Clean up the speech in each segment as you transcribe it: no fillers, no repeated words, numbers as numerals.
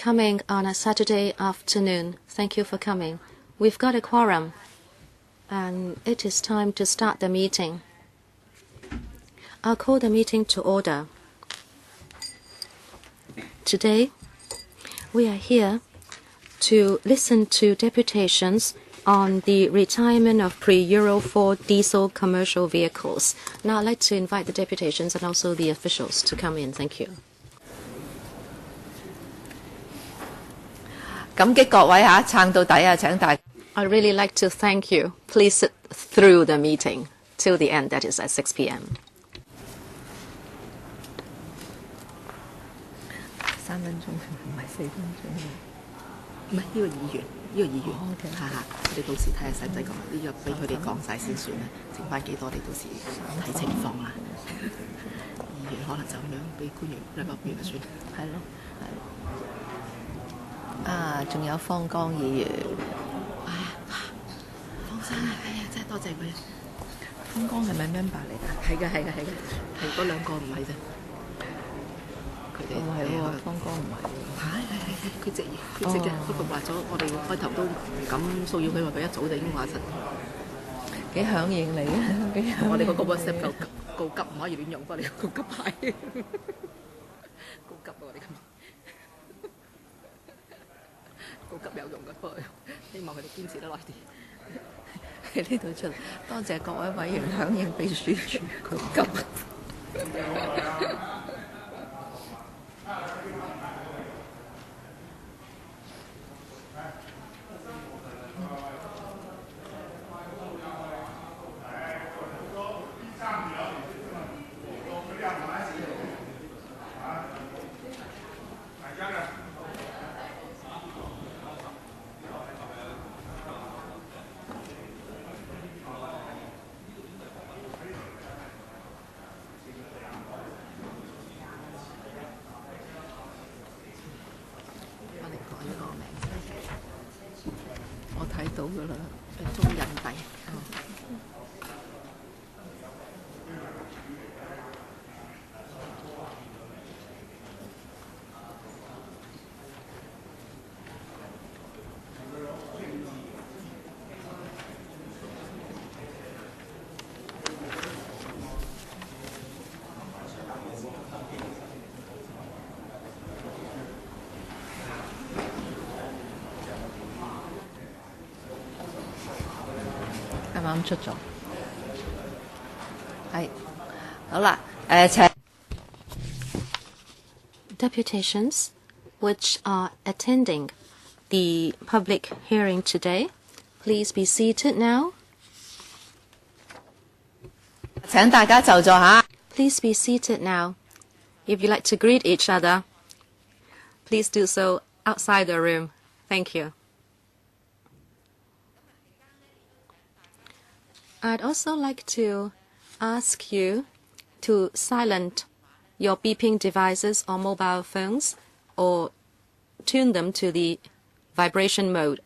coming on a Saturday afternoon. Thank you for coming. We've got a quorum, and it is time to start the meeting. I'll call the meeting to order. Today, we are here to listen to deputations on the retirement of pre-Euro 4 diesel commercial vehicles. Now I'd like to invite the deputations and also the officials to come in. Thank you. 感激各位嚇，撐到底啊！請大。I'd really like to thank you. Please sit through the meeting till the end. That is at 6 p.m. 3分鐘，唔係4分鐘。唔係呢個議員，嚇嚇，你到時睇下使唔使講呢個，俾佢哋講晒先算啦。剩翻幾多，你到時睇情況啦。議員可能就咁樣俾官員兩個官員就算。係咯，係。啊，仲有方剛議員。哎呀，方生啊，哎呀，真係多謝佢。方剛係咪 member 嚟㗎？係㗎，係嗰兩個唔係啫。佢哋唔係喎，方剛唔係。係，佢直嘅，不過話咗我哋開頭都唔敢騷擾佢，話佢一早就已經話實。幾響應你啊！我哋嗰個 WhatsApp 告急，唔可以亂用，不過你告急牌。告急啊！我哋今日告急有用嘅，不過希望佢哋堅持得耐啲。喺呢度出嚟，多謝各位委員響應秘書處告急。睇到㗎啦，中印幣。啱啱出咗，係好啦，請 Deputations which are attending the public hearing today, please be seated now. 請大家就座下。Please be seated now. If you'd like to greet each other, please do so outside the room. Thank you. I'd also like to ask you to silence your beeping devices or mobile phones or tune them to the vibration mode.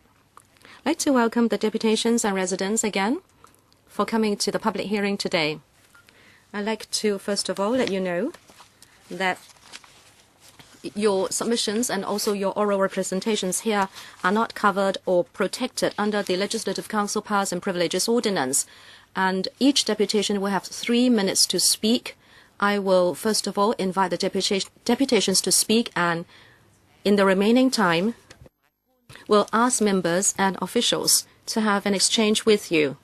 I'd like to welcome the deputations and residents again for coming to the public hearing today. I'd like to first of all let you know that your submissions and also your oral representations here are not covered or protected under the Legislative Council Powers and Privileges Ordinance. And each deputation will have 3 minutes to speak. I will first of all invite the deputations to speak, and in the remaining time, we'll ask members and officials to have an exchange with you.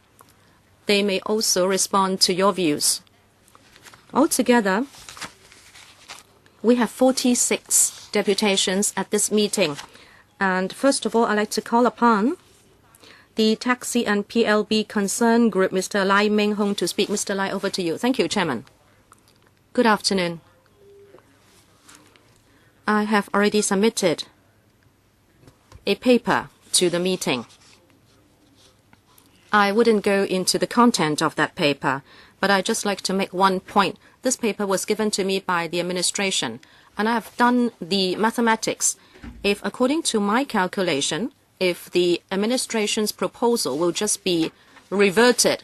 They may also respond to your views. Altogether, we have 46 deputations at this meeting. And first of all, I'd like to call upon the Taxi and P.L.B. Concern Group, Mr. Lai Ming Hong, to speak. Mr. Lai, over to you. Thank you, Chairman. Good afternoon. I have already submitted a paper to the meeting. I wouldn't go into the content of that paper, but I'd just like to make one point. This paper was given to me by the administration, and I have done the mathematics. If, according to my calculation, if the administration's proposal will just be reverted,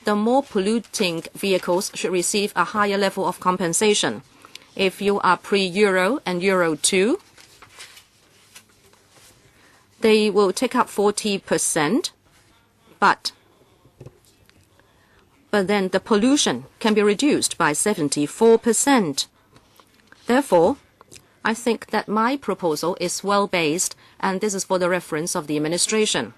the more polluting vehicles should receive a higher level of compensation. If you are pre-Euro and Euro 2, they will take up 40%, but then the pollution can be reduced by 74%. Therefore, I think that my proposal is well-based, and this is for the reference of the administration.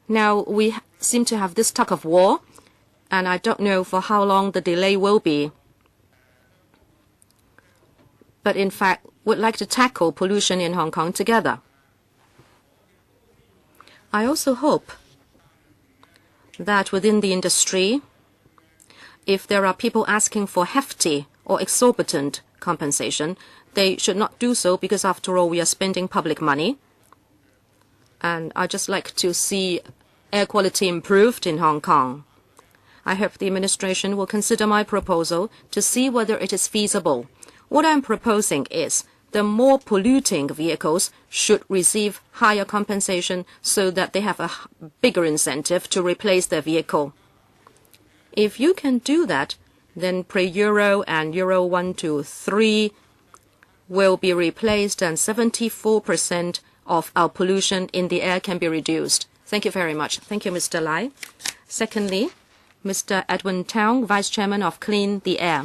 Now, we seem to have this tug of war, and I don't know for how long the delay will be. But in fact, we'd like to tackle pollution in Hong Kong together. I also hope that within the industry, if there are people asking for hefty or exorbitant compensation, they should not do so, because after all, we are spending public money. And I'd just like to see air quality improved in Hong Kong. I hope the administration will consider my proposal to see whether it is feasible. What I'm proposing is the more polluting vehicles should receive higher compensation so that they have a bigger incentive to replace their vehicle. If you can do that, then pre-Euro and Euro 1 to 3 will be replaced, and 74% of our pollution in the air can be reduced. Thank you very much. Thank you, Mr. Lai. Secondly, Mr. Edwin Tong, Vice Chairman of Clean the Air.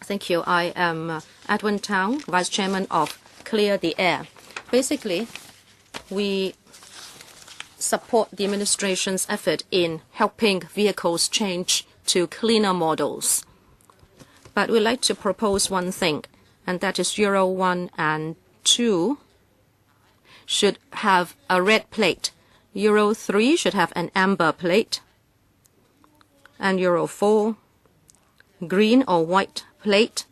Thank you. I am Edwin Tong, Vice Chairman of Clear the Air. Basically, we support the administration's effort in helping vehicles change to cleaner models. But we'd like to propose one thing, and that is Euro 1 and 2 should have a red plate. Euro 3 should have an amber plate. And Euro 4, green or white plate.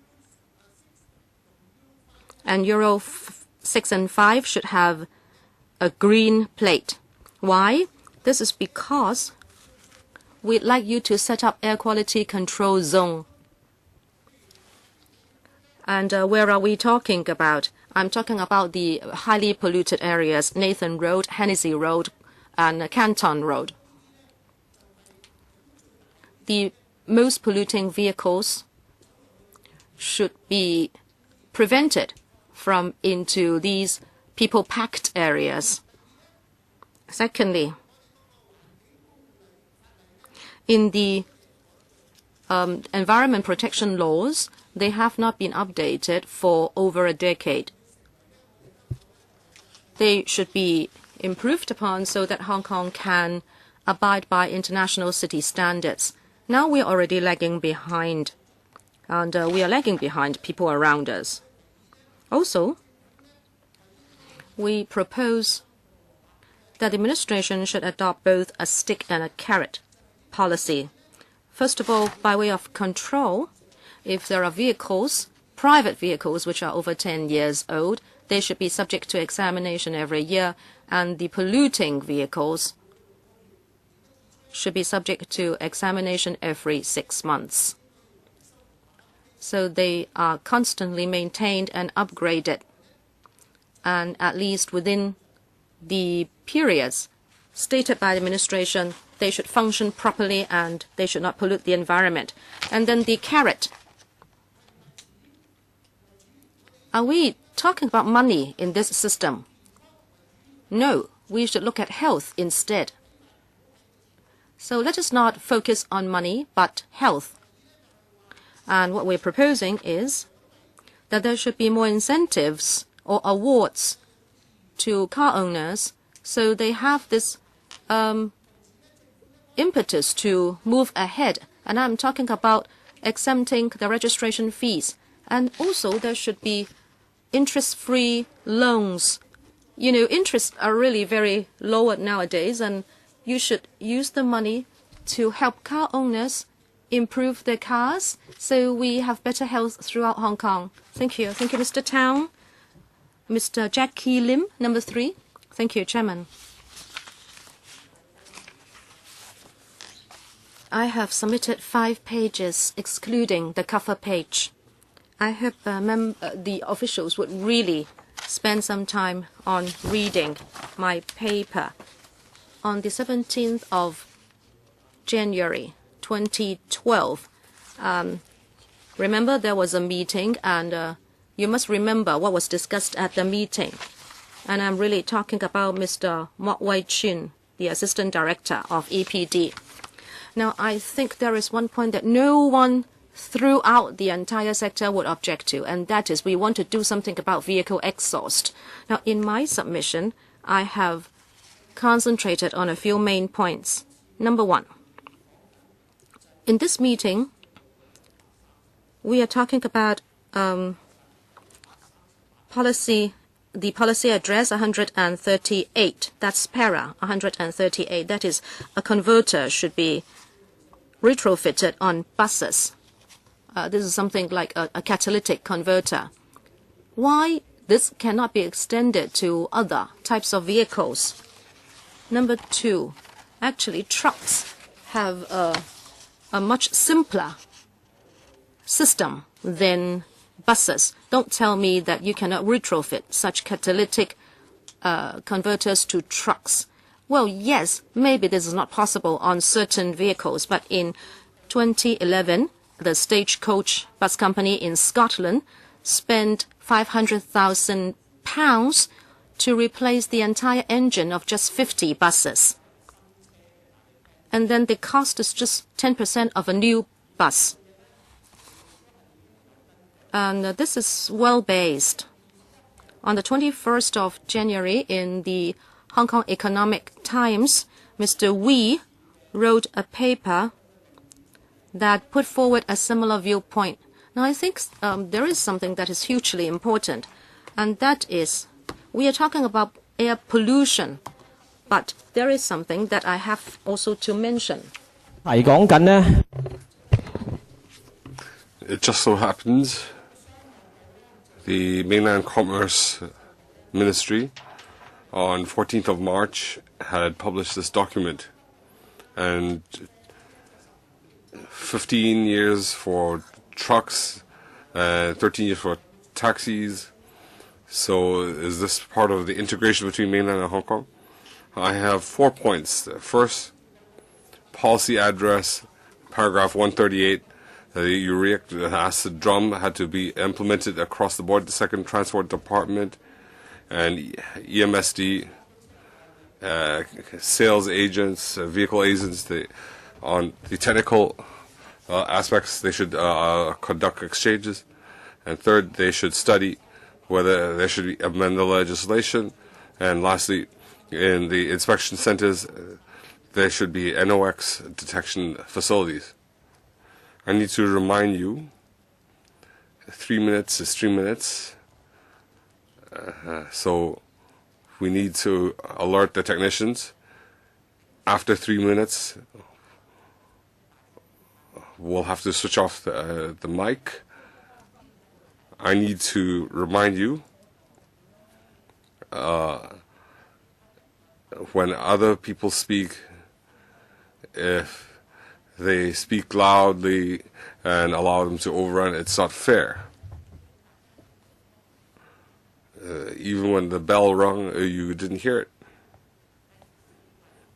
And Euro 6 and 5 should have a green plate. Why? This is because we'd like you to set up air quality control zone. And where are we talking about? I'm talking about the highly polluted areas, Nathan Road, Hennessy Road, and Canton Road. The most polluting vehicles should be prevented from into these people-packed areas. Secondly, in the environment protection laws, they have not been updated for over a decade. They should be improved upon so that Hong Kong can abide by international city standards. Now we are already lagging behind, and we are lagging behind people around us. Also, we propose that the administration should adopt both a stick and a carrot policy. First of all, by way of control, if there are vehicles, private vehicles which are over 10 years old, they should be subject to examination every year, and the polluting vehicles should be subject to examination every 6 months. So they are constantly maintained and upgraded, and at least within the periods stated by the administration, they should function properly and they should not pollute the environment. And then the carrot. Are we talking about money in this system? No, we should look at health instead. So let us not focus on money, but health. And what we're proposing is that there should be more incentives or awards to car owners, so they have this impetus to move ahead. And I'm talking about exempting the registration fees. And also there should be interest-free loans. You know, interests are really very low nowadays, and you should use the money to help car owners improve their cars so we have better health throughout Hong Kong. Thank you. Thank you, Mr. Town. Mr. Jackie Lim, number 3. Thank you, Chairman. I have submitted 5 pages, excluding the cover page. I hope the officials would really spend some time on reading my paper. On the 17th of January 2012, remember there was a meeting, and you must remember what was discussed at the meeting. And I'm really talking about Mr. Mok Wai Chin, the Assistant Director of EPD. Now, I think there is one point that no one throughout the entire sector would object to, and that is we want to do something about vehicle exhaust. Now, in my submission, I have concentrated on a few main points. Number one, in this meeting, we are talking about the policy address 138. That's para 138. That is, a converter should be retrofitted on buses. This is something like a catalytic converter. Why this cannot be extended to other types of vehicles? Number two, actually trucks have a much simpler system than buses. Don't tell me that you cannot retrofit such catalytic converters to trucks. Well, yes, maybe this is not possible on certain vehicles, but in 2011, the Stagecoach Bus Company in Scotland spent £500,000 to replace the entire engine of just 50 buses. And then the cost is just 10% of a new bus. And this is well based. On the 21st of January in the Hong Kong Economic Times, Mr. Wee wrote a paper that put forward a similar viewpoint. Now, I think there is something that is hugely important, and that is we are talking about air pollution, but there is something that I have also to mention. It just so happens the Mainland Commerce Ministry on 14th of March had published this document, and 15 years for trucks, 13 years for taxis. So is this part of the integration between mainland and Hong Kong? I have 4 points. First, policy address, paragraph 138, the uric acid drum had to be implemented across the board. The second, Transport Department and EMSD, sales agents, vehicle agents, on the technical aspects, they should conduct exchanges. And third, they should study whether they should amend the legislation. And lastly, in the inspection centers, there should be NOx detection facilities. I need to remind you, 3 minutes is 3 minutes. So we need to alert the technicians. After 3 minutes, we'll have to switch off the mic. I need to remind you, when other people speak, if they speak loudly and allow them to overrun, it's not fair. Even when the bell rung, you didn't hear it.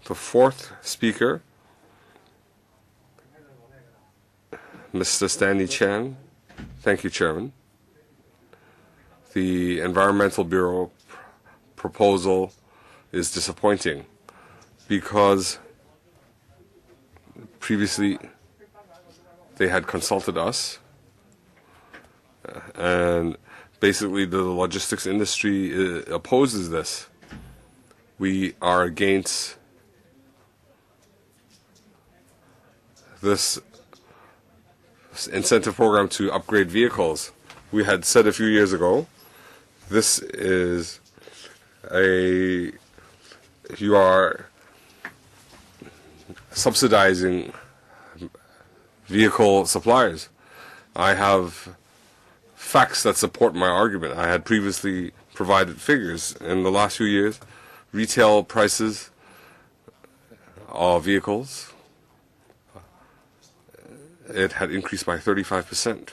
The fourth speaker, Mr. Stanley Chan. Thank you, Chairman. The Environmental Bureau proposal is disappointing because previously they had consulted us, and basically the logistics industry opposes this. We are against this incentive program to upgrade vehicles. We had said a few years ago, this is you are subsidizing vehicle suppliers. I have facts that support my argument. I had previously provided figures. In the last few years, retail prices of vehicles, it had increased by 35%.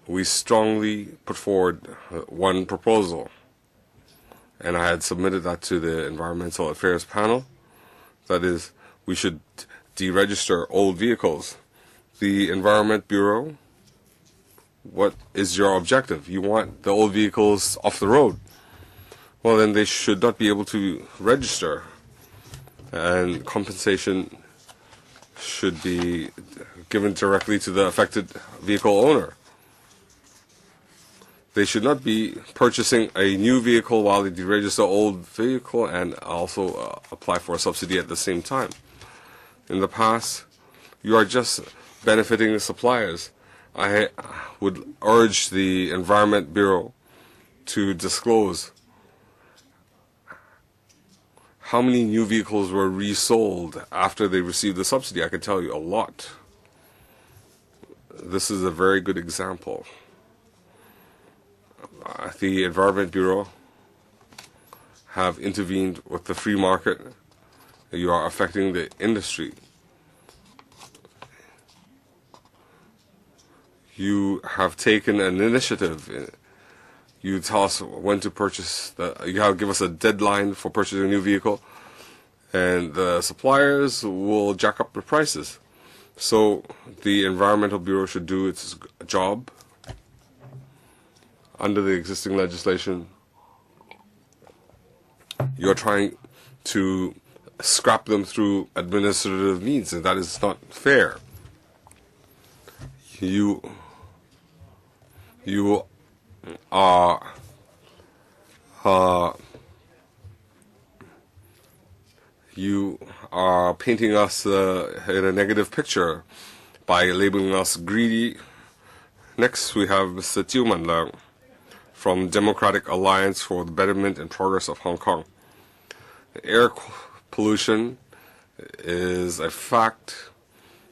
We strongly put forward one proposal, and I had submitted that to the Environmental Affairs panel. That is, we should deregister old vehicles the Environment Bureau, what is your objective? You want the old vehicles off the road. Well, then they should not be able to register, and compensation should be given directly to the affected vehicle owner. They should not be purchasing a new vehicle while they deregister old vehicle and also apply for a subsidy at the same time. In the past, you are just benefiting the suppliers. I would urge the Environment Bureau to disclose how many new vehicles were resold after they received the subsidy. I can tell you a lot. This is a very good example. The Environment Bureau have intervened with the free market. You are affecting the industry. You have taken an initiative. You tell us when to purchase. You have to give us a deadline for purchasing a new vehicle, and the suppliers will jack up the prices. So the Environmental Bureau should do its job under the existing legislation. You're trying to scrap them through administrative means, and that is not fair. You are painting us in a negative picture by labeling us greedy. Next, we have Mr. Jiuman Leung from Democratic Alliance for the Betterment and Progress of Hong Kong. Air pollution is a fact.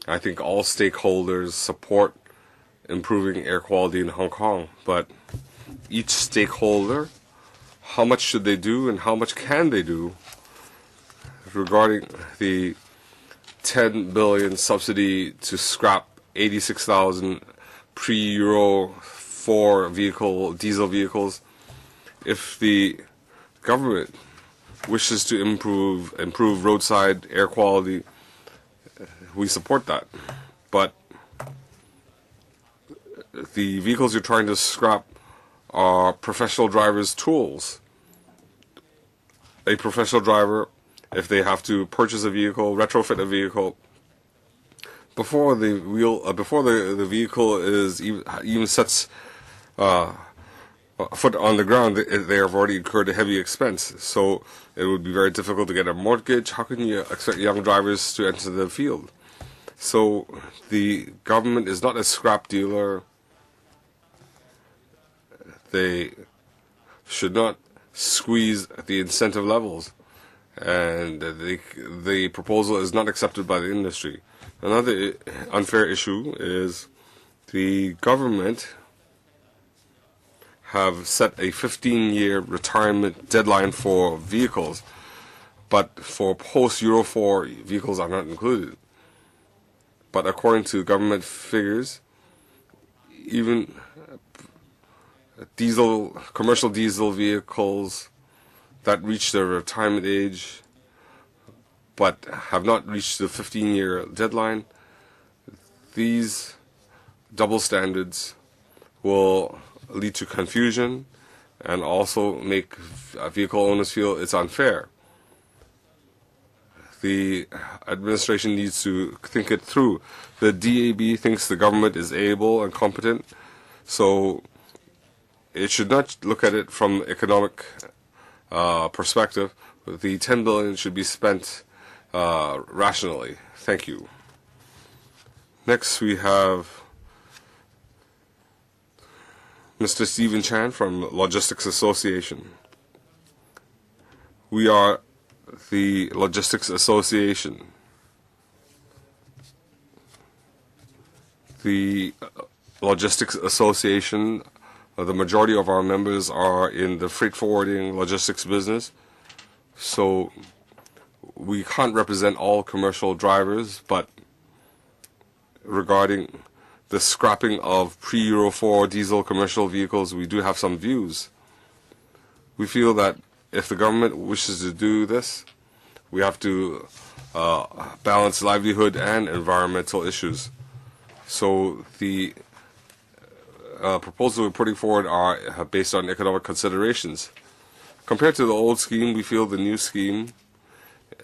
I think all stakeholders support improving air quality in Hong Kong, but each stakeholder, how much should they do and how much can they do? Regarding the 10 billion subsidy to scrap 86,000 pre-Euro 4 diesel vehicles, if the government wishes to improve roadside air quality, we support that. But the vehicles you're trying to scrap are professional drivers' tools. A professional driver, if they have to purchase a vehicle, retrofit a vehicle, before the vehicle is even sets a foot on the ground, they have already incurred a heavy expense. So it would be very difficult to get a mortgage. How can you expect young drivers to enter the field? So the government is not a scrap dealer. They should not squeeze the incentive levels, and the proposal is not accepted by the industry. Another unfair issue is the government have set a 15-year retirement deadline for vehicles, but for post-Euro 4 vehicles are not included. But according to government figures, even commercial diesel vehicles that reach their retirement age but have not reached the 15-year deadline, these double standards will lead to confusion and also make vehicle owners feel it's unfair. The administration needs to think it through. The DAB thinks the government is able and competent, so it should not look at it from economic perspective. The 10 billion should be spent rationally. Thank you. Next, we have Mr. Stephen Chan from Logistics Association. We are the Logistics Association. The Logistics Association, the majority of our members are in the freight forwarding logistics business, so we can't represent all commercial drivers, but regarding the scrapping of pre-Euro 4 diesel commercial vehicles, we do have some views. We feel that if the government wishes to do this, we have to balance livelihood and environmental issues. So the proposals we're putting forward are based on economic considerations. Compared to the old scheme, we feel the new scheme,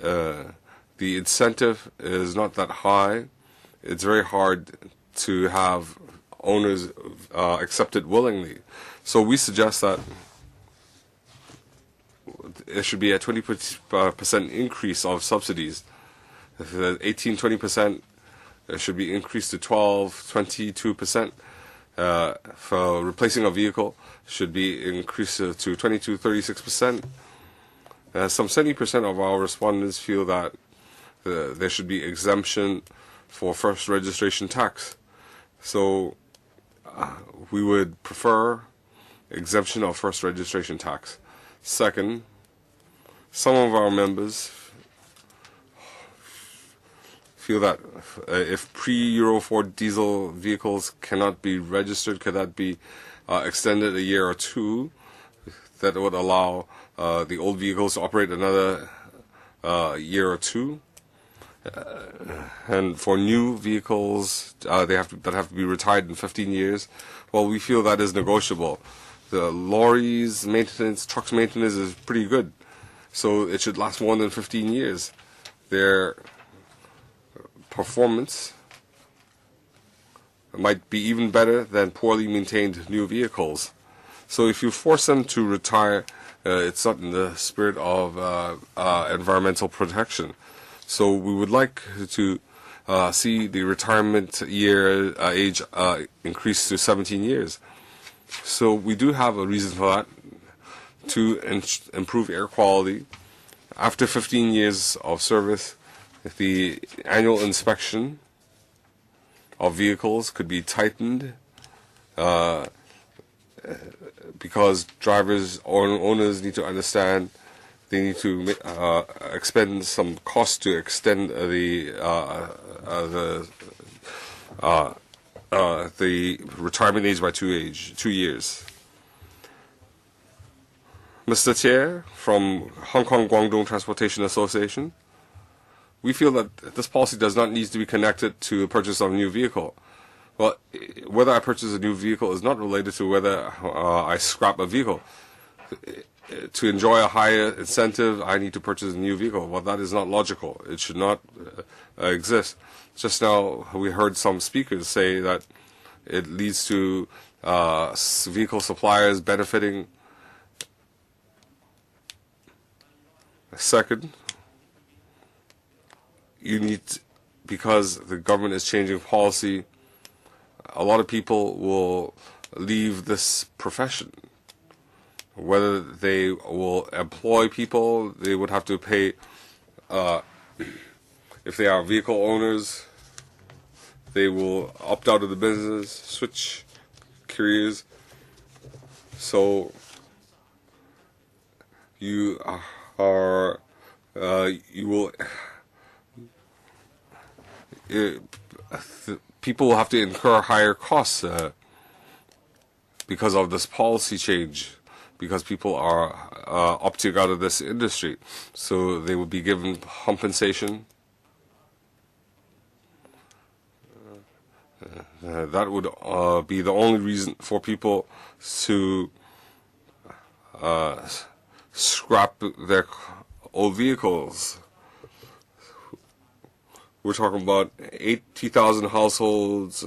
the incentive is not that high. It's very hard to have owners accept it willingly. So we suggest that it should be a 20% increase of subsidies. The 18-20% should be increased to 22%. For replacing a vehicle should be increased to 22-36%. Some 70% of our respondents feel that there should be exemption for first registration tax. So we would prefer exemption of first registration tax. Second, some of our members feel that if pre-Euro 4 diesel vehicles cannot be registered, could that be extended a year or two? That would allow the old vehicles to operate another year or two. And for new vehicles, that have to be retired in 15 years. Well, we feel that is negotiable. The lorries maintenance, trucks maintenance is pretty good, so it should last more than 15 years. Their performance might be even better than poorly maintained new vehicles. So if you force them to retire, it's not in the spirit of environmental protection. So we would like to see the retirement age increase to 17 years. So we do have a reason for that, to improve air quality. After 15 years of service, the annual inspection of vehicles could be tightened because drivers or owners need to understand they need to expend some cost to extend the retirement age by 2 years. Mr. Chair, from Hong Kong Guangdong Transportation Association, we feel that this policy does not need to be connected to the purchase of a new vehicle. Well, whether I purchase a new vehicle is not related to whether I scrap a vehicle. To enjoy a higher incentive, I need to purchase a new vehicle. Well, that is not logical. It should not exist. Just now, we heard some speakers say that it leads to vehicle suppliers benefiting. Second, because the government is changing policy, a lot of people will leave this profession. Whether they will employ people, they would have to pay, if they are vehicle owners, they will opt out of the business, switch careers. So people will have to incur higher costs because of this policy change, because people are opting out of this industry. So they will be given compensation. That would be the only reason for people to scrap their old vehicles. We're talking about 80,000 households,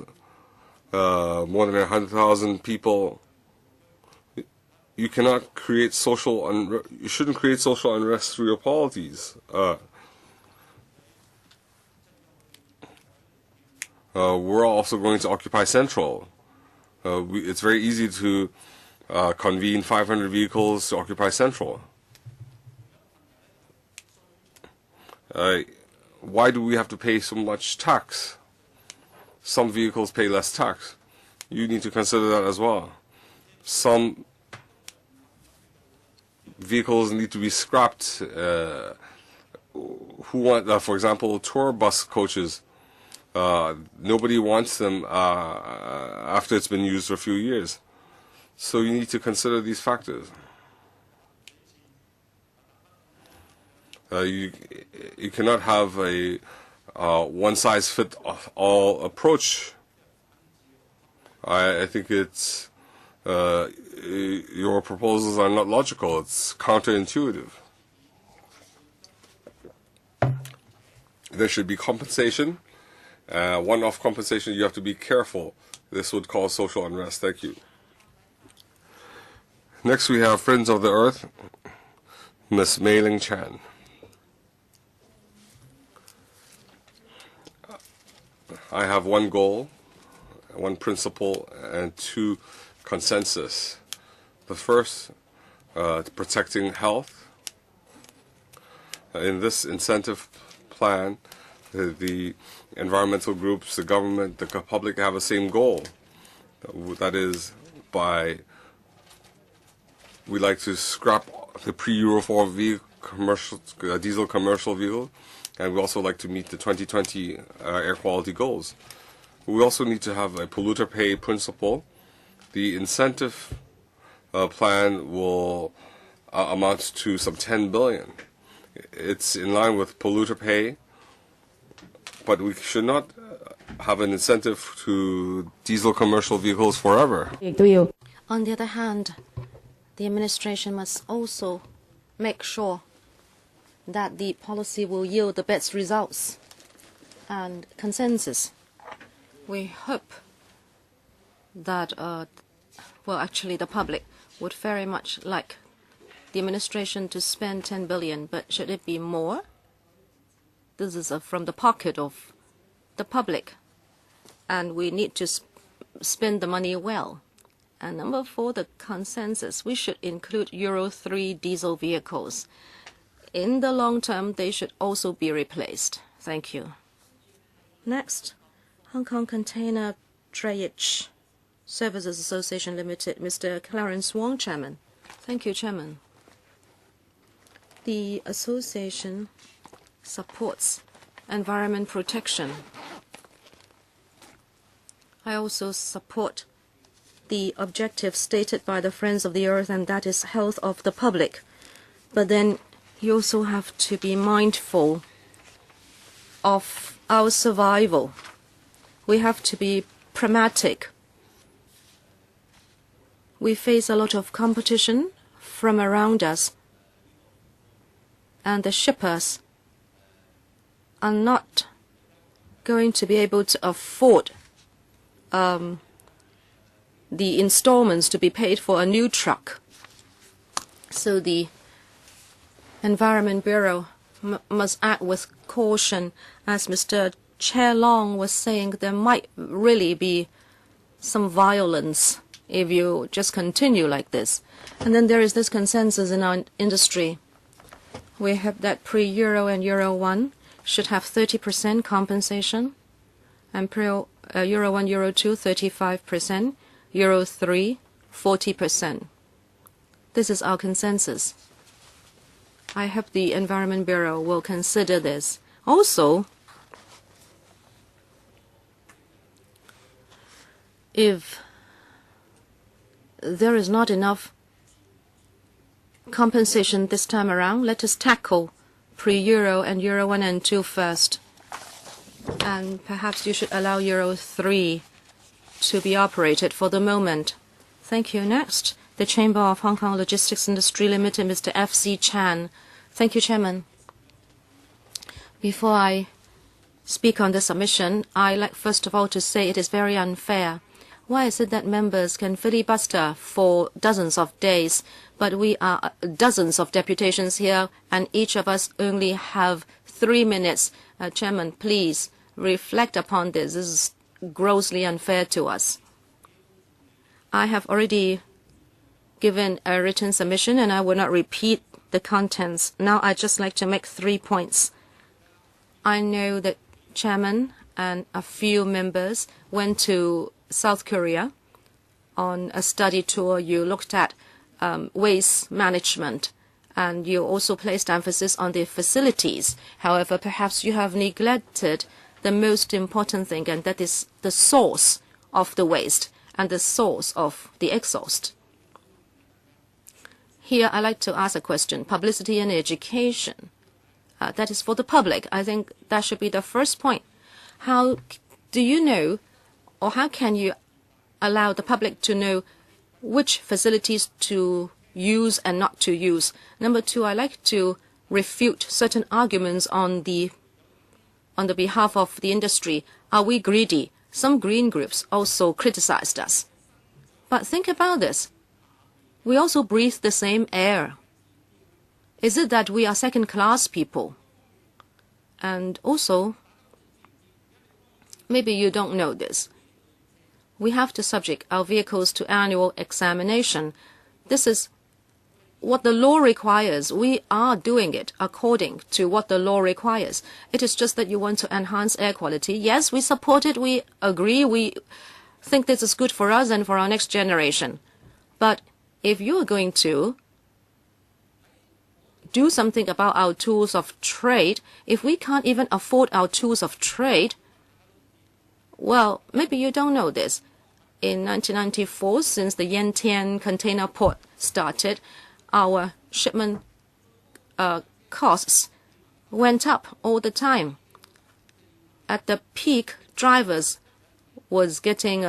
more than 100,000 people. You cannot create you shouldn't create social unrest through your policies. We're also going to occupy Central. It's very easy to convene 500 vehicles to occupy Central. Why do we have to pay so much tax? Some vehicles pay less tax. You need to consider that as well. Some vehicles need to be scrapped. For example, tour bus coaches. Nobody wants them after it's been used for a few years. So you need to consider these factors. You cannot have a one-size-fits-all approach. I think it's your proposals are not logical. It's counterintuitive. There should be compensation. One-off compensation, you have to be careful. This would cause social unrest. Thank you. Next, we have Friends of the Earth, Ms. Mei Ling Chan. I have one goal, one principle, and two consensus. The first, protecting health. In this incentive plan, the environmental groups, the government, the public have the same goal. That is, we like to scrap the pre-Euro 4 diesel commercial vehicle, and we also like to meet the 2020 air quality goals. We also need to have a polluter pay principle. The incentive plan will amount to some 10 billion. It's in line with polluter pay, but we should not have an incentive to diesel commercial vehicles forever. On the other hand, the administration must also make sure that the policy will yield the best results and consensus. We hope that, actually the public would very much like the administration to spend 10 billion, but should it be more? This is from the pocket of the public, and we need to spend the money well. And number 4, the consensus. We should include Euro 3 diesel vehicles. In the long term, they should also be replaced. Thank you. Next, Hong Kong Container Drayage Services Association Limited, Mr. Clarence Wong, Chairman. Thank you, Chairman. The association supports environment protection. I also support the objective stated by the Friends of the Earth, and that is health of the public. But then you also have to be mindful of our survival. We have to be pragmatic. We face a lot of competition from around us, and the shippers are not going to be able to afford the installments to be paid for a new truck. So the Environment Bureau must act with caution. As Mr. Chair Long was saying, there might really be some violence if you just continue like this. And then there is this consensus in our industry. We have that pre-Euro and Euro 1 should have 30% compensation, and Euro 1, Euro 2, 35%, Euro 3, 40%. This is our consensus. I hope the Environment Bureau will consider this. Also, if there is not enough compensation this time around, let us tackle pre-Euro and Euro 1 and 2 first. And perhaps you should allow Euro 3 to be operated for the moment. Thank you. Next, the Chamber of Hong Kong Logistics Industry Limited, Mr. F.C. Chan. Thank you, Chairman. Before I speak on the submission, I'd like first of all to say it is very unfair. Why is it that members can filibuster for dozens of days, but we are dozens of deputations here, and each of us only have 3 minutes? Chairman, please reflect upon this. This is grossly unfair to us. I have already given a written submission, and I will not repeat the contents. Now I'd just like to make 3 points. I know that Chairman and a few members went to South Korea on a study tour. You looked at waste management, and you also placed emphasis on the facilities. However, perhaps you have neglected the most important thing, and that is the source of the waste and the source of the exhaust. Here, I'd like to ask a question. Publicity and education. That is for the public. I think that should be the first point. How do you know, or how can you allow the public to know which facilities to use and not to use. Number two, I like to refute certain arguments on the behalf of the industry. Are we greedy? Some green groups also criticized us. But think about this. We also breathe the same air. Is it that we are second-class people? And also, maybe you don't know this. We have to subject our vehicles to annual examination. This is what the law requires. We are doing it according to what the law requires. It is just that you want to enhance air quality. Yes, we support it. We agree. We think this is good for us and for our next generation. But if you are going to do something about our tools of trade, if we can't even afford our tools of trade, well, maybe you don't know this. In 1994, since the Yantian container port started, our shipment costs went up all the time. At the peak, drivers were getting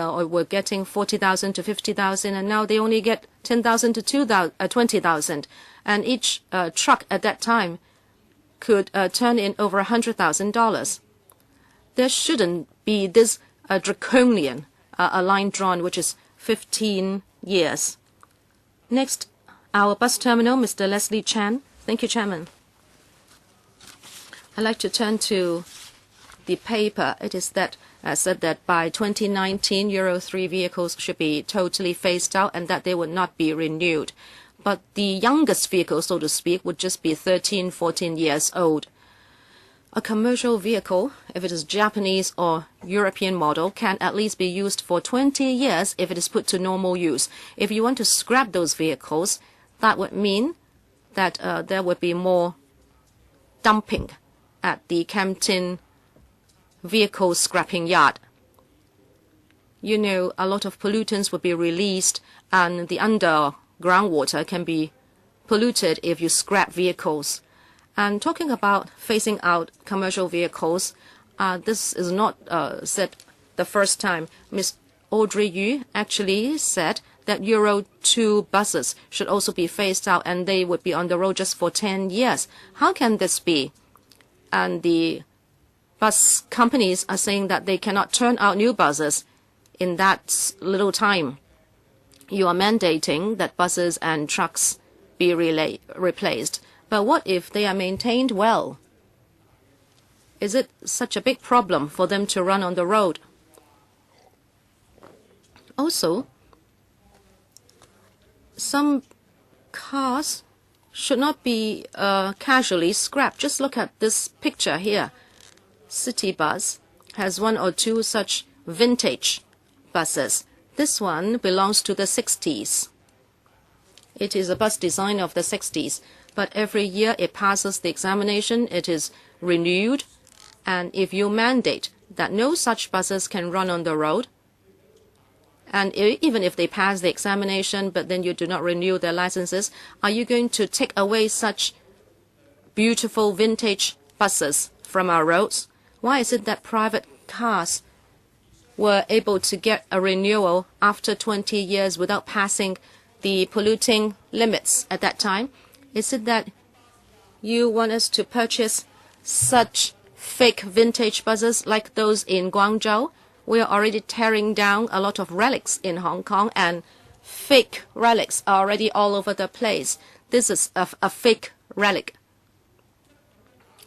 40,000 to 50,000, and now they only get 10,000 to 20,000. And each truck at that time could turn in over $100,000. There shouldn't be this draconian a line drawn, which is 15 years. Next, our bus terminal, Mr. Leslie Chan. Thank you, Chairman. I'd like to turn to the paper. It is that said that by 2019, Euro 3 vehicles should be totally phased out and that they would not be renewed. But the youngest vehicle, so to speak, would just be 13, 14 years old. A commercial vehicle, if it is Japanese or European model, can at least be used for 20 years if it is put to normal use. If you want to scrap those vehicles, that would mean that there would be more dumping at the Campton vehicle scrapping yard. You know, a lot of pollutants would be released and the underground water can be polluted if you scrap vehicles. And talking about phasing out commercial vehicles, this is not said the first time. Ms. Audrey Yu actually said that Euro 2 buses should also be phased out and they would be on the road just for 10 years. How can this be? And the bus companies are saying that they cannot turn out new buses in that little time. You are mandating that buses and trucks be replaced. But what if they are maintained well? Is it such a big problem for them to run on the road? Also, some cars should not be casually scrapped. Just look at this picture here. City Bus has one or two such vintage buses. This one belongs to the 60s. It is a bus design of the 60s. But every year it passes the examination, it is renewed, and if you mandate that no such buses can run on the road, and even if they pass the examination but then you do not renew their licenses, are you going to take away such beautiful vintage buses from our roads? Why is it that private cars were able to get a renewal after 20 years without passing the polluting limits at that time? Is it that you want us to purchase such fake vintage buses like those in Guangzhou? We are already tearing down a lot of relics in Hong Kong, and fake relics are already all over the place. This is a fake relic.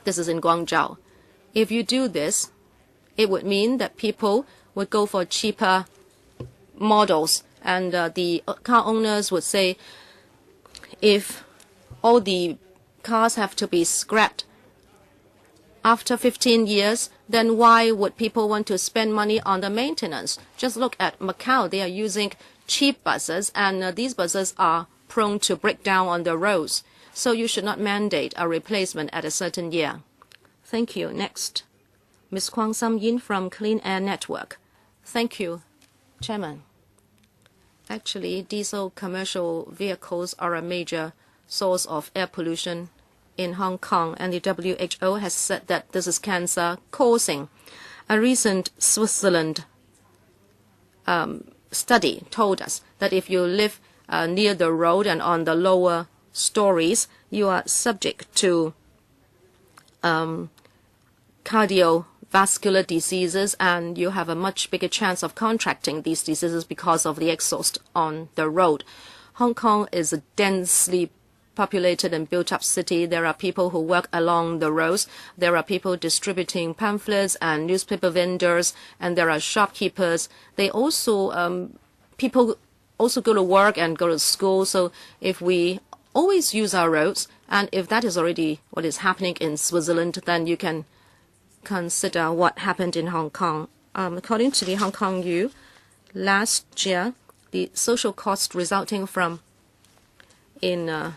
This is in Guangzhou. If you do this, it would mean that people would go for cheaper models, and the car owners would say, if all the cars have to be scrapped after 15 years, then why would people want to spend money on the maintenance? Just look at Macau. They are using cheap buses, and these buses are prone to break down on the roads. So you should not mandate a replacement at a certain year. Thank you. Next, Ms. Kwang Sam Yin from Clean Air Network. Thank you, Chairman. Actually, diesel commercial vehicles are a major source of air pollution in Hong Kong, and the WHO has said that this is cancer causing. A recent Switzerland study told us that if you live near the road and on the lower stories, you are subject to cardiovascular diseases, and you have a much bigger chance of contracting these diseases because of the exhaust on the road. Hong Kong is a densely populated and built-up city. There are people who work along the roads. There are people distributing pamphlets and newspaper vendors, and there are shopkeepers. They also, people also go to work and go to school. So if we always use our roads, and if that is already what is happening in Switzerland, then you can consider what happened in Hong Kong. According to the Hong Kong U, last year, the social cost resulting from air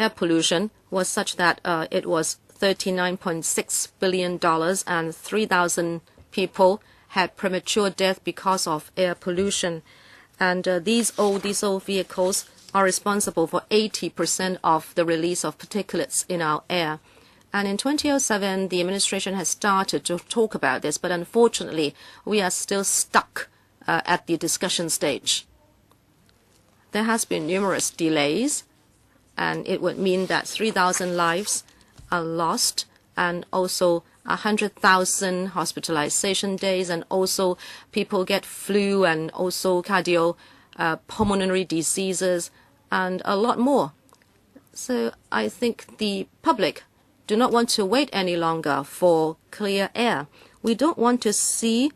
pollution was such that it was $39.6 billion, and 3,000 people had premature death because of air pollution. And these old diesel vehicles are responsible for 80% of the release of particulates in our air. And in 2007, the administration has started to talk about this, but unfortunately, we are still stuck at the discussion stage. There has been numerous delays, and it would mean that 3,000 lives are lost, and also 100,000 hospitalization days, and also people get flu and also cardiopulmonary diseases and a lot more. So I think the public do not want to wait any longer for clear air. We don't want to see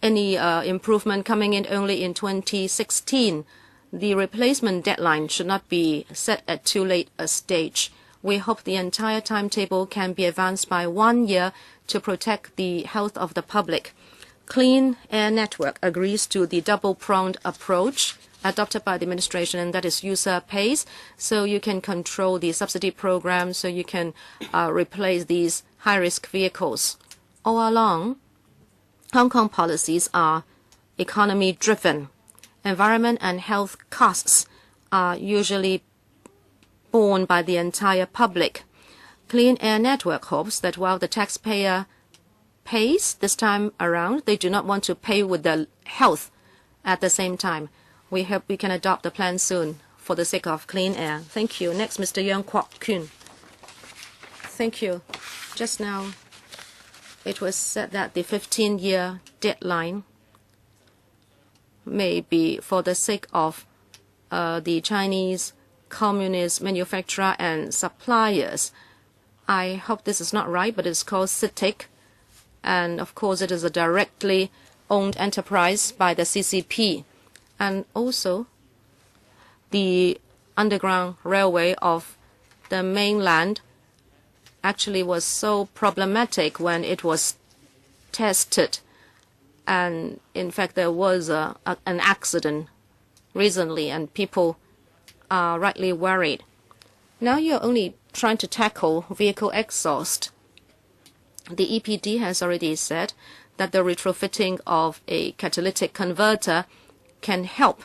any improvement coming in only in 2016. The replacement deadline should not be set at too late a stage. We hope the entire timetable can be advanced by 1 year to protect the health of the public. Clean Air Network agrees to the double-pronged approach adopted by the administration, and that is user pays, so you can control the subsidy program, so you can replace these high-risk vehicles. All along, Hong Kong policies are economy-driven. Environment and health costs are usually borne by the entire public. Clean Air Network hopes that while the taxpayer pays this time around, they do not want to pay with their health at the same time. We hope we can adopt the plan soon for the sake of clean air. Thank you. Next, Mr. Yang Kwok Kun. Thank you. Just now, it was said that the 15-year deadline may be for the sake of the Chinese communist manufacturer and suppliers. I hope this is not right, but it's called CITIC. And of course, it is a directly owned enterprise by the CCP. And also, the underground railway of the mainland actually was so problematic when it was tested. And in fact, there was an accident recently, and people are rightly worried. Now you're only trying to tackle vehicle exhaust. The EPD has already said that the retrofitting of a catalytic converter can help.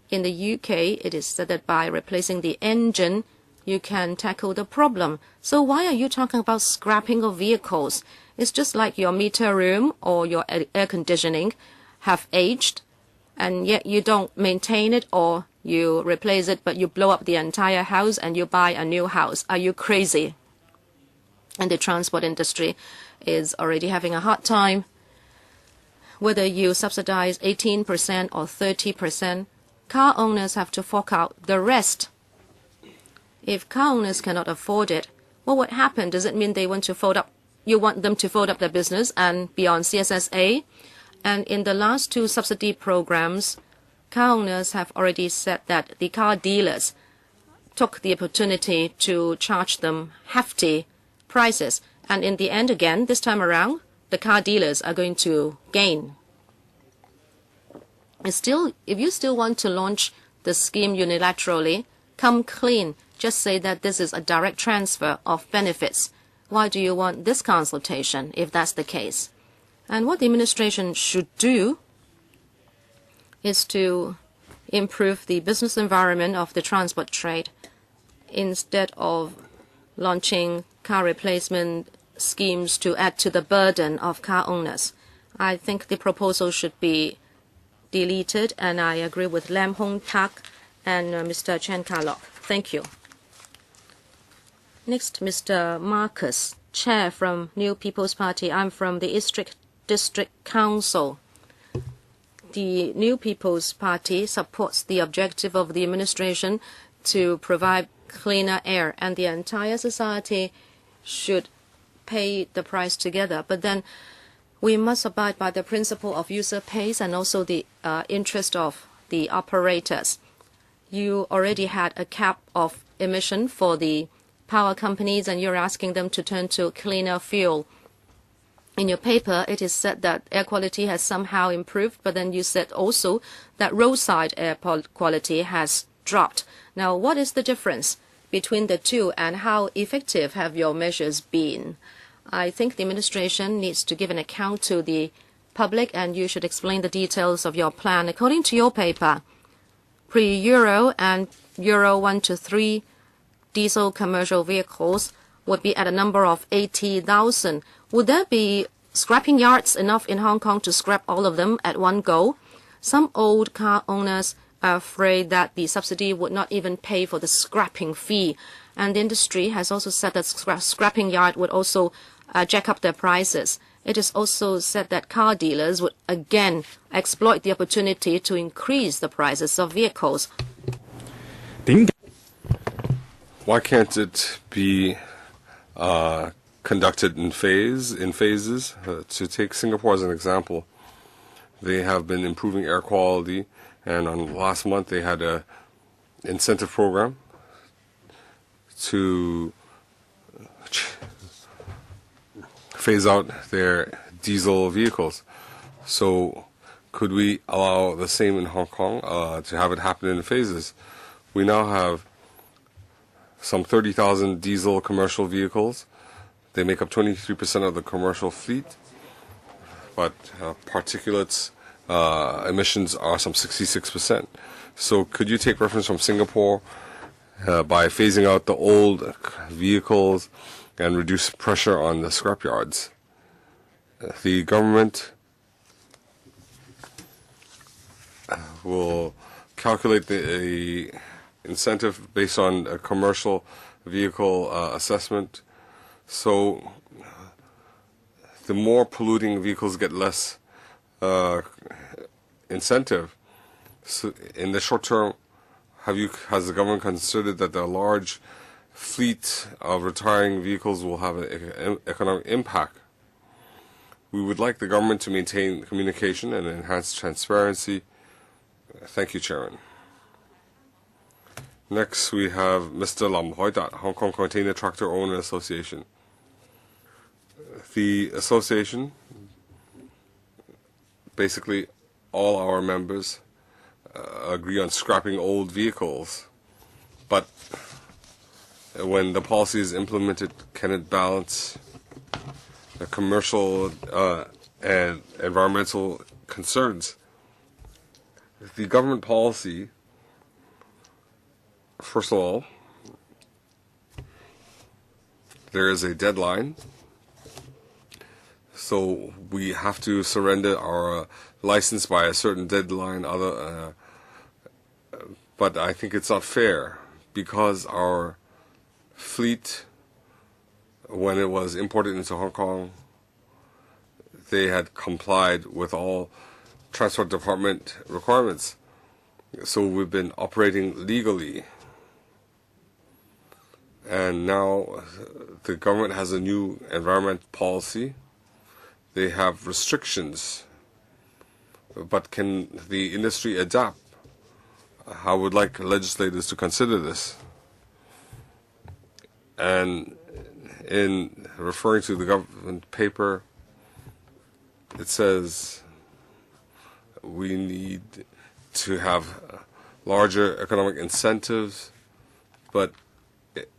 In the UK, it is said that by replacing the engine, you can tackle the problem. So why are you talking about scrapping of vehicles? It's just like your meter room or your air conditioning have aged, and yet you don't maintain it or you replace it, but you blow up the entire house and you buy a new house. Are you crazy? And the transport industry is already having a hard time. Whether you subsidize 18% or 30%, car owners have to fork out the rest. If car owners cannot afford it, what would happen? Does it mean they want to fold up? You want them to fold up their business and be on CSSA? And in the last two subsidy programs, car owners have already said that the car dealers took the opportunity to charge them hefty prices. And in the end, again, this time around, the car dealers are going to gain. And still, if you still want to launch the scheme unilaterally, come clean. Just say that this is a direct transfer of benefits. Why do you want this consultation if that's the case? And what the administration should do is to improve the business environment of the transport trade. Instead of launching car replacement schemes to add to the burden of car owners. I think the proposal should be deleted, and I agree with Lam Hong Tak and Mr. Chen Ka-lok. Thank you. Next, Mr. Marcus, Chair from New People's Party. I'm from the District Council. The New People's Party supports the objective of the administration to provide cleaner air, and the entire society should pay the price together. But then we must abide by the principle of user pays and also the interest of the operators. You already had a cap of emission for the power companies, and you're asking them to turn to cleaner fuel. In your paper, it is said that air quality has somehow improved, but then you said also that roadside air quality has dropped. Now, what is the difference between the two, and how effective have your measures been? I think the administration needs to give an account to the public, and you should explain the details of your plan. According to your paper, pre-Euro and Euro 1 to 3 diesel commercial vehicles would be at a number of 80,000. Would there be scrapping yards enough in Hong Kong to scrap all of them at one go? Some old car owners are afraid that the subsidy would not even pay for the scrapping fee. And the industry has also said that scrapping yard would also jack up their prices. It is also said that car dealers would again exploit the opportunity to increase the prices of vehicles. Why can't it be conducted in phases? To take Singapore as an example, they have been improving air quality, and on last month they had a incentive program to phase out their diesel vehicles. So could we allow the same in Hong Kong, to have it happen in phases? We now have some 30,000 diesel commercial vehicles. They make up 23% of the commercial fleet, but particulates emissions are some 66%. So could you take reference from Singapore by phasing out the old vehicles and reduce pressure on the scrap yards? The government will calculate the incentive based on a commercial vehicle assessment. So the more polluting vehicles get less incentive. So in the short term, has the government considered that the large fleet of retiring vehicles will have an economic impact? We would like the government to maintain communication and enhance transparency. Thank you, Chairman. Next, we have Mr. Lam Hoi Dat, Hong Kong Container Tractor Owner Association. The association, basically all our members, agree on scrapping old vehicles, but when the policy is implemented, can it balance the commercial and environmental concerns? The government policy, first of all, there is a deadline, so we have to surrender our license by a certain deadline. But I think it's not fair, because our fleet, when it was imported into Hong Kong, they had complied with all Transport Department requirements. So we've been operating legally. And now the government has a new environment policy. They have restrictions. But can the industry adapt? I would like legislators to consider this. And in referring to the government paper, it says we need to have larger economic incentives, but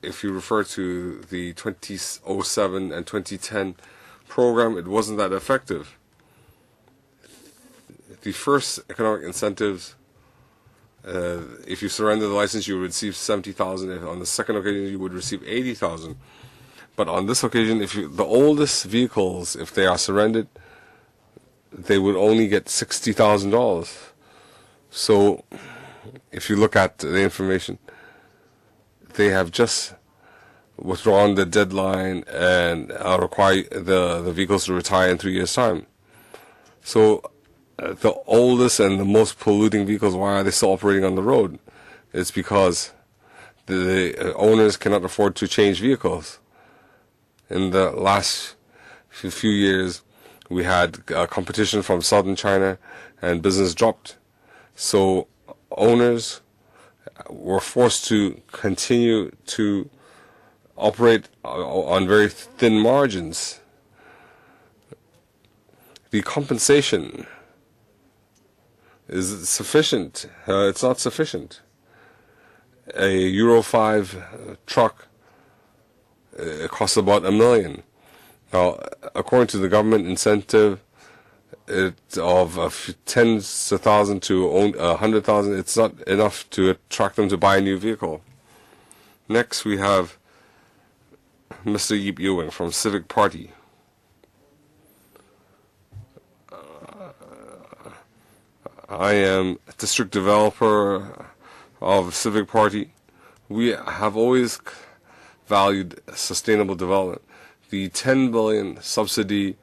if you refer to the 2007 and 2010 program, it wasn't that effective. The first economic incentives, if you surrender the license, you would receive 70,000. On the second occasion, you would receive 80,000. But on this occasion, the oldest vehicles, if they are surrendered, they would only get $60,000. So if you look at the information, they have just withdrawn the deadline and require the vehicles to retire in 3 years' time. So the oldest and the most polluting vehicles, why are they still operating on the road? It's because the owners cannot afford to change vehicles. In the last few years, we had competition from southern China and business dropped. So owners were forced to continue to operate on very thin margins. The compensation is sufficient. It's not sufficient. A Euro 5 truck costs about $1 million. Now, according to the government incentive, it's of tens of thousands to 100,000. It's not enough to attract them to buy a new vehicle. Next, we have Mr. Yip Ewing from Civic Party. I am district developer of Civic Party. We have always valued sustainable development. The 10 billion subsidy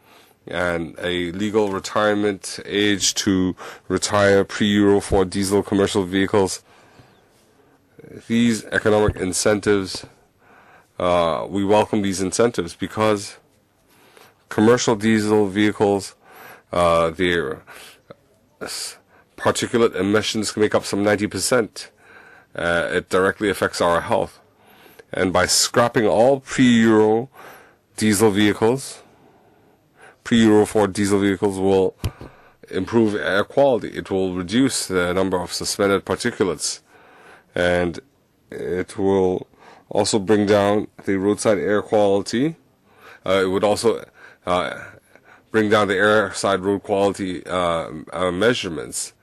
and a legal retirement age to retire pre-Euro 4 diesel commercial vehicles, these economic incentives, we welcome these incentives because commercial diesel vehicles, their particulate emissions can make up some 90%. It directly affects our health. And by scrapping all pre-Euro diesel vehicles, pre-Euro 4 diesel vehicles will improve air quality. It will reduce the number of suspended particulates. And it will also bring down the roadside air quality. It would also bring down the airside road quality measurements.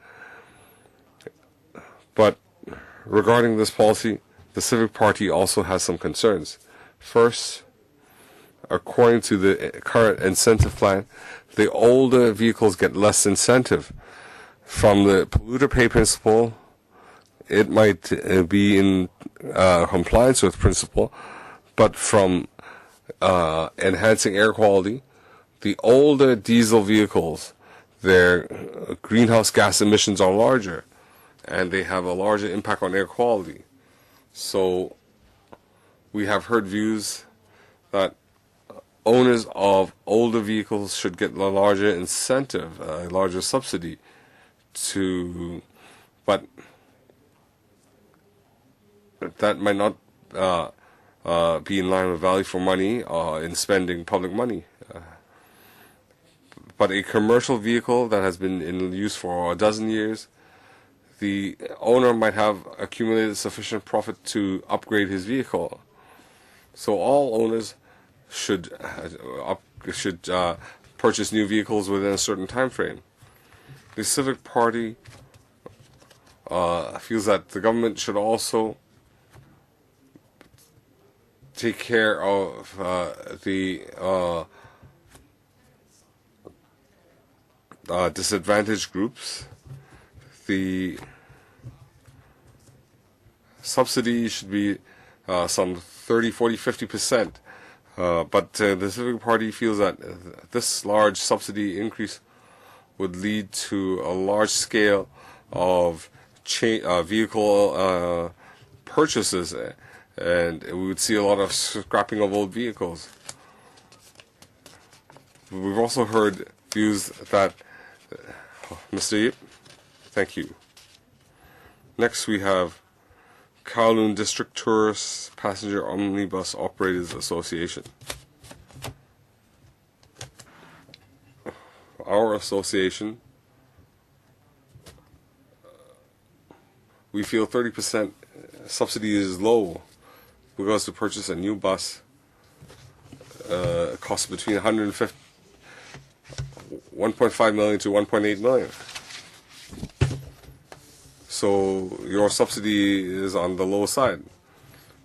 But regarding this policy, the Civic Party also has some concerns. First, according to the current incentive plan, the older vehicles get less incentive. From the polluter pay principle, it might be in compliance with principle, but from enhancing air quality, the older diesel vehicles, their greenhouse gas emissions are larger, and they have a larger impact on air quality. So we have heard views that owners of older vehicles should get a larger incentive, a larger subsidy but that might not be in line with value for money in spending public money. But a commercial vehicle that has been in use for a dozen years, the owner might have accumulated sufficient profit to upgrade his vehicle. So all owners should purchase new vehicles within a certain time frame. The Civic Party feels that the government should also take care of the disadvantaged groups. The subsidy should be some 30, 40, 50%. But the Civic Party feels that this large subsidy increase would lead to a large scale of vehicle purchases, and we would see a lot of scrapping of old vehicles. We've also heard views that Mr. Yip, thank you. Next we have Kowloon District Tourist Passenger Omnibus Operators Association. Our association, we feel 30% subsidy is low because to purchase a new bus costs between 1.5 million to 1.8 million. So your subsidy is on the low side.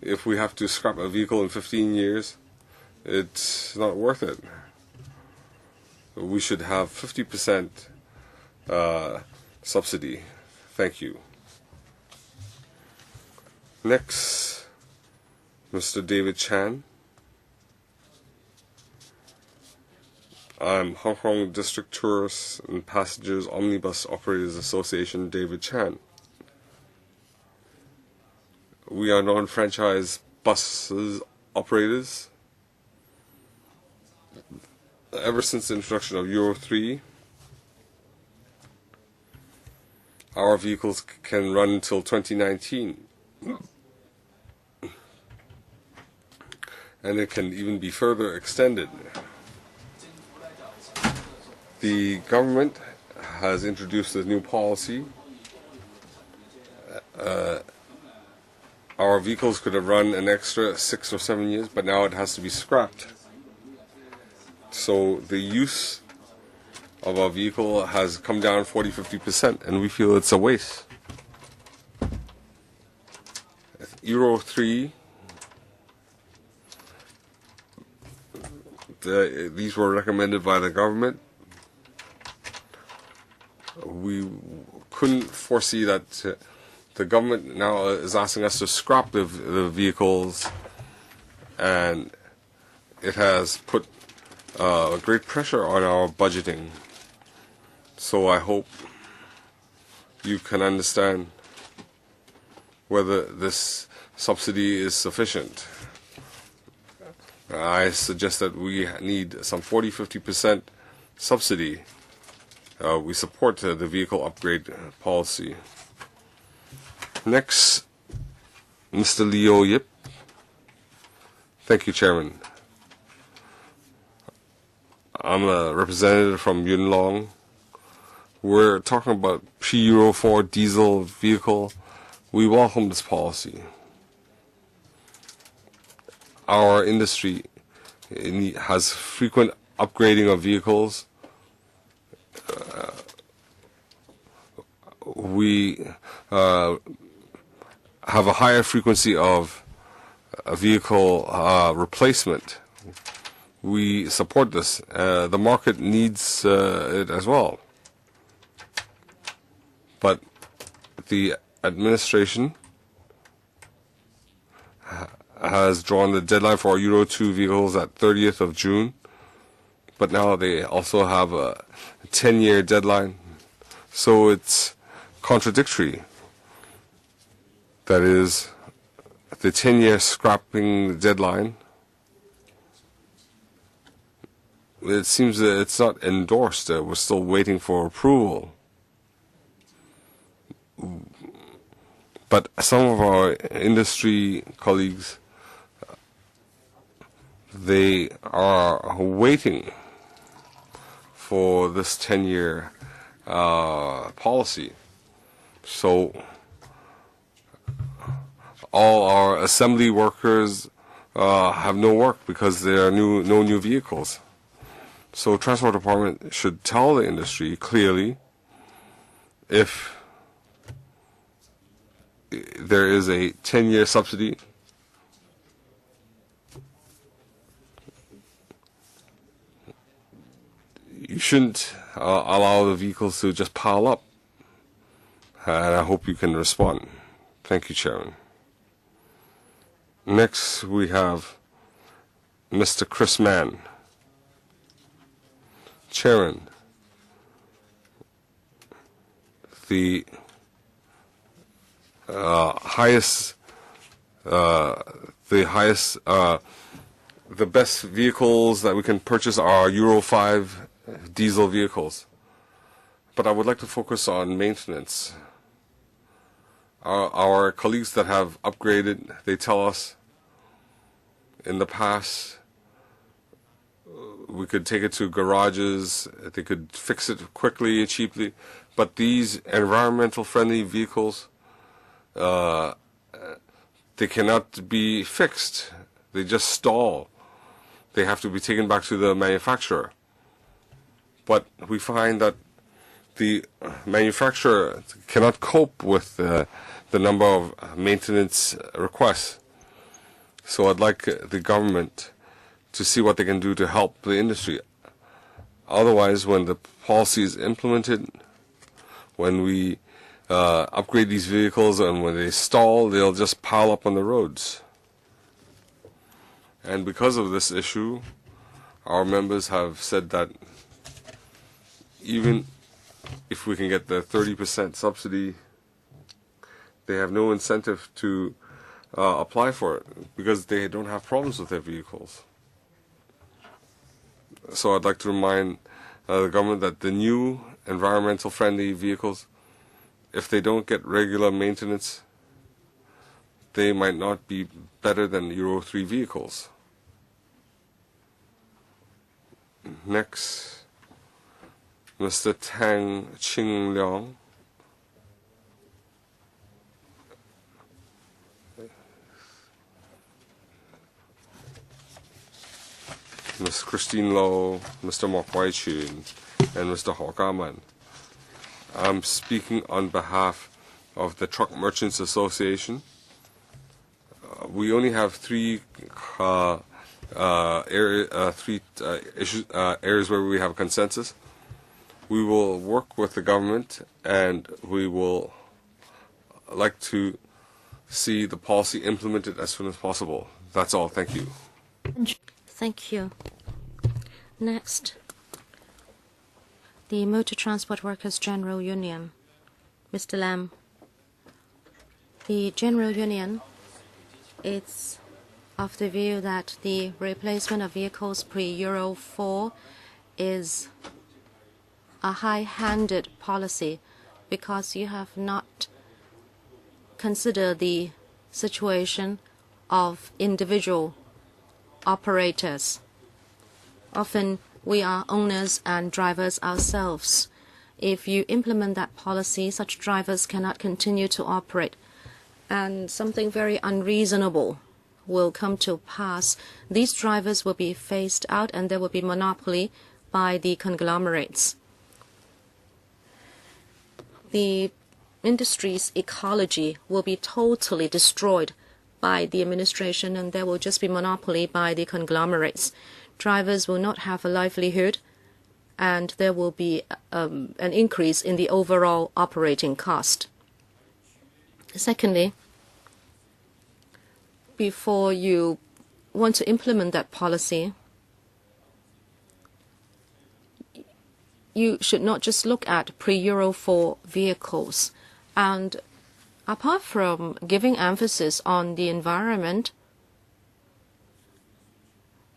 If we have to scrap a vehicle in 15 years, it's not worth it. We should have 50% subsidy. Thank you. Next, Mr. David Chan. I'm Hong Kong District Tourists and Passengers Omnibus Operators Association, David Chan. We are non-franchise buses operators. Ever since the introduction of Euro 3, our vehicles can run until 2019. And it can even be further extended. The government has introduced a new policy. Our vehicles could have run an extra 6 or 7 years, but now it has to be scrapped. So the use of our vehicle has come down 40-50%, and we feel it's a waste. Euro 3, these were recommended by the government. We couldn't foresee that the government now is asking us to scrap the vehicles, and it has put great pressure on our budgeting. So I hope you can understand whether this subsidy is sufficient. I suggest that we need some 40-50% subsidy. We support the vehicle upgrade policy. Next, Mr. Leo Yip. Thank you, Chairman. I'm a representative from Yuen Long. We're talking about Euro 4 diesel vehicle. We welcome this policy. Our industry has frequent upgrading of vehicles. We have a higher frequency of vehicle replacement. We support this. The market needs it as well. But the administration has drawn the deadline for Euro 2 vehicles at 30th of June. But now they also have a 10-year deadline. So it's contradictory. That is, the 10-year scrapping deadline, it seems that it's not endorsed. We're still waiting for approval. But some of our industry colleagues, they are waiting for this 10-year policy. So all our assembly workers have no work because there are no new vehicles. So Transport Department should tell the industry clearly if there is a 10-year subsidy, you shouldn't allow the vehicles to just pile up. And I hope you can respond. Thank you, Chairman. Next, we have Mr. Chris Mann. Chairman, the best vehicles that we can purchase are Euro 5 diesel vehicles. But I would like to focus on maintenance. Our colleagues that have upgraded, they tell us in the past we could take it to garages, they could fix it quickly and cheaply, but these environmental friendly vehicles, they cannot be fixed. They just stall. They have to be taken back to the manufacturer. But we find that the manufacturer cannot cope with the number of maintenance requests. So I'd like the government to see what they can do to help the industry. Otherwise, when the policy is implemented, when we upgrade these vehicles and when they stall, they'll just pile up on the roads. And because of this issue, our members have said that even if we can get the 30% subsidy, they have no incentive to apply for it because they don't have problems with their vehicles. So I'd like to remind the government that the new environmental friendly vehicles, if they don't get regular maintenance, they might not be better than Euro 3 vehicles. Next, Mr. Tang Ching Leong. Ms. Christine Low, Mr. Mok Wai Chun, and Mr. Ho Ga-man. I'm speaking on behalf of the Truck Merchants Association. We only have three areas where we have consensus. We will work with the government, and we will like to see the policy implemented as soon as possible. That's all. Thank you. Thank you. Next, the Motor Transport Workers General Union. Mr. Lam. The General Union is of the view that the replacement of vehicles pre-Euro 4 is a high-handed policy because you have not considered the situation of individual operators. Often we are owners and drivers ourselves. If you implement that policy, such drivers cannot continue to operate, and something very unreasonable will come to pass. These drivers will be phased out and there will be monopoly by the conglomerates. The industry's ecology will be totally destroyed by the administration, and there will just be monopoly by the conglomerates. Drivers will not have a livelihood, and there will be an increase in the overall operating cost. Secondly, before you want to implement that policy, you should not just look at pre-Euro 4 vehicles. And apart from giving emphasis on the environment,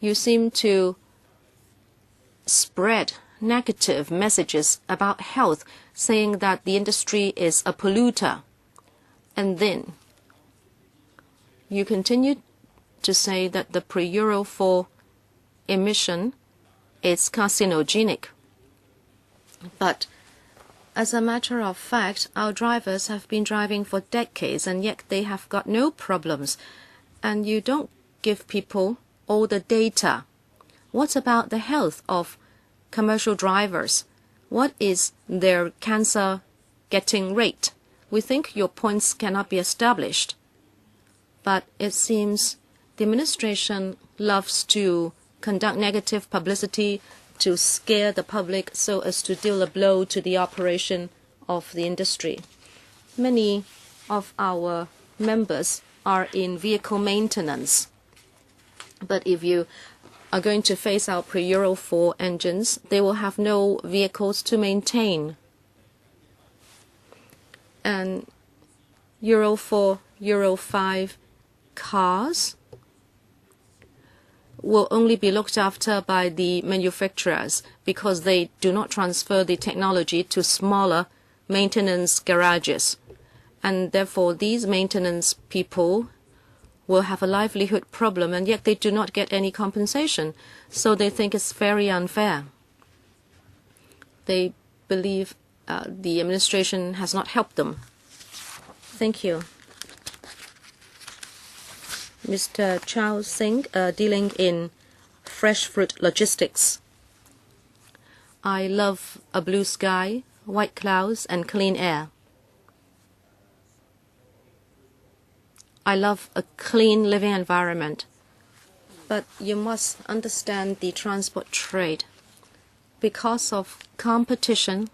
you seem to spread negative messages about health, saying that the industry is a polluter. And then you continue to say that the pre-Euro 4 emission is carcinogenic. But as a matter of fact, our drivers have been driving for decades, and yet they have got no problems. And you don't give people all the data. What about the health of commercial drivers? What is their cancer getting rate? We think your points cannot be established. But it seems the administration loves to conduct negative publicity to scare the public so as to deal a blow to the operation of the industry. Many of our members are in vehicle maintenance. But if you are going to phase out pre-Euro 4 engines, they will have no vehicles to maintain. And Euro 4, Euro 5 cars will only be looked after by the manufacturers because they do not transfer the technology to smaller maintenance garages. And therefore, these maintenance people will have a livelihood problem, and yet they do not get any compensation. So they think it's very unfair. They believe the administration has not helped them. Thank you. Mr. Chao Singh, dealing in fresh fruit logistics. I love a blue sky, white clouds, and clean air. I love a clean living environment. But you must understand the transport trade. Because of competition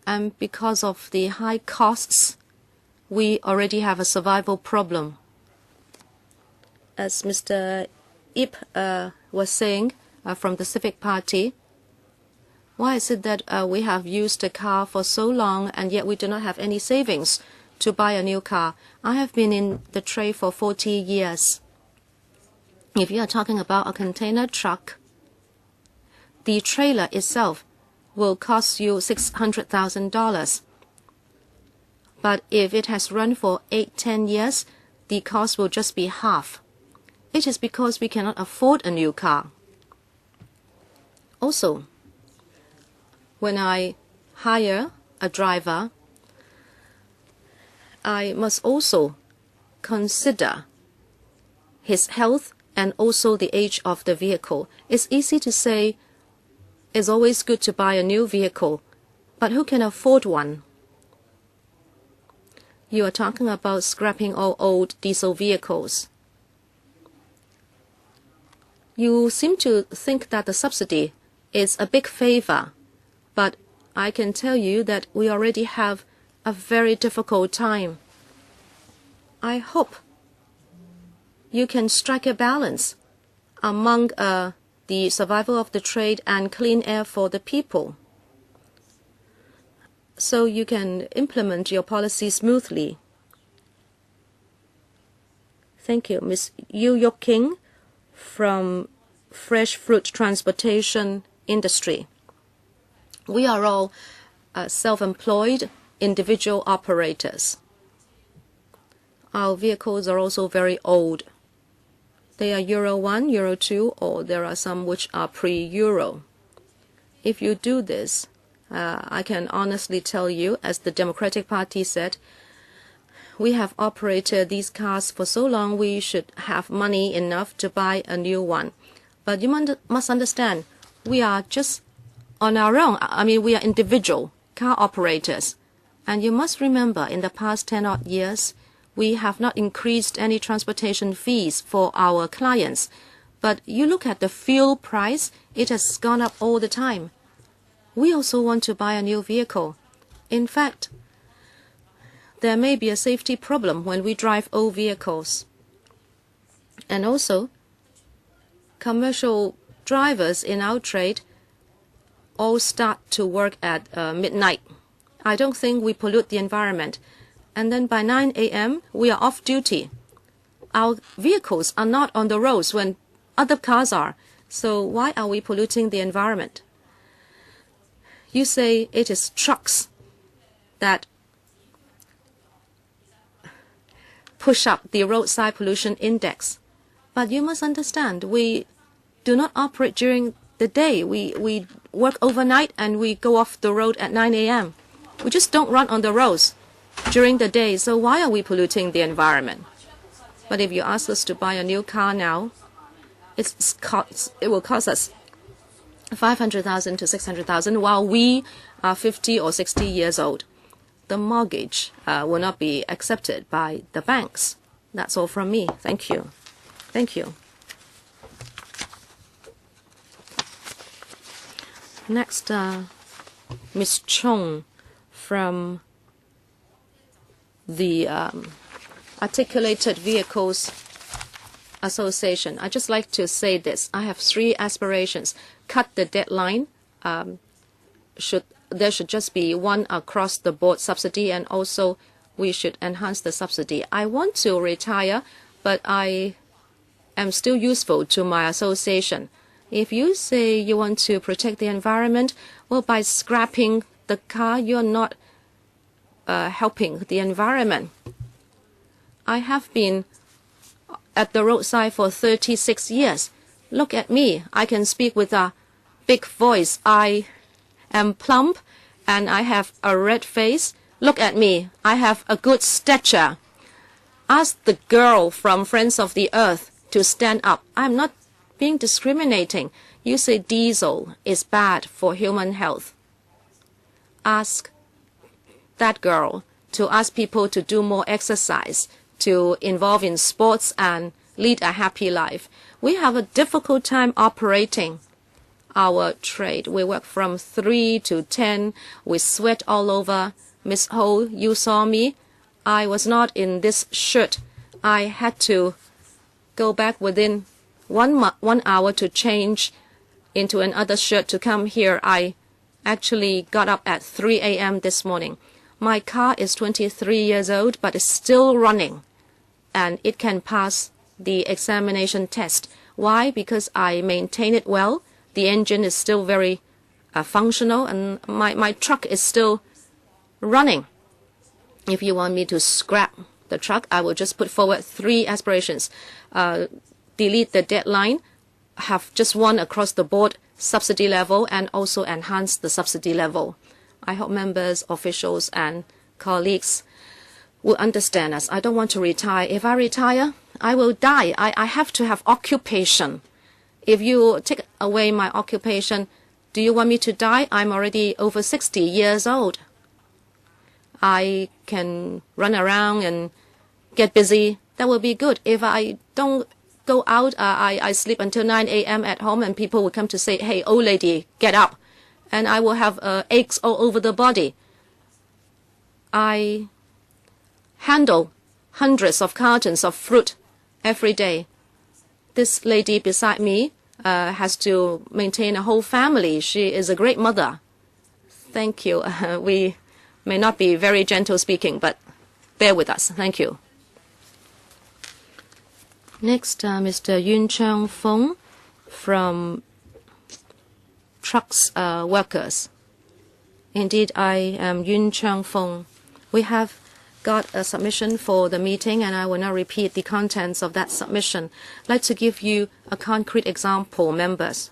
and because of the high costs, we already have a survival problem. As Mr. Ip was saying from the Civic Party, why is it that we have used a car for so long and yet we do not have any savings to buy a new car? I have been in the trade for 40 years. If you are talking about a container truck, the trailer itself will cost you $600,000. But if it has run for 8–10 years, the cost will just be half. It is because we cannot afford a new car. Also, when I hire a driver, I must also consider his health and also the age of the vehicle. It's easy to say it's always good to buy a new vehicle, but who can afford one? You are talking about scrapping all old diesel vehicles. You seem to think that the subsidy is a big favor, but I can tell you that we already have a very difficult time. I hope you can strike a balance among the survival of the trade and clean air for the people, so you can implement your policy smoothly. Thank you. Ms. Yu Yok King from Fresh Fruit Transportation Industry. We are all self-employed individual operators. Our vehicles are also very old. They are Euro 1, Euro 2, or there are some which are pre-Euro. If you do this, I can honestly tell you, as the Democratic Party said, we have operated these cars for so long, we should have money enough to buy a new one. But you must understand, we are just on our own. I mean, we are individual car operators. And you must remember, in the past 10-odd years, we have not increased any transportation fees for our clients. But you look at the fuel price, it has gone up all the time. We also want to buy a new vehicle. In fact, there may be a safety problem when we drive old vehicles. And also, commercial drivers in our trade all start to work at midnight. I don't think we pollute the environment. And then by 9 a.m., we are off duty. Our vehicles are not on the roads when other cars are. So why are we polluting the environment? You say it is trucks that push up the roadside pollution index. But you must understand, we do not operate during the day. We work overnight and we go off the road at 9 a.m. We just don't run on the roads during the day. So why are we polluting the environment? But if you ask us to buy a new car now, it will cost us 500,000 to 600,000 while we are 50 or 60 years old. The mortgage will not be accepted by the banks. That's all from me. Thank you. Thank you. Next, Ms. Chong from the Articulated Vehicles Association. I just like to say this. I have 3 aspirations. Cut the deadline. There should just be one across-the-board subsidy, and also we should enhance the subsidy. I want to retire, but I am still useful to my association. If you say you want to protect the environment, well, by scrapping the car, you're not helping the environment. I have been at the roadside for 36 years. Look at me. I can speak with a big voice. I am plump and I have a red face. Look at me. I have a good stature. Ask the girl from Friends of the Earth to stand up. I'm not being discriminating. You say diesel is bad for human health. Ask that girl to ask people to do more exercise, to involve in sports and lead a happy life. We have a difficult time operating our trade. We work from 3 to 10. We sweat all over. Miss Ho, you saw me. I was not in this shirt. I had to go back within 1 hour to change into another shirt to come here. I actually got up at 3 a.m. this morning. My car is 23 years old, but it's still running, and it can pass the examination test. Why? Because I maintain it well. The engine is still very functional, and my truck is still running. If you want me to scrap the truck, I will just put forward 3 aspirations. Delete the deadline, have just one across the board subsidy level, and also enhance the subsidy level. I hope members, officials, and colleagues will understand us. I don't want to retire. If I retire, I will die. I have to have occupation. If you take away my occupation, do you want me to die? I'm already over 60 years old. I can run around and get busy. That will be good. If I don't go out, I sleep until 9 a.m. at home, and people will come to say, hey, old lady, get up. And I will have aches all over the body. I handle hundreds of cartons of fruit every day. This lady beside me has to maintain a whole family. She is a great mother. Thank you. We may not be very gentle speaking, but bear with us. Thank you. Next, Mr. Yun Chang Fong from Trucks Workers. Indeed, I am Yun Chang Fong. We have got a submission for the meeting, and I will now repeat the contents of that submission. I'd like to give you a concrete example, members.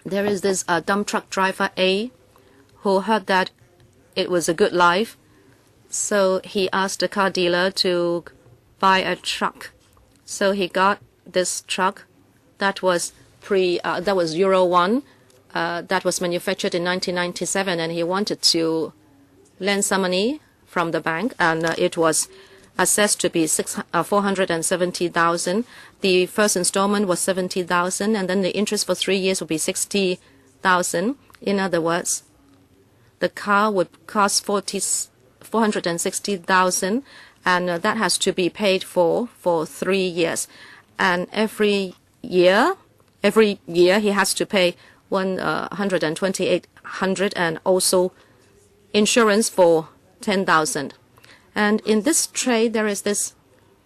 There is this dump truck driver A who heard that it was a good life, so he asked the car dealer to buy a truck. So he got this truck that was Euro 1, that was manufactured in 1997, and he wanted to lend some money from the bank, and it was assessed to be 470,000. The first installment was 70,000, and then the interest for 3 years would be 60,000. In other words, the car would cost 460,000, and that has to be paid for 3 years. And every year he has to pay 128,000, and also insurance for 10,000. And in this trade, there is this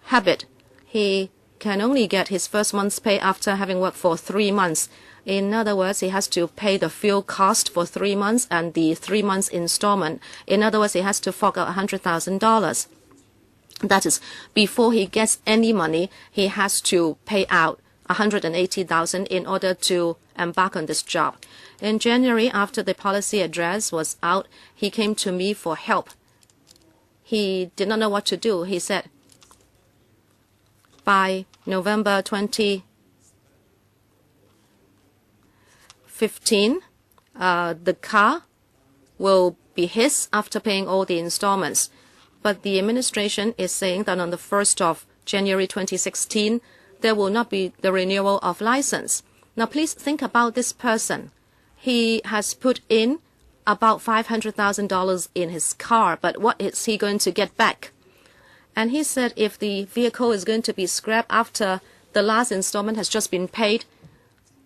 habit. He can only get his first month's pay after having worked for 3 months. In other words, he has to pay the fuel cost for 3 months and the 3 months installment. In other words, he has to fork out $100,000. That is, before he gets any money, he has to pay out 180,000 in order to embark on this job. In January, after the policy address was out, he came to me for help. He did not know what to do. He said, by November 2015, the car will be his after paying all the installments. But the administration is saying that on the 1st of January 2016, there will not be the renewal of license. Now, please think about this person. He has put in about $500,000 in his car, but what is he going to get back? And he said if the vehicle is going to be scrapped after the last installment has just been paid,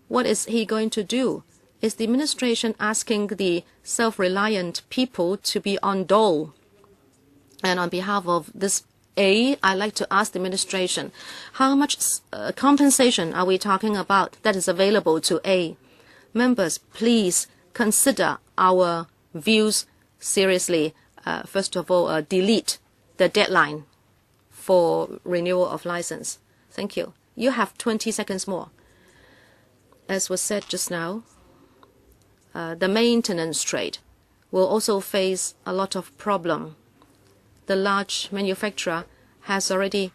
what is he going to do? Is the administration asking the self-reliant people to be on dole? And on behalf of this A, I'd like to ask the administration, how much compensation are we talking about that is available to A? Members, please consider our views seriously. First of all, delete the deadline for renewal of license. Thank you. You have 20 seconds more. As was said just now, the maintenance trade will also face a lot of problem. The large manufacturer has already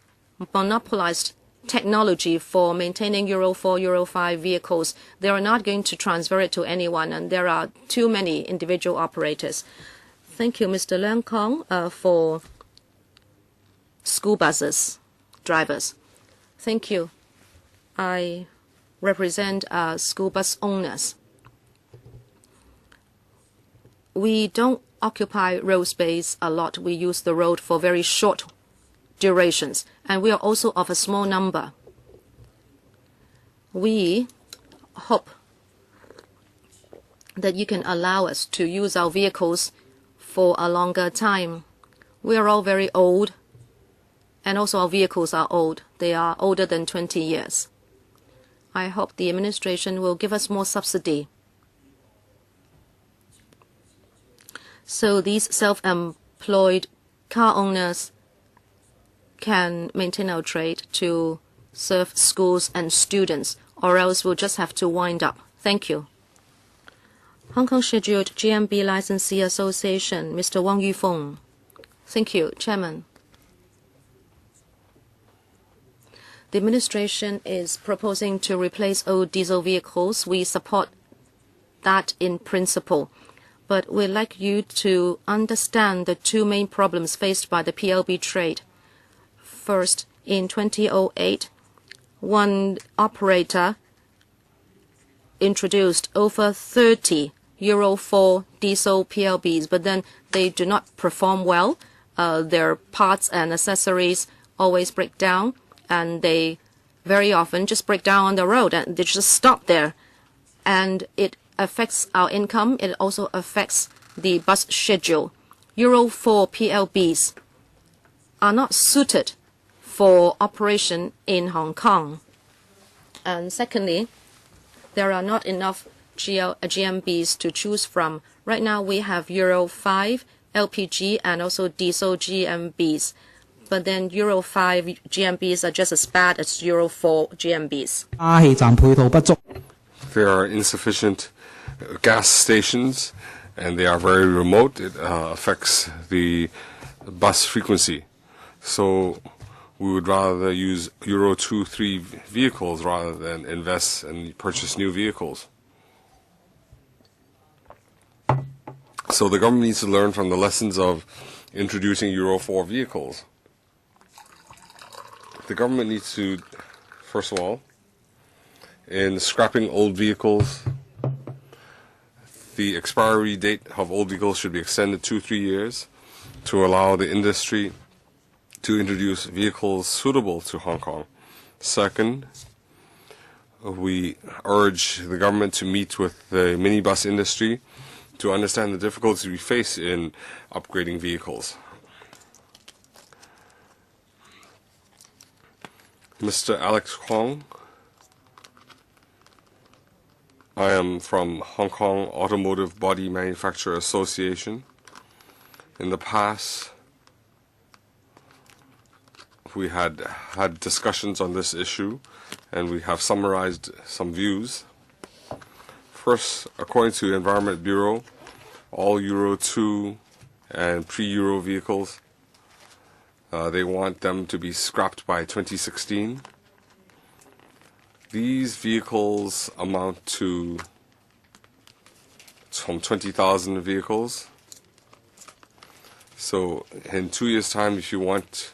monopolized technology for maintaining Euro 4, Euro 5 vehicles. They are not going to transfer it to anyone, and there are too many individual operators. Thank you, Mr. Leung Kong, for school buses drivers. Thank you. I represent school bus owners. We don't occupy road space a lot. We use the road for very short durations, and we are also of a small number. We hope that you can allow us to use our vehicles for a longer time. We are all very old, and also our vehicles are old. They are older than 20 years. I hope the administration will give us more subsidy, so these self-employed car owners can maintain our trade to serve schools and students, or else we'll just have to wind up. Thank you. Hong Kong Scheduled GMB Licensee Association, Mr. Wang Yufeng. Thank you, Chairman. The administration is proposing to replace old diesel vehicles. We support that in principle, but we'd like you to understand the two main problems faced by the P.L.B. trade. First, in 2008, one operator introduced over 30 Euro 4 diesel P.L.Bs, but then they do not perform well. Their parts and accessories always break down, and they very often just break down on the road, and they just stop there. And it affects our income. It also affects the bus schedule. Euro 4 P.L.Bs are not suited for operation in Hong Kong. And secondly, there are not enough GMBs to choose from. Right now we have Euro 5 LPG and also diesel GMBs. But then Euro 5 GMBs are just as bad as Euro 4 GMBs. There are insufficient gas stations, and they are very remote. It affects the bus frequency. So we would rather use Euro 2, 3 vehicles rather than invest and purchase new vehicles. So the government needs to learn from the lessons of introducing Euro 4 vehicles. The government needs to, first of all, in scrapping old vehicles, the expiry date of old vehicles should be extended 2-3 years to allow the industry to introduce vehicles suitable to Hong Kong. Second, we urge the government to meet with the minibus industry to understand the difficulties we face in upgrading vehicles. Mr. Alex Kwong, I am from Hong Kong Automotive Body Manufacturer Association. In the past, we had discussions on this issue, and we have summarized some views. First, according to the Environment Bureau, all Euro 2 and pre-Euro vehicles, they want them to be scrapped by 2016. These vehicles amount to some 20,000 vehicles. So in 2 years' time, if you want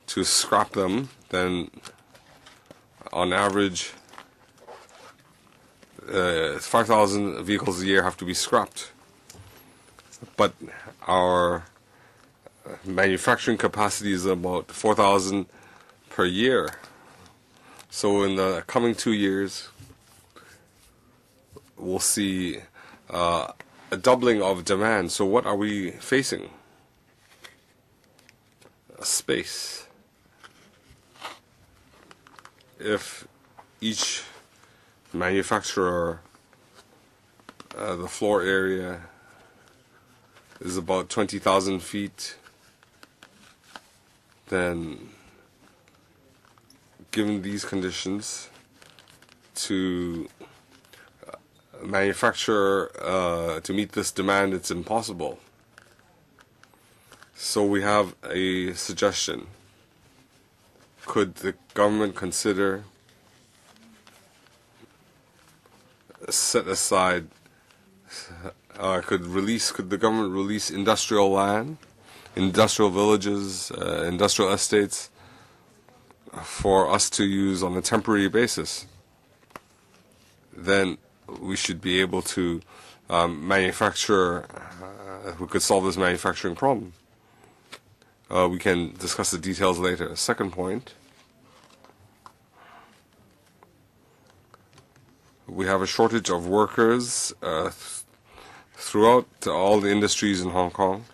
to scrap them, then on average 5,000 vehicles a year have to be scrapped. But our manufacturing capacity is about 4,000 per year. So in the coming 2 years, we'll see a doubling of demand. So what are we facing? A space. If each manufacturer, the floor area is about 20,000 feet, then given these conditions, to manufacture to meet this demand, it's impossible. So we have a suggestion. Could the government consider set aside, could the government release industrial land industrial villages, industrial estates, for us to use on a temporary basis, then we should be able to manufacture, we could solve this manufacturing problem. We can discuss the details later. Second point, we have a shortage of workers throughout all the industries in Hong Kong.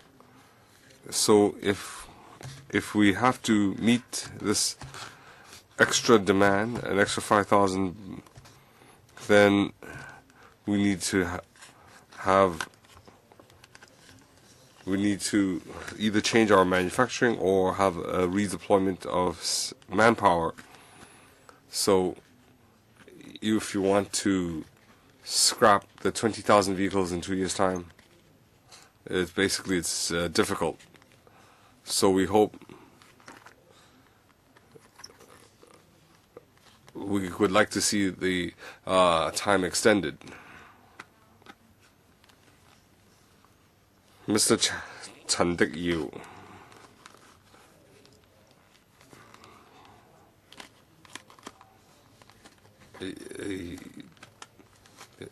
So if we have to meet this extra demand, an extra 5,000, then we need to we need to either change our manufacturing or have a redeployment of manpower. So if you want to scrap the 20,000 vehicles in 2 years' time, it's difficult. So we hope we would like to see the time extended. Mr. Chen Dik Yu.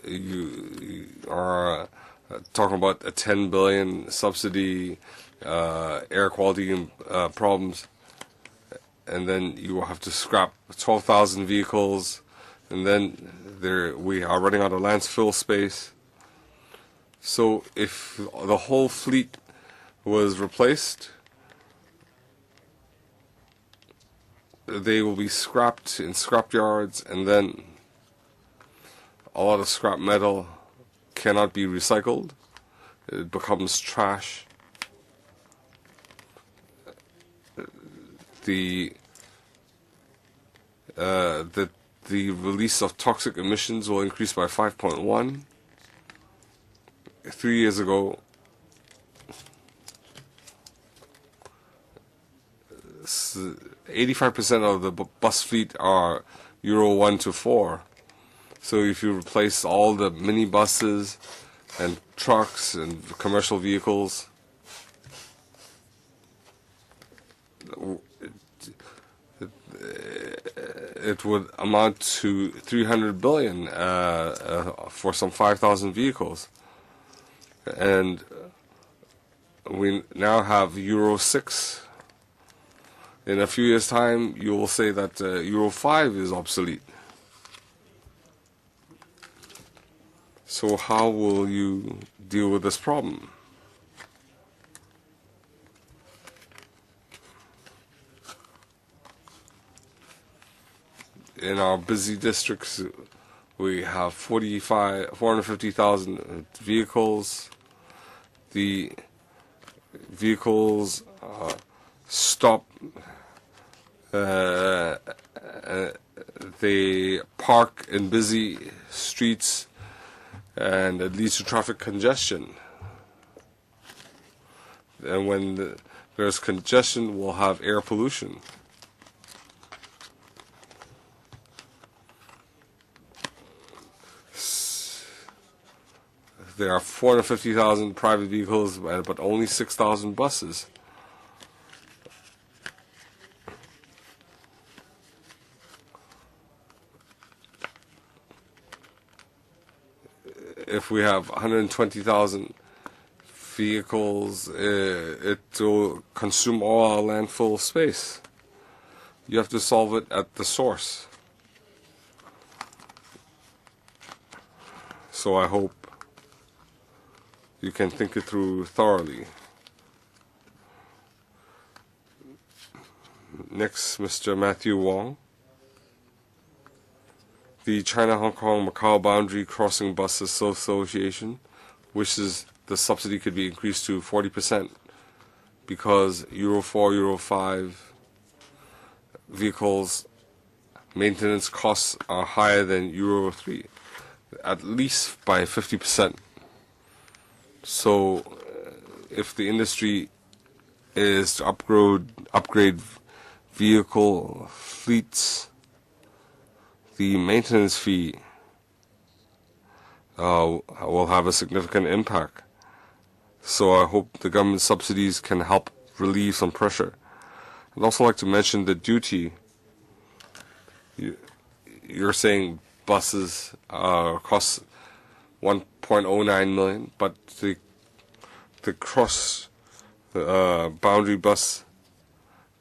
You are talking about a 10 billion subsidy, air quality problems, and then you will have to scrap 12,000 vehicles, and then we are running out of landfill space. So if the whole fleet was replaced, they will be scrapped in scrap yards, and then a lot of scrap metal cannot be recycled. It becomes trash. The release of toxic emissions will increase by 5.1. 3 years ago, 85% of the bus fleet are Euro 1 to 4. So if you replace all the minibuses and trucks and commercial vehicles, it would amount to 300 billion for some 5,000 vehicles. And we now have Euro 6. In a few years' time, you will say that Euro 5 is obsolete. So how will you deal with this problem? In our busy districts, we have 450,000 vehicles. The vehicles stop, they park in busy streets, and it leads to traffic congestion. And when there's congestion, we'll have air pollution. There are 450,000 private vehicles, but only 6,000 buses. If we have 120,000 vehicles, it will consume all our landfill space. You have to solve it at the source. So I hope you can think it through thoroughly. Next, Mr. Matthew Wong. The China-Hong Kong-Macau Boundary Crossing Bus Association wishes the subsidy could be increased to 40% because Euro 4, Euro 5 vehicles maintenance costs are higher than Euro 3, at least by 50%. So if the industry is to upgrade vehicle fleets, the maintenance fee will have a significant impact. So I hope the government subsidies can help relieve some pressure. I'd also like to mention the duty. You're saying buses cost 1.09 million, but the cross boundary bus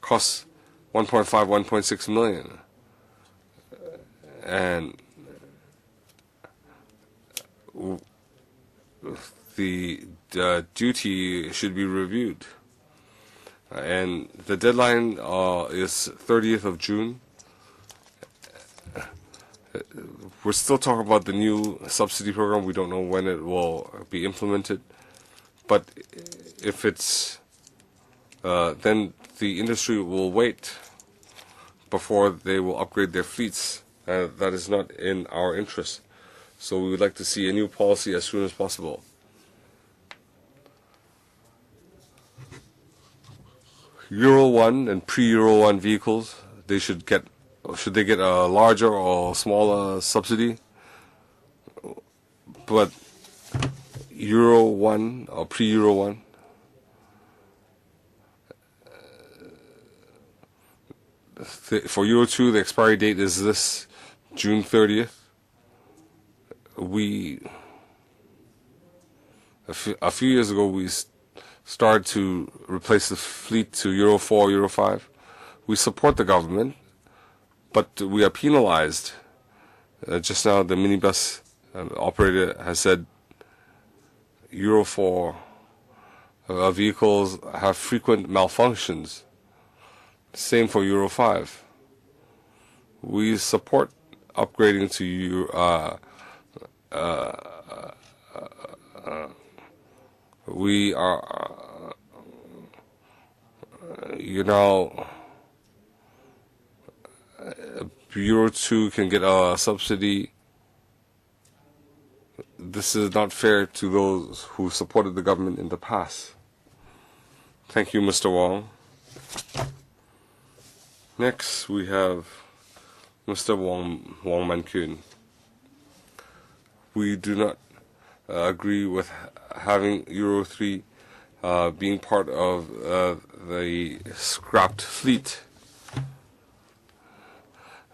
costs 1.5, 1.6 million, and the duty should be reviewed. And the deadline is 30th of June. We're still talking about the new subsidy program. We don't know when it will be implemented. But if it's, then the industry will wait before they will upgrade their fleets. That is not in our interest. So we would like to see a new policy as soon as possible. Euro 1 and pre-Euro 1 vehicles, should they get a larger or smaller subsidy? But Euro 1 or pre-Euro 1, for Euro 2, the expiry date is this June 30th. A few years ago, we started to replace the fleet to Euro 4, Euro 5. We support the government, but we are penalized. Just now, the minibus operator has said Euro 4 vehicles have frequent malfunctions. Same for Euro 5. We support upgrading to we are, Euro 2 can get a subsidy. This is not fair to those who supported the government in the past. Thank you, Mr. Wong. Next, we have Mr. Wong Man-kyun. We do not agree with having Euro 3 being part of the scrapped fleet.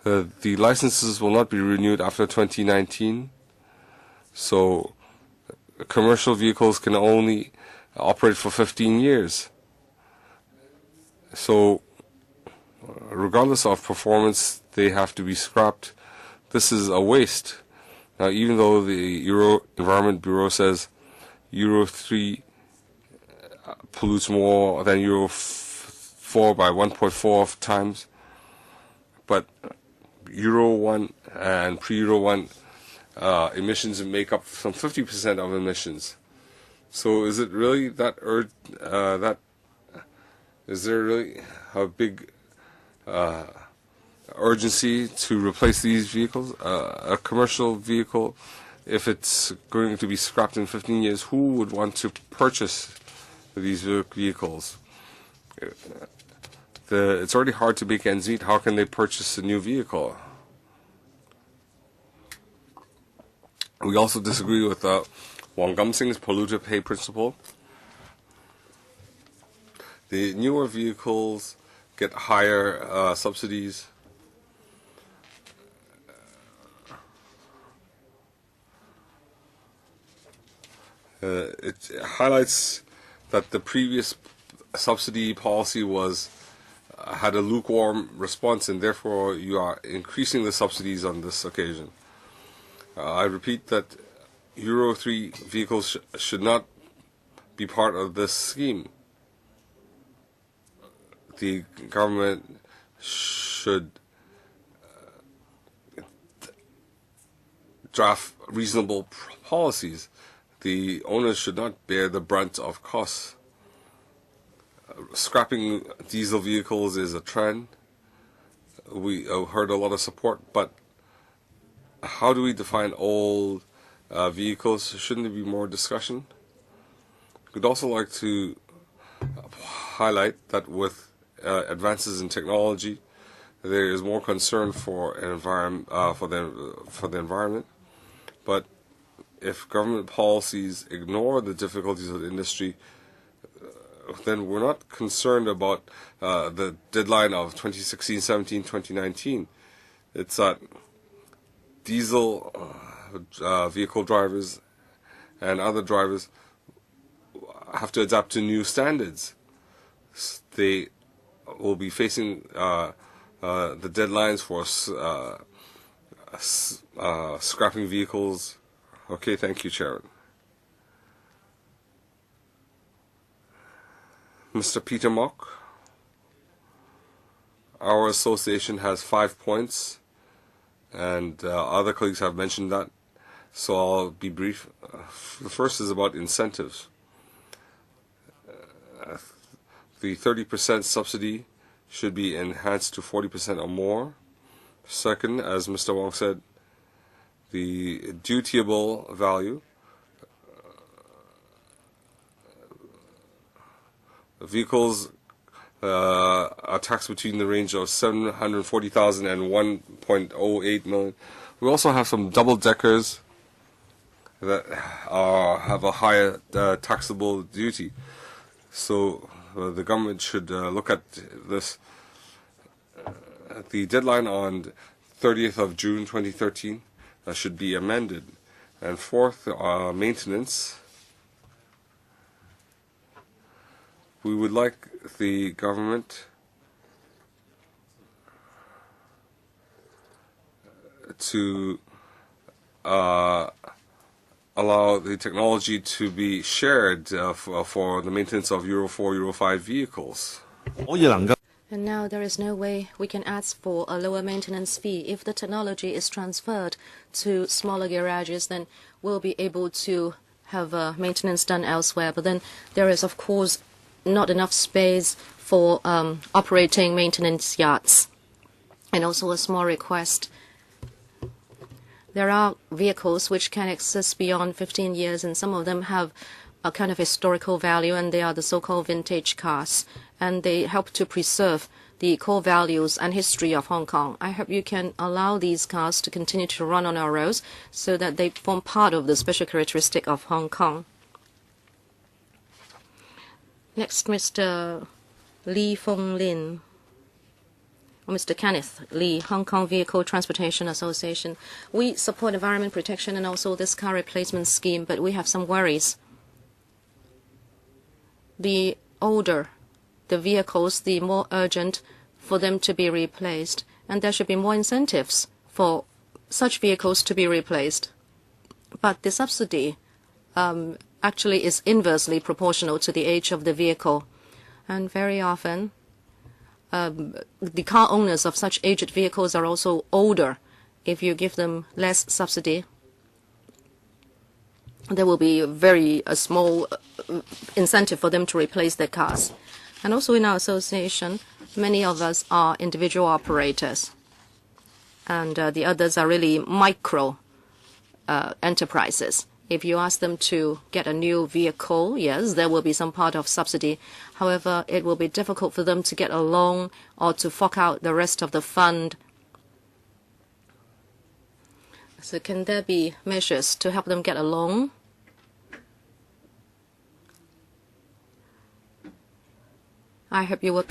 The licenses will not be renewed after 2019, so commercial vehicles can only operate for 15 years. So regardless of performance, they have to be scrapped. This is a waste. Now, even though the Euro Environment Bureau says Euro 3 pollutes more than Euro 4 by 1.4 times, but Euro 1 and pre-Euro 1 emissions make up some 50% of emissions. So is it really is there really a big urgency to replace these vehicles? A commercial vehicle, if it's going to be scrapped in 15 years, who would want to purchase these vehicles? It's already hard to make ends meet. How can they purchase a new vehicle? We also disagree with Wong Gum-sing's polluter pay principle. The newer vehicles get higher subsidies. It highlights that the previous subsidy policy had a lukewarm response, and therefore you are increasing the subsidies on this occasion. I repeat that Euro 3 vehicles should not be part of this scheme. The government should draft reasonable policies. The owners should not bear the brunt of costs. Scrapping diesel vehicles is a trend. We heard a lot of support, but how do we define old vehicles? Shouldn't there be more discussion? We'd also like to highlight that with advances in technology, there is more concern for the environment. But if government policies ignore the difficulties of the industry, then we're not concerned about the deadline of 2016, 17, 2019. It's that diesel vehicle drivers and other drivers have to adapt to new standards. They will be facing the deadlines for scrapping vehicles. Okay, thank you, Chairman. Mr. Peter Mock, our association has 5 points, and other colleagues have mentioned that, so I'll be brief. The first is about incentives. The 30% subsidy should be enhanced to 40% or more. Second, as Mr. Wong said, the dutiable value, vehicles are taxed between the range of 740,000 and 1.08 million. We also have some double-deckers that have a higher taxable duty. So the government should look at this. The deadline on 30th of June 2013 should be amended. And fourth, maintenance. We would like the government to allow the technology to be shared for the maintenance of Euro 4, Euro 5 vehicles. And now there is no way we can ask for a lower maintenance fee. If the technology is transferred to smaller garages, then we'll be able to have maintenance done elsewhere. But then there is, of course, not enough space for operating maintenance yards. And also a small request. There are vehicles which can exist beyond 15 years, and some of them have a kind of historical value, and they are the so-called vintage cars. And they help to preserve the core values and history of Hong Kong. I hope you can allow these cars to continue to run on our roads so that they form part of the special characteristic of Hong Kong. Next, Mr. Lee Fong Lin. Mr. Kenneth Lee, Hong Kong Vehicle Transportation Association. We support environment protection and also this car replacement scheme, but we have some worries. The older the vehicles, the more urgent for them to be replaced, and there should be more incentives for such vehicles to be replaced. But the subsidy actually is inversely proportional to the age of the vehicle, and very often the car owners of such aged vehicles are also older. If you give them less subsidy, there will be a small incentive for them to replace their cars. And also in our association, many of us are individual operators, and the others are really micro enterprises. If you ask them to get a new vehicle, yes, there will be some part of subsidy. However, it will be difficult for them to get a loan or to fork out the rest of the fund. So can there be measures to help them get a loan? I hope you will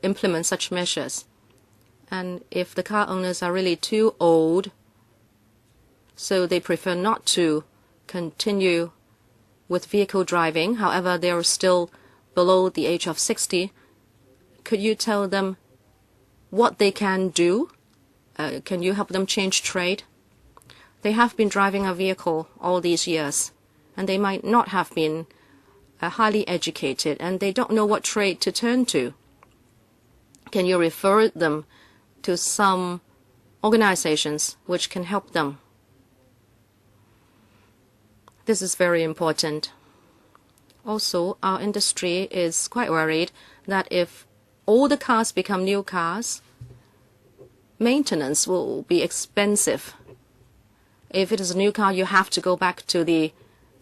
implement such measures. And if the car owners are really too old, so they prefer not to continue with vehicle driving, however, they are still below the age of 60, could you tell them what they can do? Can you help them change trade? They have been driving a vehicle all these years, and they might not have been highly educated, and they don't know what trade to turn to. Can you refer them to some organizations which can help them? This is very important. Also, our industry is quite worried that if all the cars become new cars, maintenance will be expensive. If it is a new car, you have to go back to the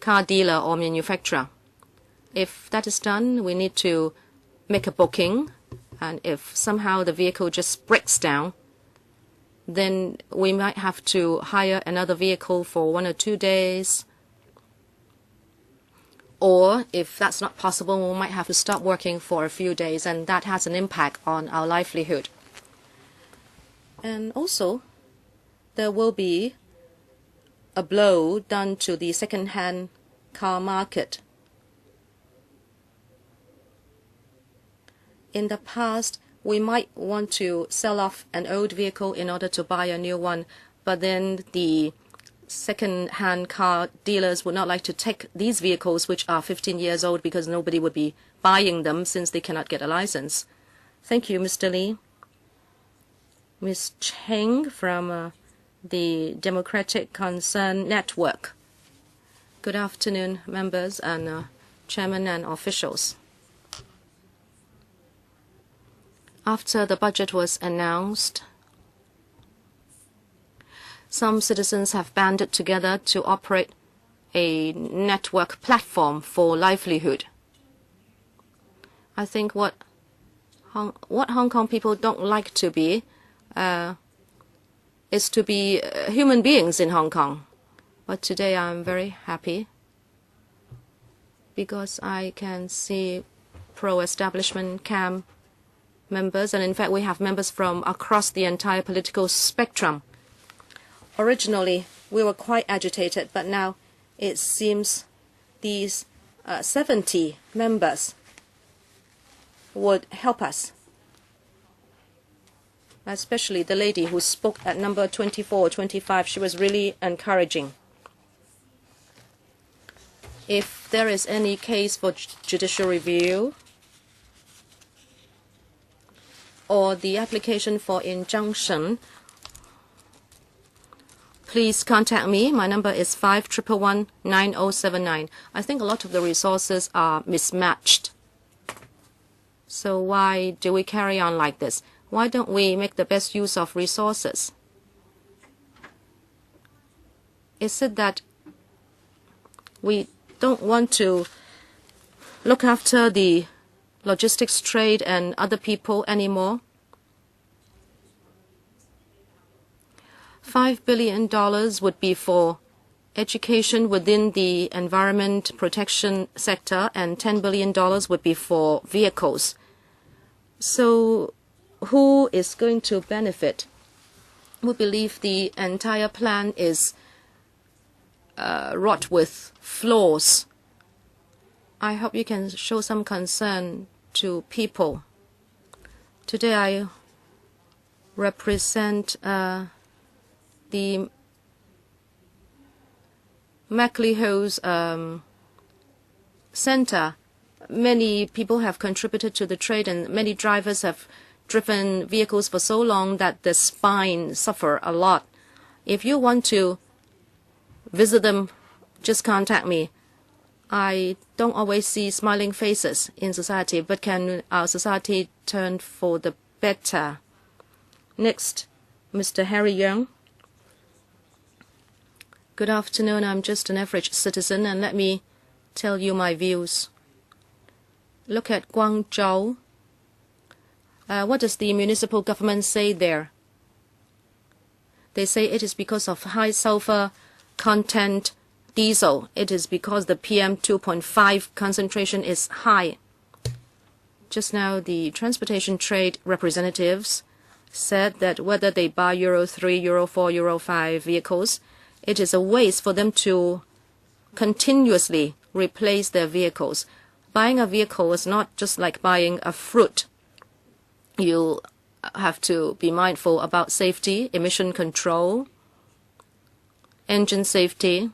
car dealer or manufacturer. If that is done, we need to make a booking, and if somehow the vehicle just breaks down, then we might have to hire another vehicle for 1 or 2 days. Or if that's not possible, we might have to stop working for a few days, and that has an impact on our livelihood. And also, there will be a blow done to the second-hand car market. In the past, we might want to sell off an old vehicle in order to buy a new one, but then the second-hand car dealers would not like to take these vehicles which are 15 years old because nobody would be buying them since they cannot get a license. Thank you, Mr. Lee. Ms. Cheng from the Democratic Concern Network. Good afternoon, members and chairman and officials. After the budget was announced, some citizens have banded together to operate a network platform for livelihood. I think what Hong Kong people don't like to be is to be human beings in Hong Kong. But today I'm very happy because I can see pro-establishment camp members, and in fact we have members from across the entire political spectrum. Originally, we were quite agitated, but now it seems these 70 members would help us, especially the lady who spoke at number 24 or 25. She was really encouraging. If there is any case for judicial review or the application for injunction, please contact me. My number is 5111-9079. I think a lot of the resources are mismatched. So why do we carry on like this? Why don't we make the best use of resources? Is it that we don't want to look after the logistics trade and other people anymore? $5 billion would be for education within the environment protection sector, and $10 billion would be for vehicles. So who is going to benefit? We believe the entire plan is wrought with flaws. I hope you can show some concern to people. Today I represent the MacLehose Center. Many people have contributed to the trade, and many drivers have driven vehicles for so long that the spine suffer a lot. If you want to visit them, just contact me. I don't always see smiling faces in society, but can our society turn for the better? Next, Mr. Harry Young. Good afternoon. I'm just an average citizen, and let me tell you my views. Look at Guangzhou. What does the municipal government say there? They say it is because of high sulfur content diesel. It is because the PM 2.5 concentration is high. Just now, the transportation trade representatives said that whether they buy Euro 3, Euro 4, Euro 5 vehicles, it is a waste for them to continuously replace their vehicles. Buying a vehicle is not just like buying a fruit. You have to be mindful about safety, emission control, engine safety.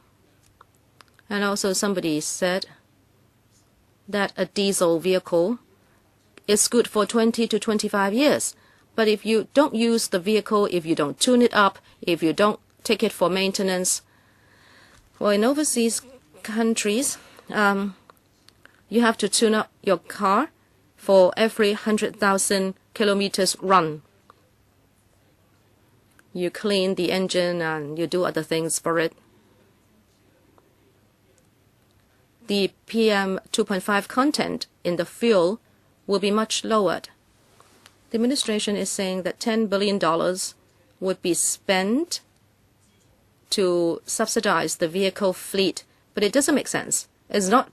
And also somebody said that a diesel vehicle is good for 20 to 25 years. But if you don't use the vehicle, if you don't tune it up, if you don't take it for maintenance, well, in overseas countries, you have to tune up your car for every 100,000 kilometers run. You clean the engine and you do other things for it. The PM 2.5 content in the fuel will be much lowered. The administration is saying that $10 billion would be spent to subsidize the vehicle fleet, but it doesn't make sense. It's not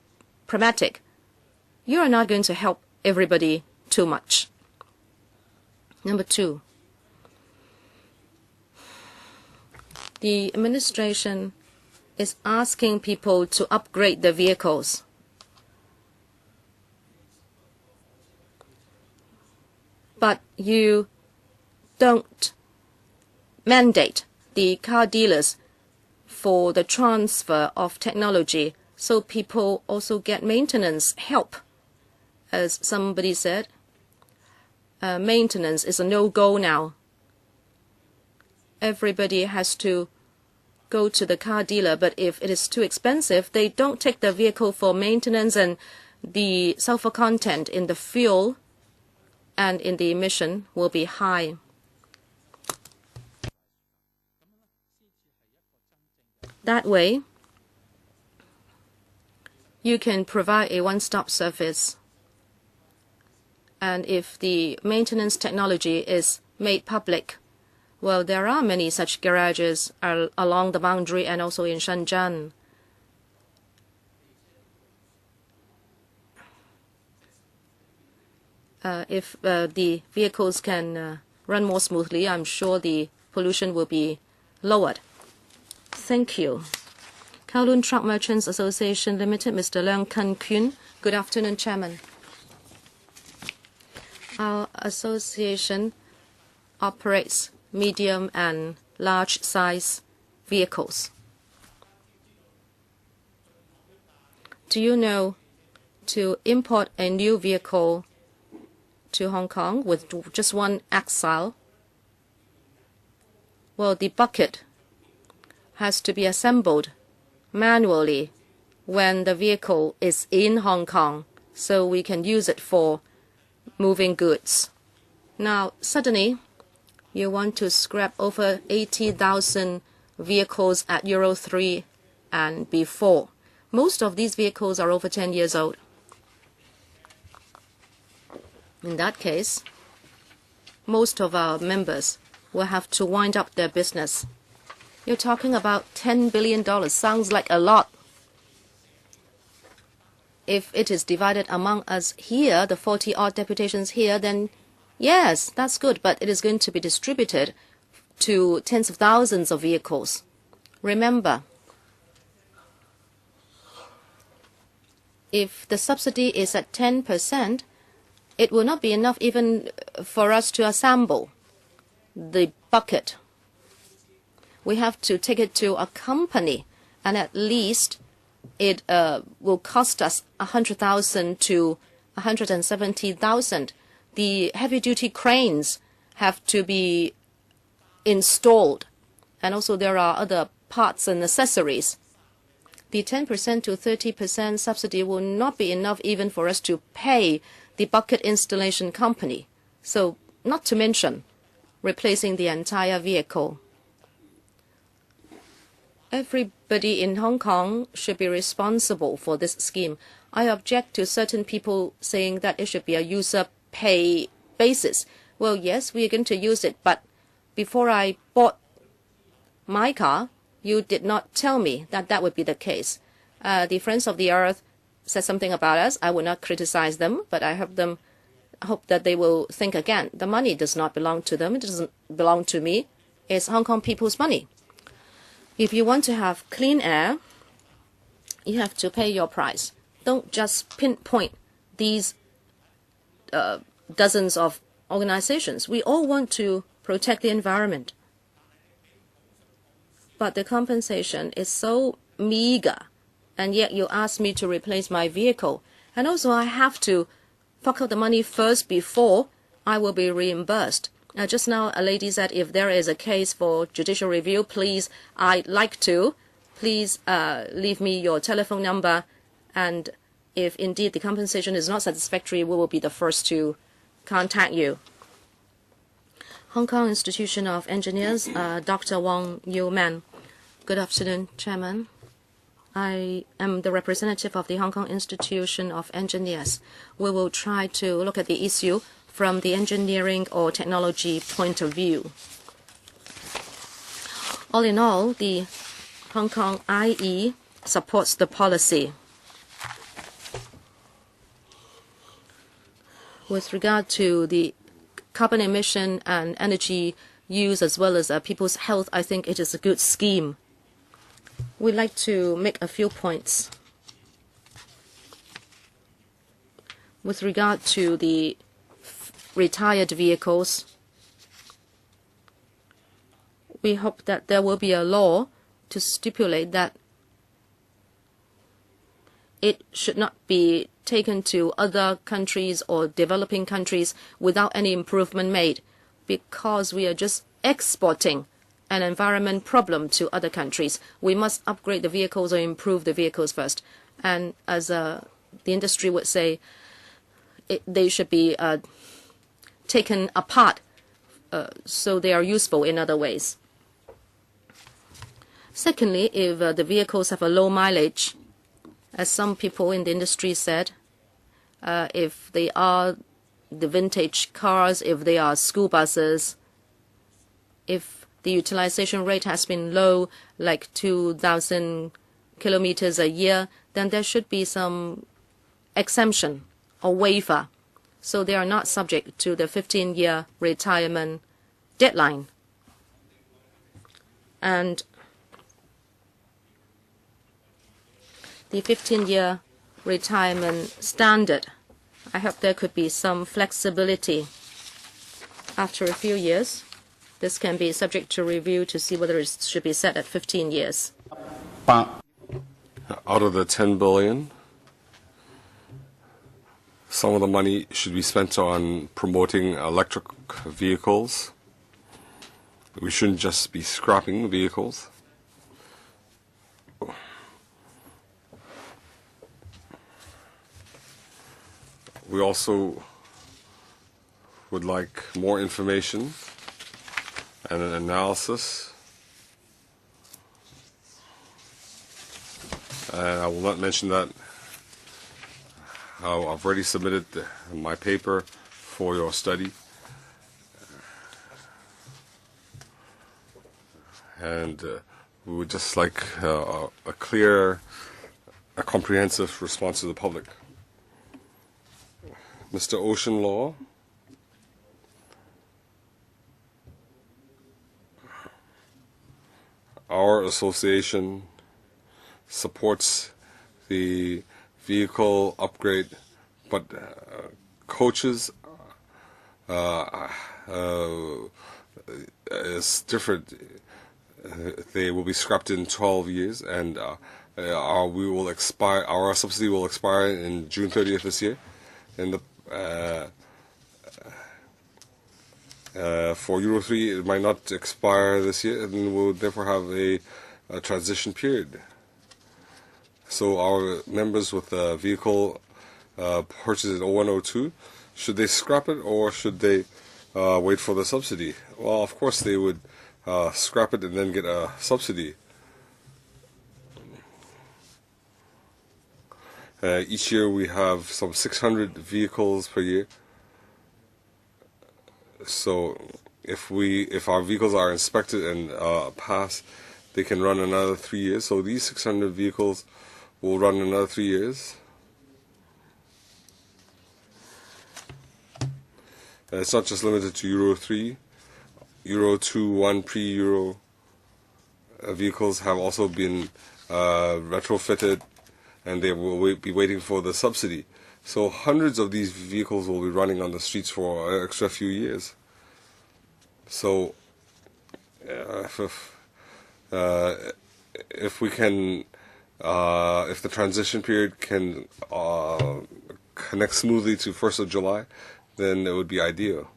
pragmatic, you are not going to help everybody too much. Number 2, the administration is asking people to upgrade their vehicles. But you don't mandate the car dealers for the transfer of technology, so people also get maintenance help. As somebody said, maintenance is a no-go now. Everybody has to go to the car dealer, but if it is too expensive, they don't take the vehicle for maintenance, and the sulfur content in the fuel and in the emission will be high. That way, you can provide a one-stop service. And if the maintenance technology is made public, well, there are many such garages along the boundary and also in Shenzhen. If the vehicles can run more smoothly, I'm sure the pollution will be lowered. Thank you. Kowloon Truck Merchants Association Limited, Mr. Leung Kan Kyun. Good afternoon, Chairman. Our association operates medium and large size vehicles. Do you know, to import a new vehicle to Hong Kong with just one axle, well, the bucket has to be assembled manually when the vehicle is in Hong Kong, so we can use it for moving goods. Now, suddenly, you want to scrap over 80,000 vehicles at Euro 3 and before. Most of these vehicles are over 10 years old. In that case, most of our members will have to wind up their business. You're talking about $10 billion. Sounds like a lot. If it is divided among us here, the 40-odd deputations here, then yes, that's good, but it is going to be distributed to tens of thousands of vehicles. Remember, if the subsidy is at 10%, it will not be enough even for us to assemble the bucket. We have to take it to a company, and at least it will cost us 100,000 to 170,000. The heavy-duty cranes have to be installed, and also there are other parts and accessories. The 10% to 30% subsidy will not be enough even for us to pay the bucket installation company. So, not to mention replacing the entire vehicle. Everybody in Hong Kong should be responsible for this scheme. I object to certain people saying that it should be a user pay basis. Well, yes, we are going to use it, but before I bought my car, you did not tell me that that would be the case. The Friends of the Earth said something about us. I will not criticize them, but I hope that they will think again. The money does not belong to them. It doesn't belong to me. It's Hong Kong people's money. If you want to have clean air, you have to pay your price. Don't just pinpoint these dozens of organizations. We all want to protect the environment. But the compensation is so meager, and yet you ask me to replace my vehicle. And also I have to fork out the money first before I will be reimbursed. Just now, a lady said if there is a case for judicial review, please, I'd like to. Please leave me your telephone number, and if indeed the compensation is not satisfactory, we will be the first to contact you. Hong Kong Institution of Engineers, Dr. Wong Yu-man. Good afternoon, Chairman. I am the representative of the Hong Kong Institution of Engineers. We will try to look at the issue from the engineering or technology point of view. All in all, the Hong Kong IE supports the policy. With regard to the carbon emission and energy use as well as people's health, I think it is a good scheme. We'd like to make a few points. With regard to the retired vehicles, we hope that there will be a law to stipulate that it should not be taken to other countries or developing countries without any improvement made, because we are just exporting an environment problem to other countries. We must upgrade the vehicles or improve the vehicles first. And as the industry would say, they should be taken apart so they are useful in other ways. Secondly, if the vehicles have a low mileage, as some people in the industry said, if they are the vintage cars, if they are school buses, if the utilization rate has been low, like 2,000 kilometers a year, then there should be some exemption or waiver, so they are not subject to the 15-year retirement deadline. And the 15-year retirement standard, I hope there could be some flexibility. After a few years, this can be subject to review to see whether it should be set at 15 years. Out of the 10 billion, some of the money should be spent on promoting electric vehicles. We shouldn't just be scrapping vehicles. We also would like more information and an analysis. And I will not mention that. I've already submitted my paper for your study. And we would just like a clear, a comprehensive response to the public. Mr. Ocean Law, our association supports the vehicle upgrade, but coaches is different. They will be scrapped in 12 years, and our subsidy will expire in June 30th this year. And for Euro 3, it might not expire this year, and we'll therefore have a transition period. So our members with a vehicle purchased in 0102, should they scrap it or should they wait for the subsidy? Well, of course they would scrap it and then get a subsidy. Each year we have some 600 vehicles per year. So if our vehicles are inspected and pass, they can run another 3 years. So these 600 vehicles will run another 3 years. It's not just limited to Euro 3. Euro 2, 1 pre-Euro vehicles have also been retrofitted, and they will be waiting for the subsidy. So hundreds of these vehicles will be running on the streets for an extra few years. So if we can, if the transition period can connect smoothly to 1st of July, then it would be ideal.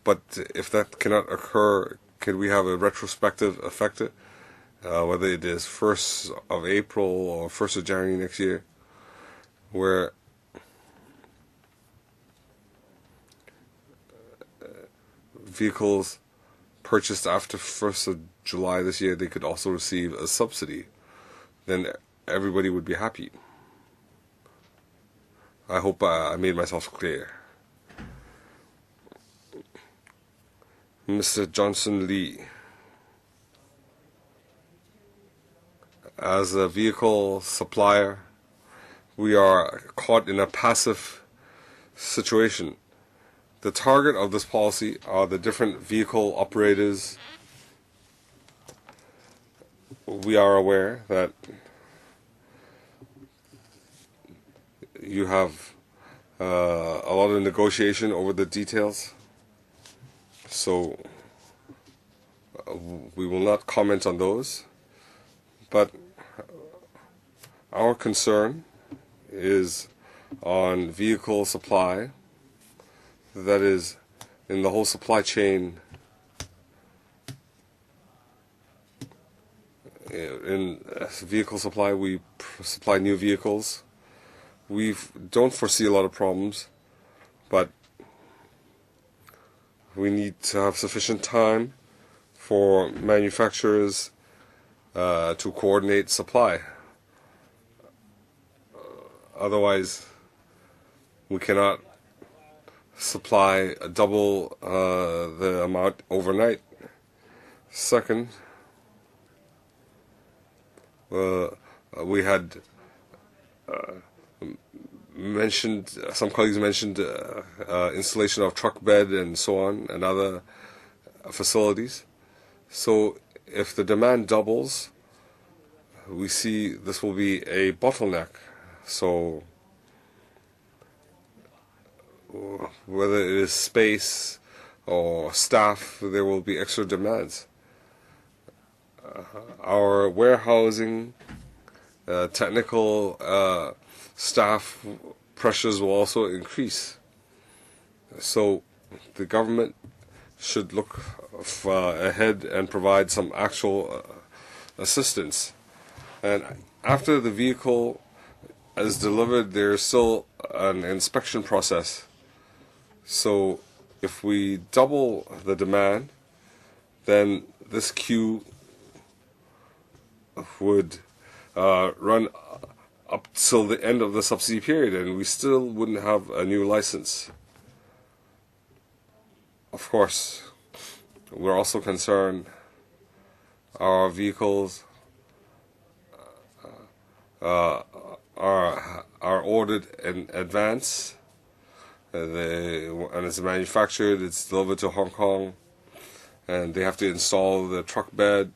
But if that cannot occur, can we have a retrospective effect? Whether it is 1st of April or 1st of January next year, where vehicles purchased after 1st of July this year, they could also receive a subsidy. Then everybody would be happy. I hope I made myself clear. Mr. Johnson Lee. As a vehicle supplier, we are caught in a passive situation. The target of this policy are the different vehicle operators. We are aware that you have a lot of negotiation over the details, so we will not comment on those. But our concern is on vehicle supply, that is, in the whole supply chain. In vehicle supply, we supply new vehicles. We don't foresee a lot of problems, but we need to have sufficient time for manufacturers to coordinate supply. Otherwise, we cannot supply double the amount overnight. Second, we had mentioned, some colleagues mentioned installation of truck bed and so on and other facilities. So if the demand doubles, we see this will be a bottleneck. So whether it is space or staff, there will be extra demands. Our warehousing, technical staff pressures will also increase. So the government should look ahead and provide some actual assistance. And after the vehicle is delivered, there's still an inspection process. So if we double the demand, then this queue would run up till the end of the subsidy period, and we still wouldn't have a new license. Of course, we're also concerned our vehicles are ordered in advance, and it's manufactured, it's delivered to Hong Kong, and they have to install the truck bed.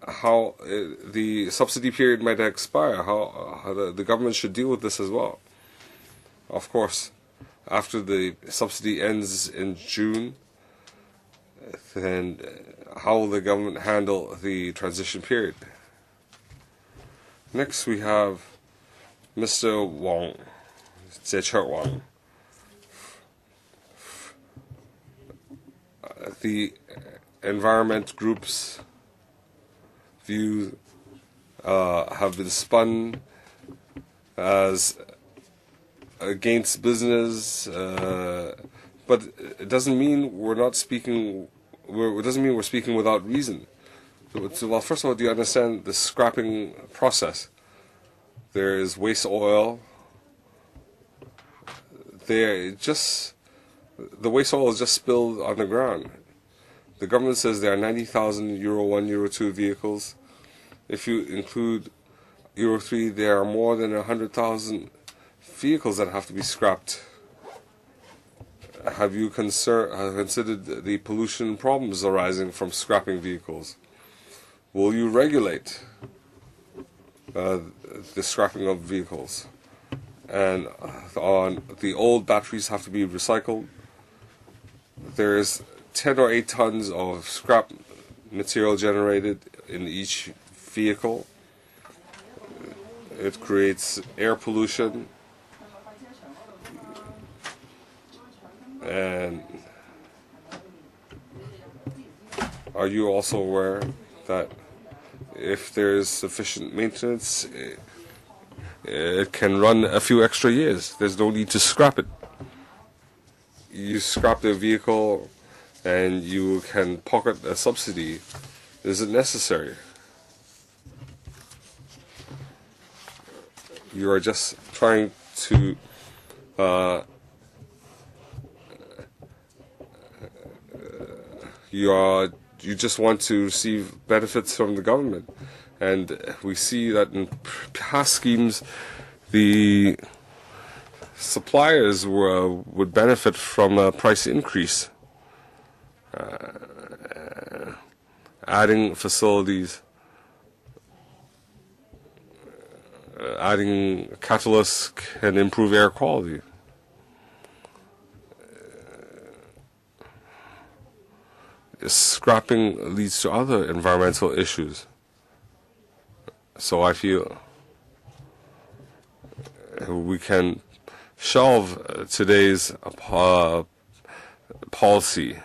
How the subsidy period might expire, how the government should deal with this as well. Of course, after the subsidy ends in June, then how will the government handle the transition period? Next we have Mr. Wang, Zhe Wang. The environment groups' views have been spun as against business, but it doesn't mean we're not speaking. It doesn't mean we're speaking without reason. Well, first of all, do you understand the scrapping process? There is waste oil. The waste oil is just spilled on the ground. The government says there are 90,000 Euro 1, Euro 2 vehicles. If you include Euro 3, there are more than 100,000 vehicles that have to be scrapped. Have you considered the pollution problems arising from scrapping vehicles? Will you regulate the scrapping of vehicles? And on the old batteries have to be recycled. There is 10 or 8 tons of scrap material generated in each vehicle. It creates air pollution. And are you also aware that if there is sufficient maintenance, it can run a few extra years? There's no need to scrap it. You scrap the vehicle and you can pocket a subsidy. Is it necessary? You are just trying to you just want to receive benefits from the government, and we see that in past schemes the suppliers would benefit from a price increase. Adding facilities, adding catalysts can improve air quality. Scrapping leads to other environmental issues. So I feel we can shelve today's policy.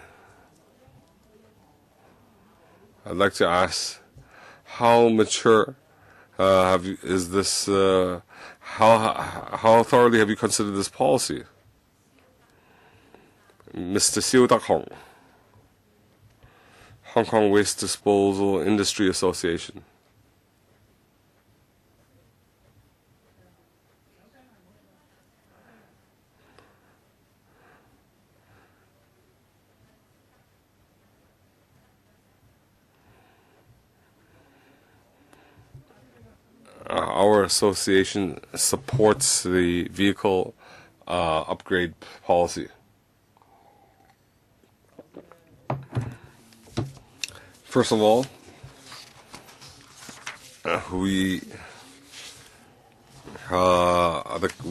I'd like to ask, how mature is this? How thoroughly have you considered this policy, Mr. Siu Hong, Hong Kong Waste Disposal Industry Association? Our association supports the vehicle upgrade policy. First of all, we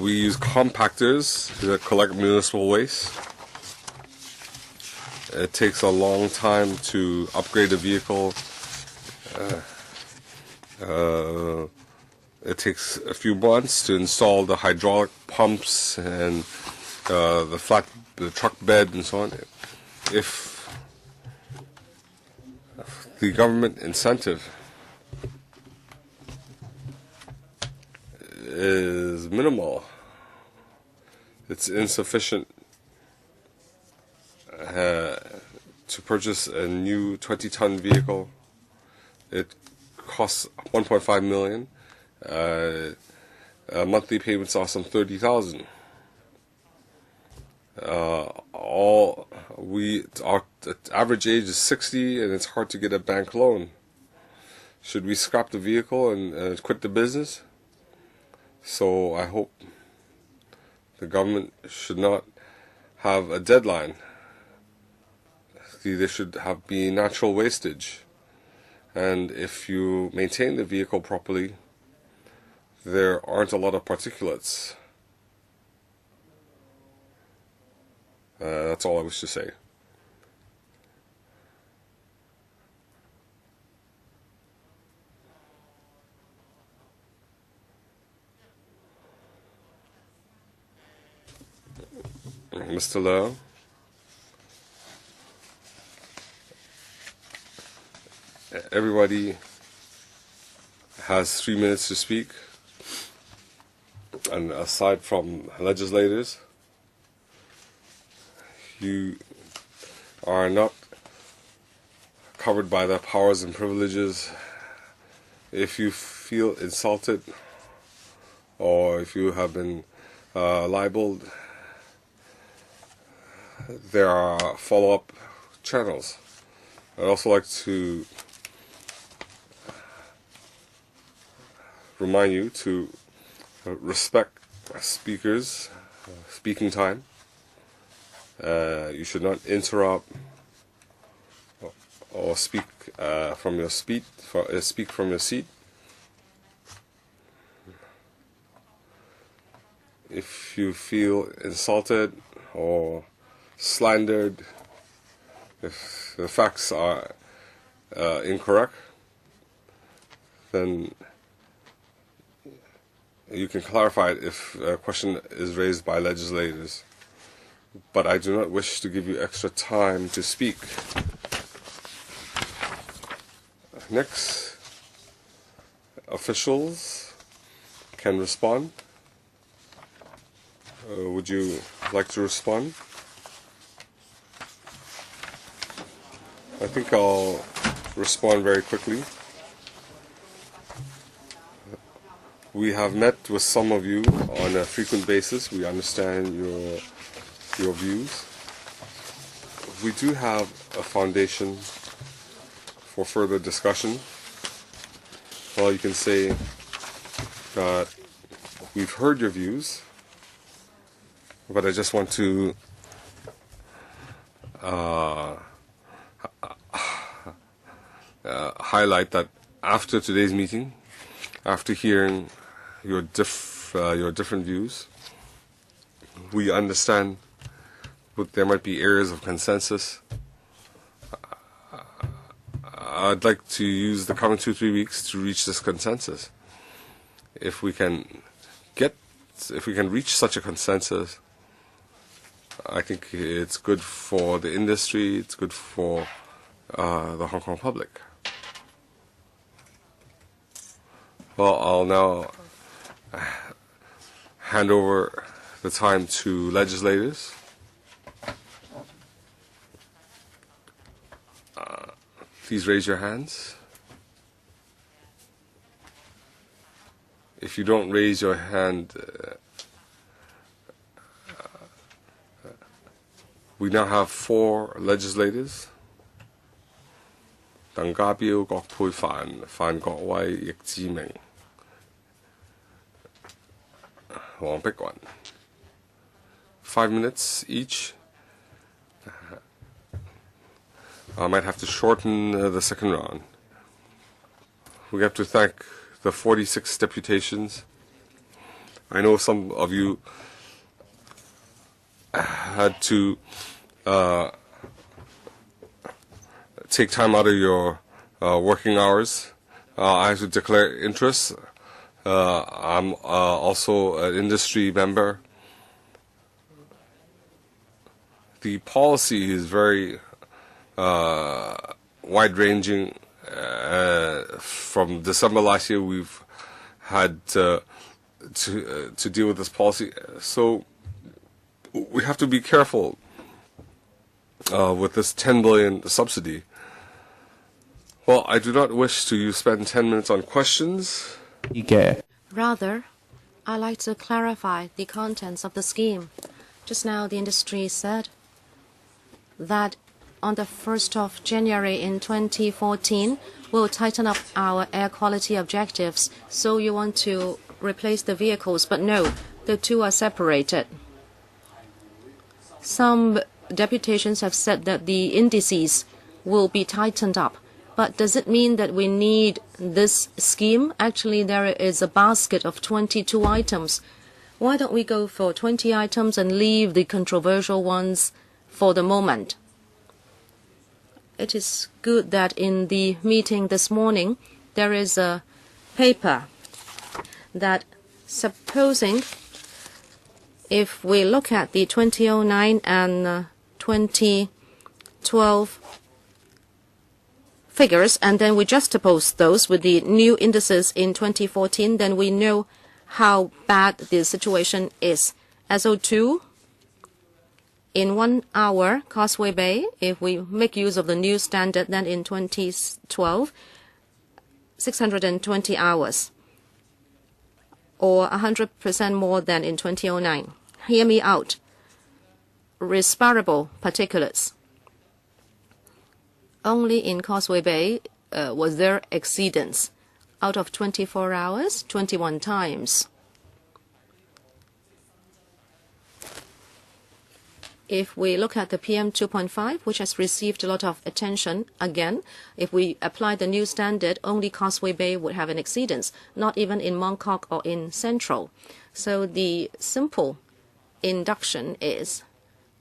use compactors that collect municipal waste. It takes a long time to upgrade a vehicle. It takes a few months to install the hydraulic pumps and the truck bed and so on. If the government incentive is minimal, it's insufficient to purchase a new 20-ton vehicle. It costs $1.5 million. Monthly payments are some $30,000. Our average age is 60, and it's hard to get a bank loan. Should we scrap the vehicle and quit the business? So I hope the government should not have a deadline. There should be natural wastage, and if you maintain the vehicle properly, there aren't a lot of particulates. That's all I wish to say. Mr. Lau, everybody has 3 minutes to speak. And aside from legislators, you are not covered by the powers and privileges. If you feel insulted or if you have been libeled, there are follow-up channels. I'd also like to remind you to respect speakers' speaking time. You should not interrupt or speak from your speak from your seat. If you feel insulted or slandered, if the facts are incorrect, then you can clarify it if a question is raised by legislators. But I do not wish to give you extra time to speak. Next, officials can respond. Would you like to respond? I think I'll respond very quickly. We have met with some of you on a frequent basis. We understand your views. We do have a foundation for further discussion. Well, you can say that we've heard your views but I just want to highlight that after today's meeting, after hearing your different views, we understand that there might be areas of consensus. I'd like to use the coming 2-3 weeks to reach this consensus. If we can reach such a consensus, I think it's good for the industry, it's good for the Hong Kong public. Well, I'll now hand over the time to legislators. Please raise your hands. If you don't raise your hand, we now have 4 legislators. 鄧家彪、葛珮帆、范國威、易志明、黃碧雲. 5 minutes each. I might have to shorten the second round. We have to thank the 46 deputations. I know some of you had to take time out of your working hours. I have to declare interest. I'm also an industry member. The policy is very wide-ranging. From December last year, we've had to deal with this policy. So we have to be careful with this 10 billion subsidy. Well, I do not wish to spend 10 minutes on questions. Rather, I'd like to clarify the contents of the scheme. Just now, the industry said that on the 1st of January in 2014, we'll tighten up our air quality objectives. So you want to replace the vehicles, but no, the two are separated. Some deputations have said that the indices will be tightened up. But does it mean that we need this scheme? Actually, there is a basket of 22 items. Why don't we go for 20 items and leave the controversial ones for the moment? It is good that in the meeting this morning, there is a paper that supposing if we look at the 2009 and 2012 figures, and then we juxtapose those with the new indices in 2014, then we know how bad the situation is. SO2 in 1 hour, Causeway Bay, if we make use of the new standard, then in 2012, 620 hours, or 100% more than in 2009. Hear me out. Respirable particulates. Only in Causeway Bay was there exceedance. Out of 24 hours, 21 times. If we look at the PM 2.5, which has received a lot of attention, again, if we apply the new standard, only Causeway Bay would have an exceedance, not even in Mong Kok or in Central. So the simple induction is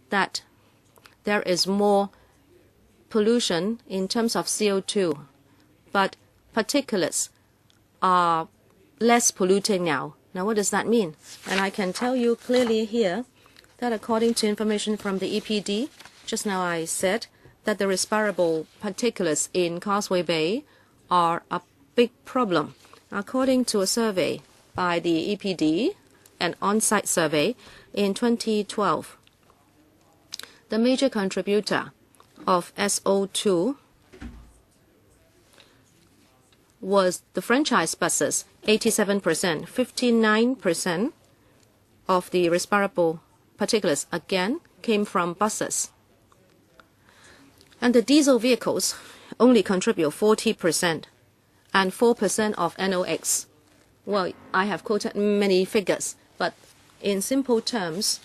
that there is more pollution in terms of CO2, but particulates are less polluting now. Now, what does that mean? And I can tell you clearly here that according to information from the EPD, just now I said that the respirable particulates in Causeway Bay are a big problem. According to a survey by the EPD, an on-site survey in 2012, the major contributor of SO2 was the franchise buses, 87%. 59% of the respirable particulates again came from buses. And the diesel vehicles only contribute 40% and 4% of NOx. Well, I have quoted many figures, but in simple terms,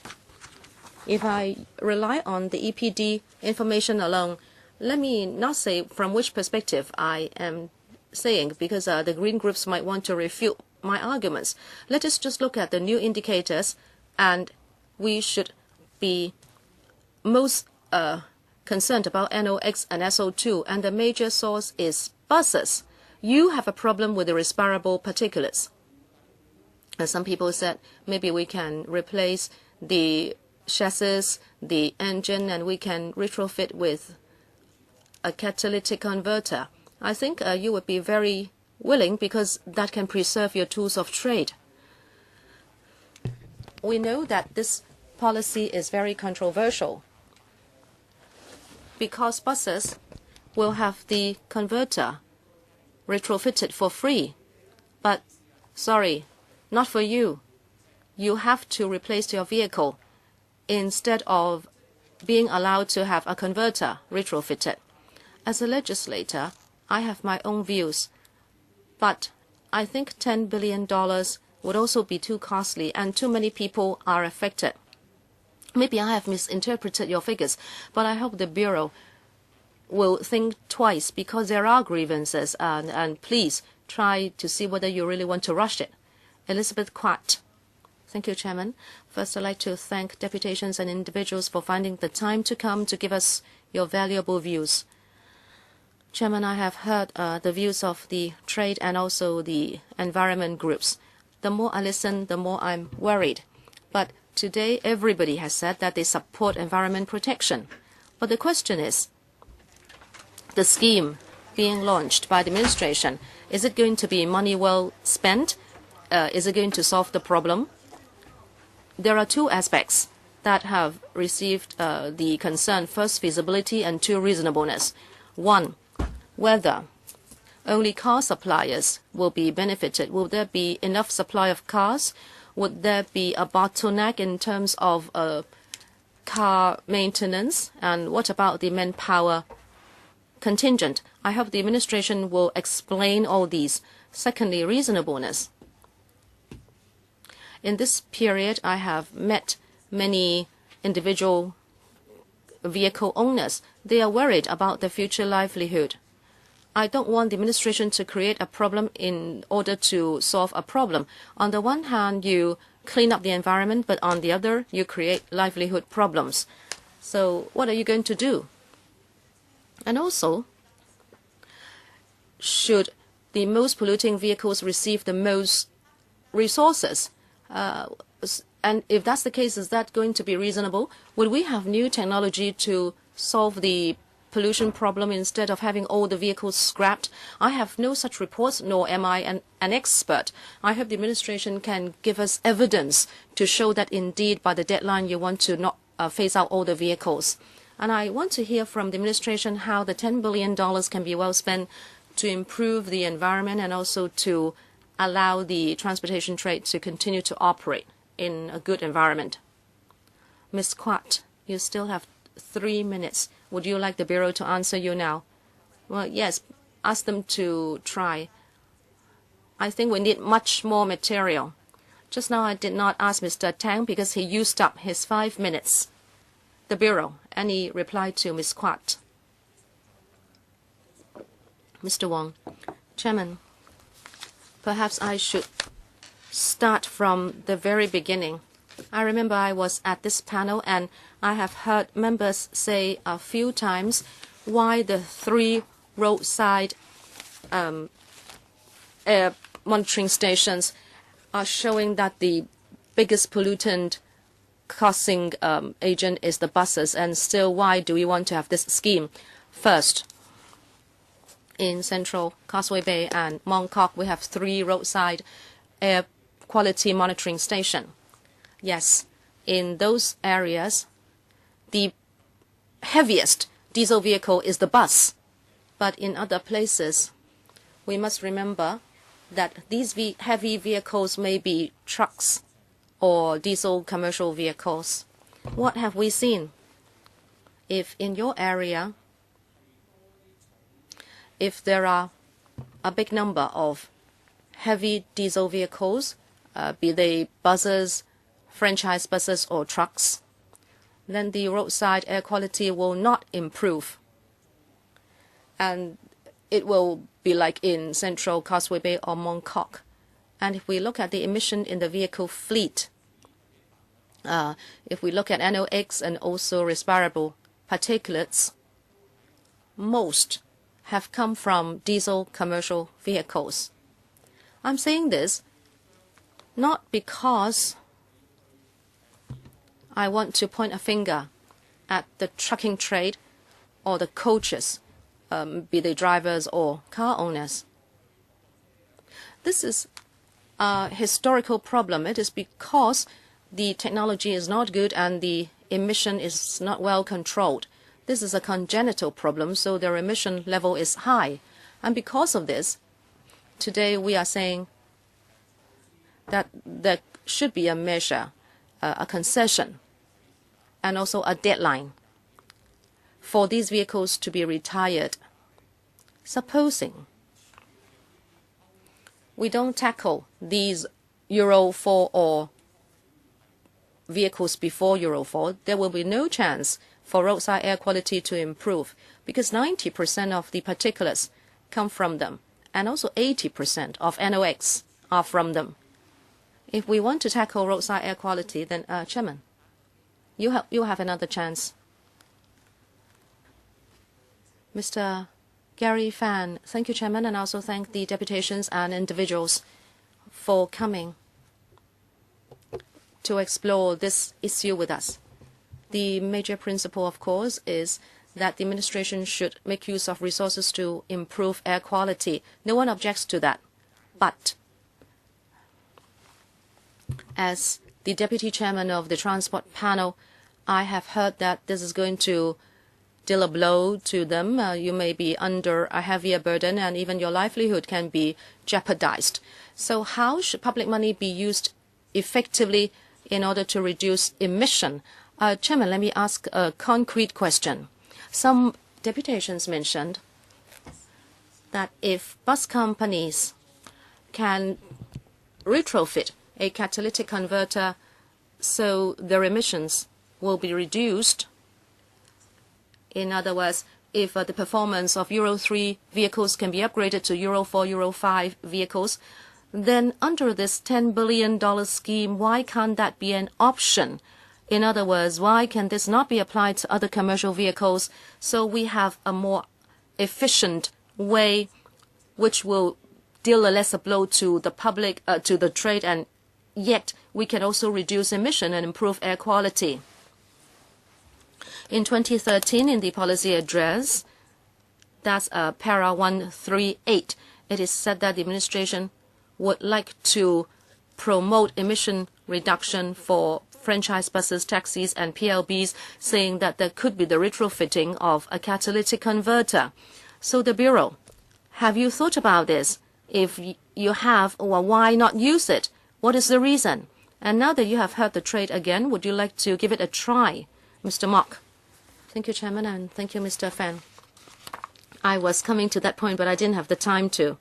If I rely on the EPD information alone, let me not say from which perspective I am saying, because the green groups might want to refute my arguments. Let us just look at the new indicators, and we should be most concerned about NOx and SO2, and the major source is buses. You have a problem with the respirable particulates. As some people said, maybe we can replace the chassis, the engine, and we can retrofit with a catalytic converter. I think you would be very willing, because that can preserve your tools of trade. We know that this policy is very controversial, because buses will have the converter retrofitted for free. But sorry, not for you. You have to replace your vehicle instead of being allowed to have a converter retrofitted. As a legislator, I have my own views, but I think $10 billion would also be too costly, and too many people are affected. Maybe I have misinterpreted your figures, but I hope the Bureau will think twice, because there are grievances, and please try to see whether you really want to rush it. Elizabeth Quat. Thank you, Chairman. First, I'd like to thank deputations and individuals for finding the time to come to give us your valuable views. Chairman, I have heard the views of the trade and also the environment groups. The more I listen, the more I'm worried. But today, everybody has said that they support environment protection. But the question is, the scheme being launched by the administration, is it going to be money well spent? Is it going to solve the problem? There are two aspects that have received the concern. First, feasibility, and two, reasonableness. One, whether only car suppliers will be benefited. Will there be enough supply of cars? Would there be a bottleneck in terms of car maintenance? And what about the manpower contingent? I hope the administration will explain all these. Secondly, reasonableness. In this period, I have met many individual vehicle owners. They are worried about their future livelihood. I don't want the administration to create a problem in order to solve a problem. On the one hand, you clean up the environment, but on the other, you create livelihood problems. So what are you going to do? And also, should the most polluting vehicles receive the most resources? And if that's the case, is that going to be reasonable? Will we have new technology to solve the pollution problem instead of having all the vehicles scrapped? I have no such reports, nor am I an expert. I hope the administration can give us evidence to show that indeed by the deadline you want to not phase out all the vehicles. And I want to hear from the administration how the $10 billion can be well spent to improve the environment and also to allow the transportation trade to continue to operate in a good environment. Ms. Quat, you still have 3 minutes. Would you like the Bureau to answer you now? Well, yes, ask them to try. I think we need much more material. Just now I did not ask Mr. Tang because he used up his 5 minutes. The Bureau, any reply to Ms. Quat? Mr. Wong. Chairman, perhaps I should start from the very beginning. I remember I was at this panel and I have heard members say a few times why the 3 roadside air monitoring stations are showing that the biggest pollutant causing agent is the buses, and still why do we want to have this scheme? First, in Central Causeway Bay and Mong Kok, we have 3 roadside air quality monitoring stations. Yes, in those areas, the heaviest diesel vehicle is the bus. But in other places, we must remember that these heavy vehicles may be trucks or diesel commercial vehicles. What have we seen? If in your area, if there are a big number of heavy diesel vehicles, be they buses, franchise buses or trucks, then the roadside air quality will not improve. And it will be like in Central Causeway Bay or Mong Kok. And if we look at the emission in the vehicle fleet, if we look at NOx and also respirable particulates, most have come from diesel commercial vehicles. I'm saying this not because I want to point a finger at the trucking trade or the coaches, be they drivers or car owners. This is a historical problem. It is because the technology is not good and the emission is not well controlled. This is a congenital problem, so their emission level is high. And because of this, today we are saying that there should be a measure, a concession, and also a deadline for these vehicles to be retired. Supposing we don't tackle these Euro 4 or vehicles before Euro 4, there will be no chance for roadside air quality to improve because 90% of the particulates come from them and also 80% of NOx are from them. If we want to tackle roadside air quality, then Chairman, you have another chance. Mr. Gary Fan, thank you, Chairman, and also thank the deputations and individuals for coming to explore this issue with us. The major principle, of course, is that the administration should make use of resources to improve air quality. No one objects to that. But as the deputy chairman of the transport panel, I have heard that this is going to deal a blow to them. You may be under a heavier burden and even your livelihood can be jeopardized. So how should public money be used effectively in order to reduce emission? Chairman, let me ask a concrete question. Some deputations mentioned that if bus companies can retrofit a catalytic converter so their emissions will be reduced. In other words, if the performance of Euro 3 vehicles can be upgraded to Euro 4, Euro 5 vehicles, then under this $10 billion scheme, why can't that be an option? In other words, why can this not be applied to other commercial vehicles so we have a more efficient way which will deal a lesser blow to the public, to the trade, and yet we can also reduce emission and improve air quality? In 2013, in the policy address, that's para 138, it is said that the administration would like to promote emission reduction for franchise buses, taxis, and P.L.Bs, saying that there could be the retrofitting of a catalytic converter. So the Bureau, have you thought about this? If you have, well, why not use it? What is the reason? And now that you have heard the trade again, would you like to give it a try? Mr. Mok. Thank you, Chairman, and thank you, Mr. Fan. I was coming to that point, but I didn't have the time to.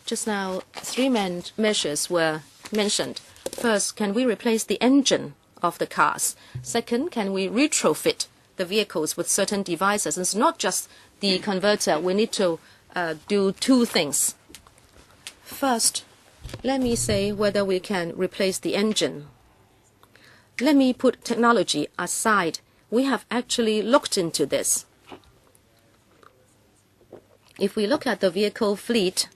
Just now, three measures were mentioned. First, can we replace the engine of the cars? Second, can we retrofit the vehicles with certain devices? It's not just the converter. We need to do two things. First, let me say whether we can replace the engine. Let me put technology aside. We have actually looked into this. If we look at the vehicle fleet,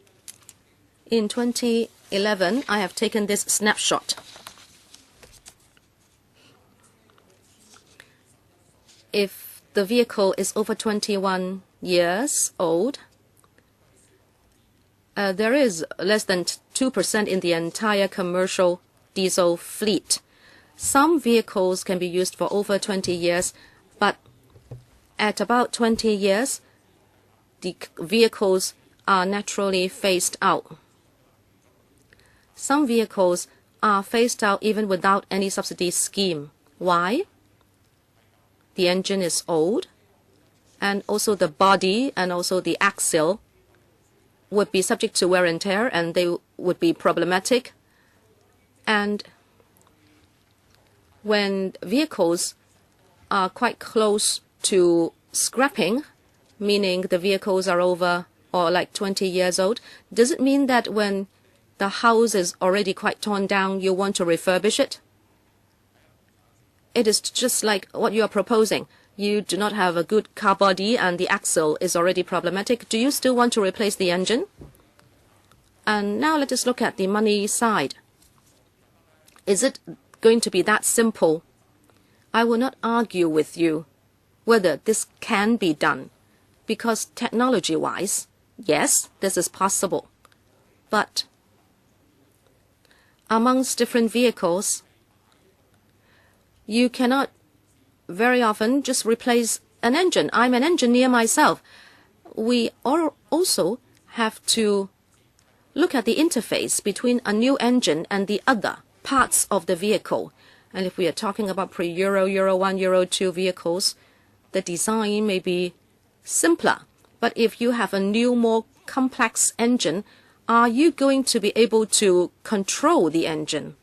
in 2011, I have taken this snapshot. If the vehicle is over 21 years old, there is less than 2% in the entire commercial diesel fleet. Some vehicles can be used for over 20 years, but at about 20 years, the vehicles are naturally phased out. Some vehicles are phased out even without any subsidy scheme. Why? The engine is old, and also the body and also the axle would be subject to wear and tear, and they would be problematic. And when vehicles are quite close to scrapping, meaning the vehicles are over or like 20 years old, does it mean that when the house is already quite torn down, you want to refurbish it? It is just like what you are proposing. You do not have a good car body and the axle is already problematic. Do you still want to replace the engine? And now let us look at the money side. Is it going to be that simple? I will not argue with you whether this can be done, because technology-wise, yes, this is possible. But amongst different vehicles, you cannot very often just replace an engine. I'm an engineer myself. We also have to look at the interface between a new engine and the other parts of the vehicle. And if we are talking about pre-Euro, Euro 1, Euro 2 vehicles, the design may be simpler. But if you have a new, more complex engine, are you going to be able to control the engine?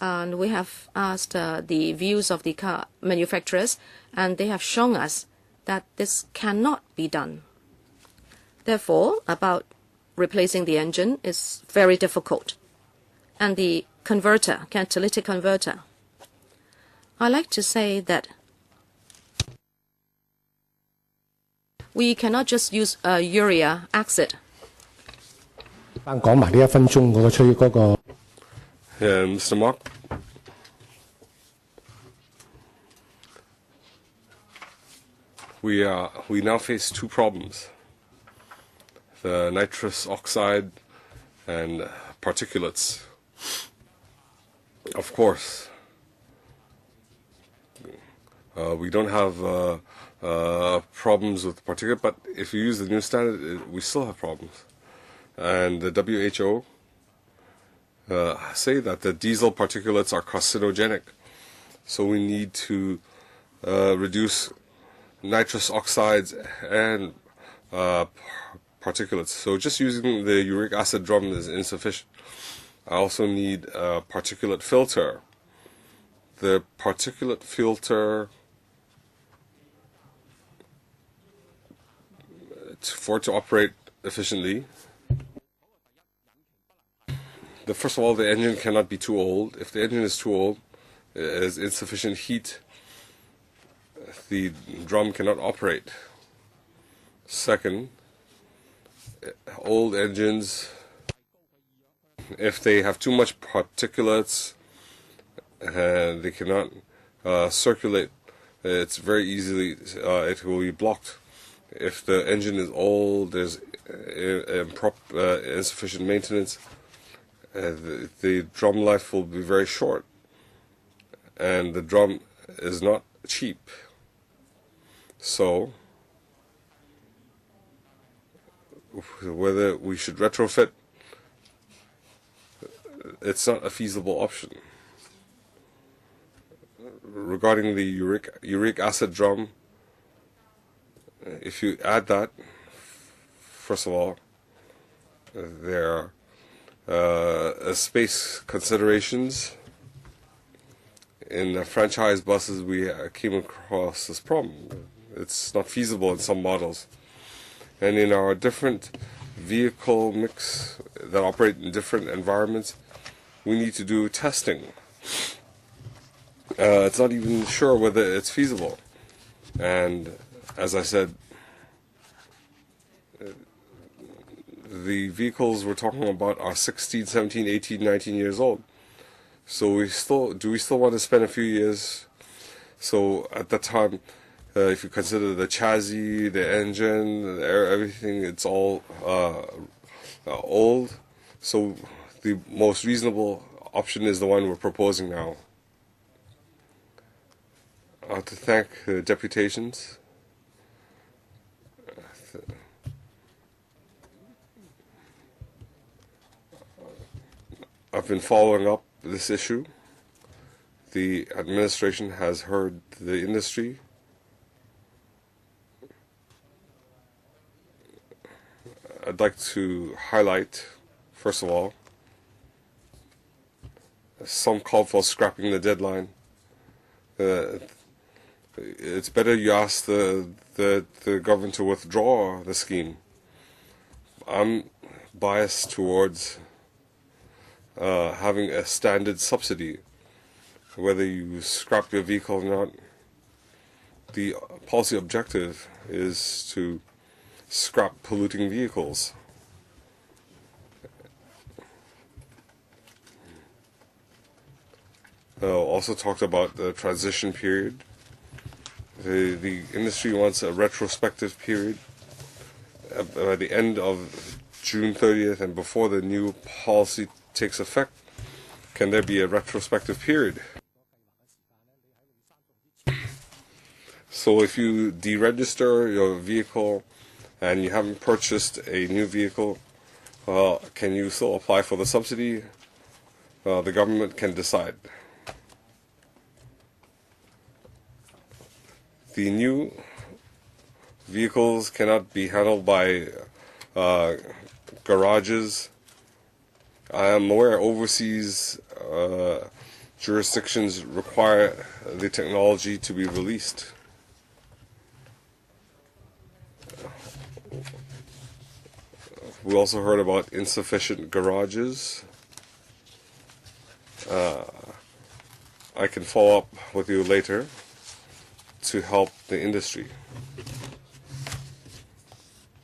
And we have asked the views of the car manufacturers, and they have shown us that this cannot be done. Therefore, about replacing the engine is very difficult. And the converter, catalytic converter, I like to say that we cannot just use urea acid. Mr. Mark, we now face two problems: the nitrous oxide and particulates. Of course, we don't have problems with particulate, but if you use the new standard, we still have problems. And the WHO say that the diesel particulates are carcinogenic, so we need to reduce nitrous oxides and particulates. So just using the uric acid drum is insufficient. I also need a particulate filter. The particulate filter, for it to operate efficiently, first of all, the engine cannot be too old. If the engine is too old, it has insufficient heat, the drum cannot operate. Second, old engines, if they have too much particulates, they cannot circulate. It's very easily, it will be blocked. If the engine is old, there's insufficient maintenance, the drum life will be very short, and the drum is not cheap. So whether we should retrofit, it's not a feasible option. Regarding the uric acid drum, if you add that, first of all, there are space considerations. In the franchise buses, we came across this problem. It's not feasible in some models. And in our different vehicle mix that operate in different environments, we need to do testing. It's not even sure whether it's feasible. And as I said, the vehicles we're talking about are 16, 17, 18, 19 years old. So do we still want to spend a few years? So at that time, if you consider the chassis, the engine, everything, it's all old. So the most reasonable option is the one we're proposing now. I want to thank the deputations. I've been following up this issue. The administration has heard the industry. I'd like to highlight, first of all, some call for scrapping the deadline. It's better you ask the government to withdraw the scheme. I'm biased towards having a standard subsidy, whether you scrap your vehicle or not. The policy objective is to scrap polluting vehicles. Also talked about the transition period. The industry wants a retrospective period by the end of June 30th and before the new policy takes effect. Can there be a retrospective period? So if you deregister your vehicle and you haven't purchased a new vehicle, can you still apply for the subsidy? The government can decide. The new vehicles cannot be handled by garages. I am aware overseas jurisdictions require the technology to be released. We also heard about insufficient garages. I can follow up with you later to help the industry.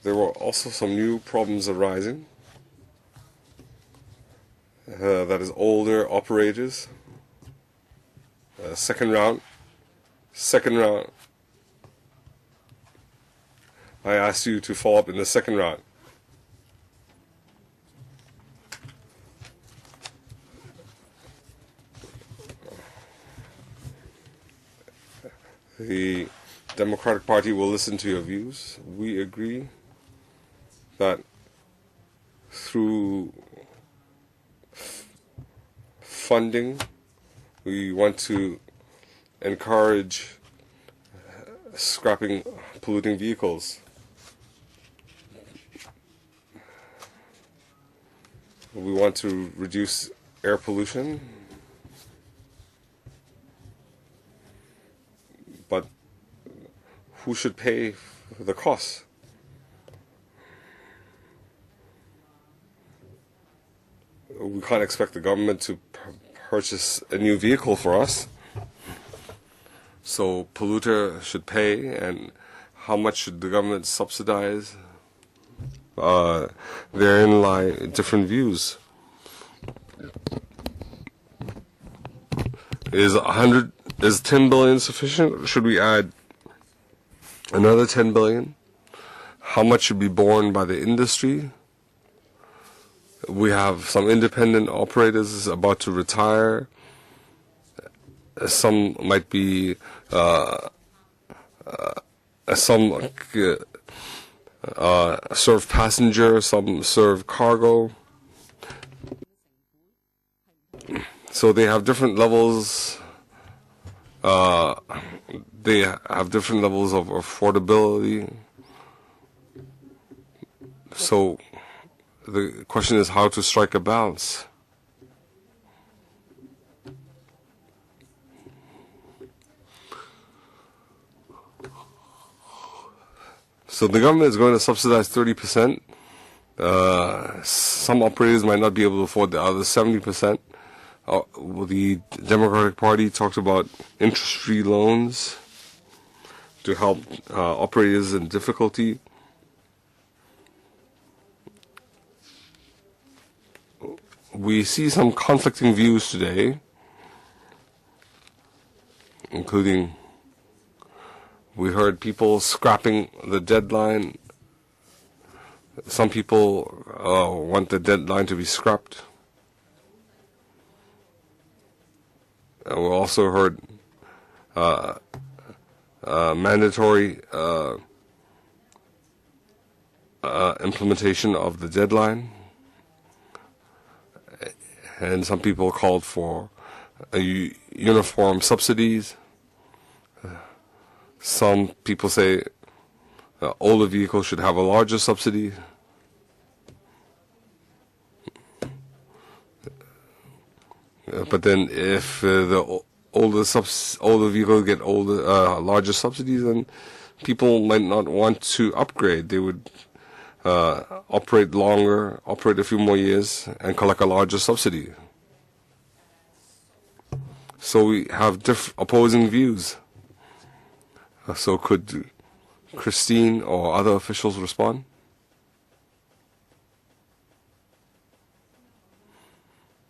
There were also some new problems arising. That is older operators. Second round. I asked you to follow up in the second round. The Democratic Party will listen to your views. We agree that through funding, we want to encourage scrapping polluting vehicles. We want to reduce air pollution, but who should pay for the costs? We can't expect the government to purchase a new vehicle for us. So polluter should pay, and how much should the government subsidize? Therein lie different views. Is 10 billion sufficient? Should we add another 10 billion? How much should be borne by the industry? We have some independent operators about to retire. Some might be some serve passenger, some serve cargo. So they have different levels. They have different levels of affordability. So the question is how to strike a balance. So the government is going to subsidize 30%. Some operators might not be able to afford the other 70%. The Democratic Party talked about interest-free loans to help operators in difficulty. We see some conflicting views today, including we heard people scrapping the deadline. Some people want the deadline to be scrapped. And we also heard mandatory implementation of the deadline. And some people called for uniform subsidies. Some people say older vehicles should have a larger subsidy. But then if the older vehicles get larger subsidies, then people might not want to upgrade. They would operate longer, operate a few more years, and collect a larger subsidy. So we have opposing views. So could Christine or other officials respond?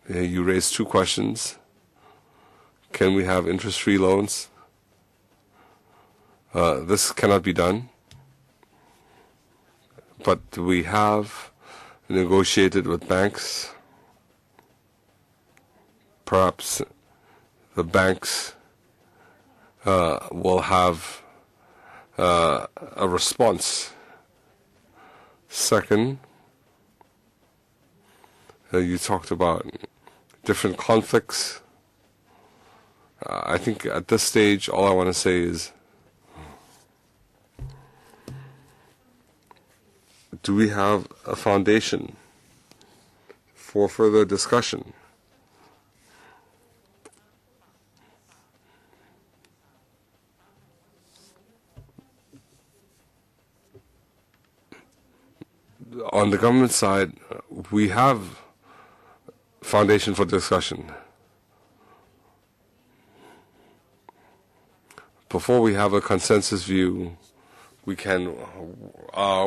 You raised two questions. Can we have interest-free loans? This cannot be done. But we have negotiated with banks. Perhaps the banks will have a response. Second, you talked about different conflicts. I think at this stage, all I want to say is, do we have a foundation for further discussion? On the government side, we have foundation for discussion. Before we have a consensus view, we can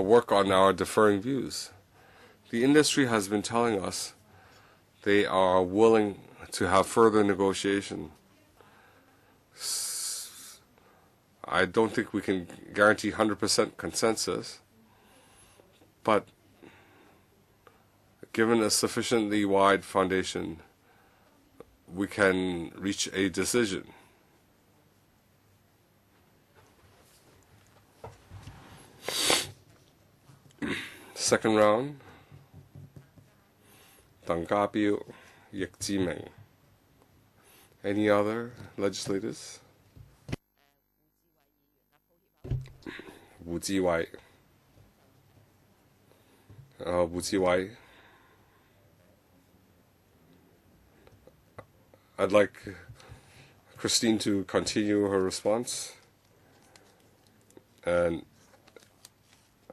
work on our differing views. The industry has been telling us they are willing to have further negotiation. I don't think we can guarantee 100% consensus, but given a sufficiently wide foundation, we can reach a decision. Second round, Tang Ka-pio, Yik Ji-ming. Any other legislators? Wu Ji-wai. Wu Ji-wai. I'd like Christine to continue her response. And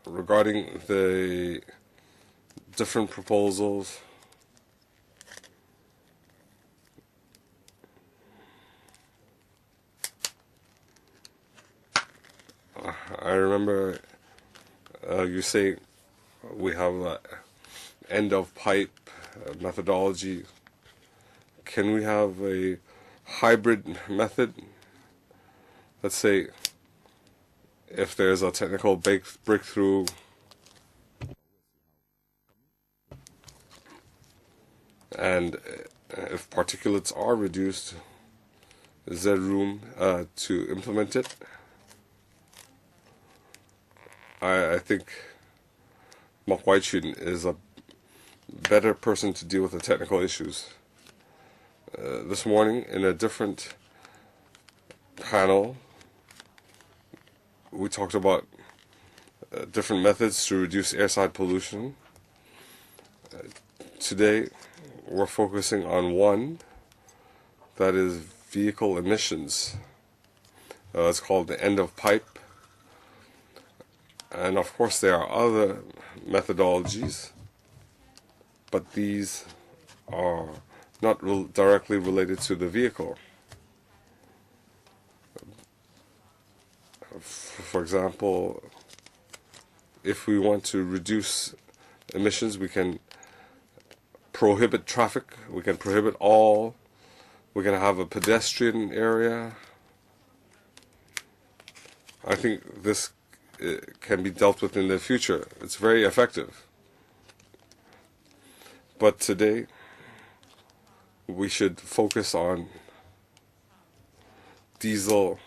regarding the different proposals, I remember you say we have end of pipe methodology. Can we have a hybrid method? Let's say if there's a technical breakthrough, and if particulates are reduced, is there room to implement it? I think Mok Wai-chun is a better person to deal with the technical issues. This morning, in a different panel, we talked about different methods to reduce airside pollution. Today, we're focusing on one, that is vehicle emissions. It's called the end of pipe. And of course, there are other methodologies, but these are not directly related to the vehicle. For example, if we want to reduce emissions, we can prohibit traffic, we can prohibit all, we can have a pedestrian area. I think this can be dealt with in the future. It's very effective. But today, we should focus on diesel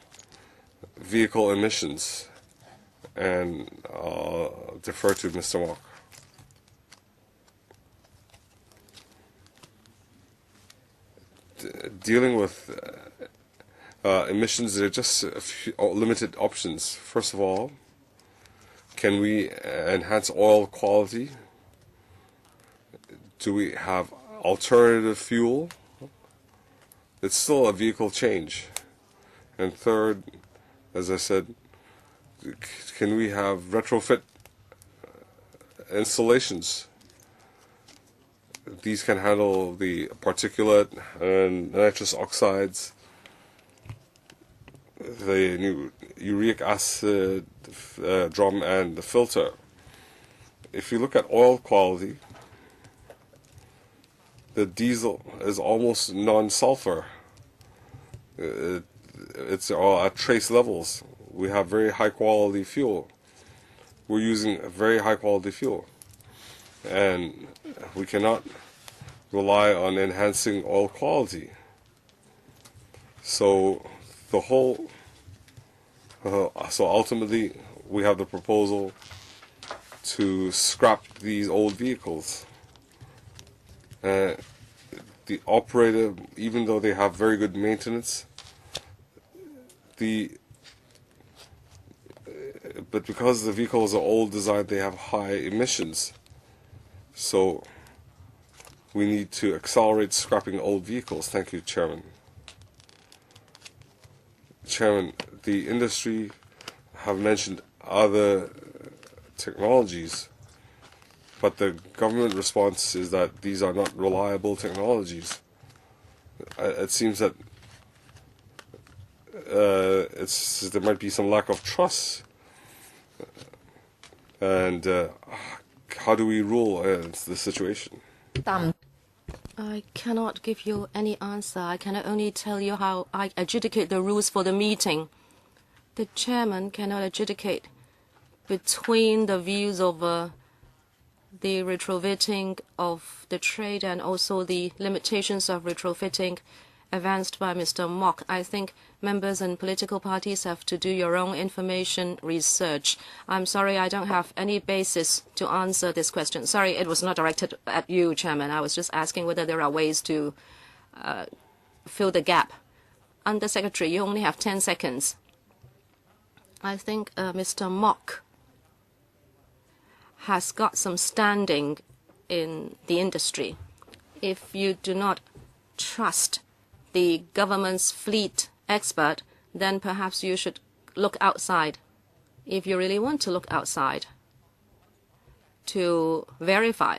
vehicle emissions, and I'll defer to Mr. Mok. Dealing with emissions, there are just a few limited options. First of all, can we enhance oil quality? Do we have alternative fuel it's still a vehicle change. And third, as I said, can we have retrofit installations? These can handle the particulate and nitrous oxides, the uric acid drum, and the filter. If you look at oil quality, the diesel is almost non-sulfur. It's all at trace levels. We have very high quality fuel. We're using very high quality fuel. And we cannot rely on enhancing oil quality. So the whole, so ultimately we have the proposal to scrap these old vehicles. The operator, even though they have very good maintenance, but because the vehicles are old design, they have high emissions. So we need to accelerate scrapping old vehicles. Thank you, Chairman. Chairman, the industry have mentioned other technologies, but the government response is that these are not reliable technologies. It seems that there might be some lack of trust. And how do we rule the situation? I cannot give you any answer. I can only tell you how I adjudicate the rules for the meeting. The chairman cannot adjudicate between the views of the retrofitting of the trade and also the limitations of retrofitting advanced by Mr. Mok. I think members and political parties have to do your own information research. I'm sorry, I don't have any basis to answer this question. Sorry, it was not directed at you, Chairman. I was just asking whether there are ways to fill the gap. Under Secretary, you only have 10 seconds. I think Mr. Mok has got some standing in the industry. If you do not trust the government's fleet expert, then perhaps you should look outside. If you really want to look outside to verify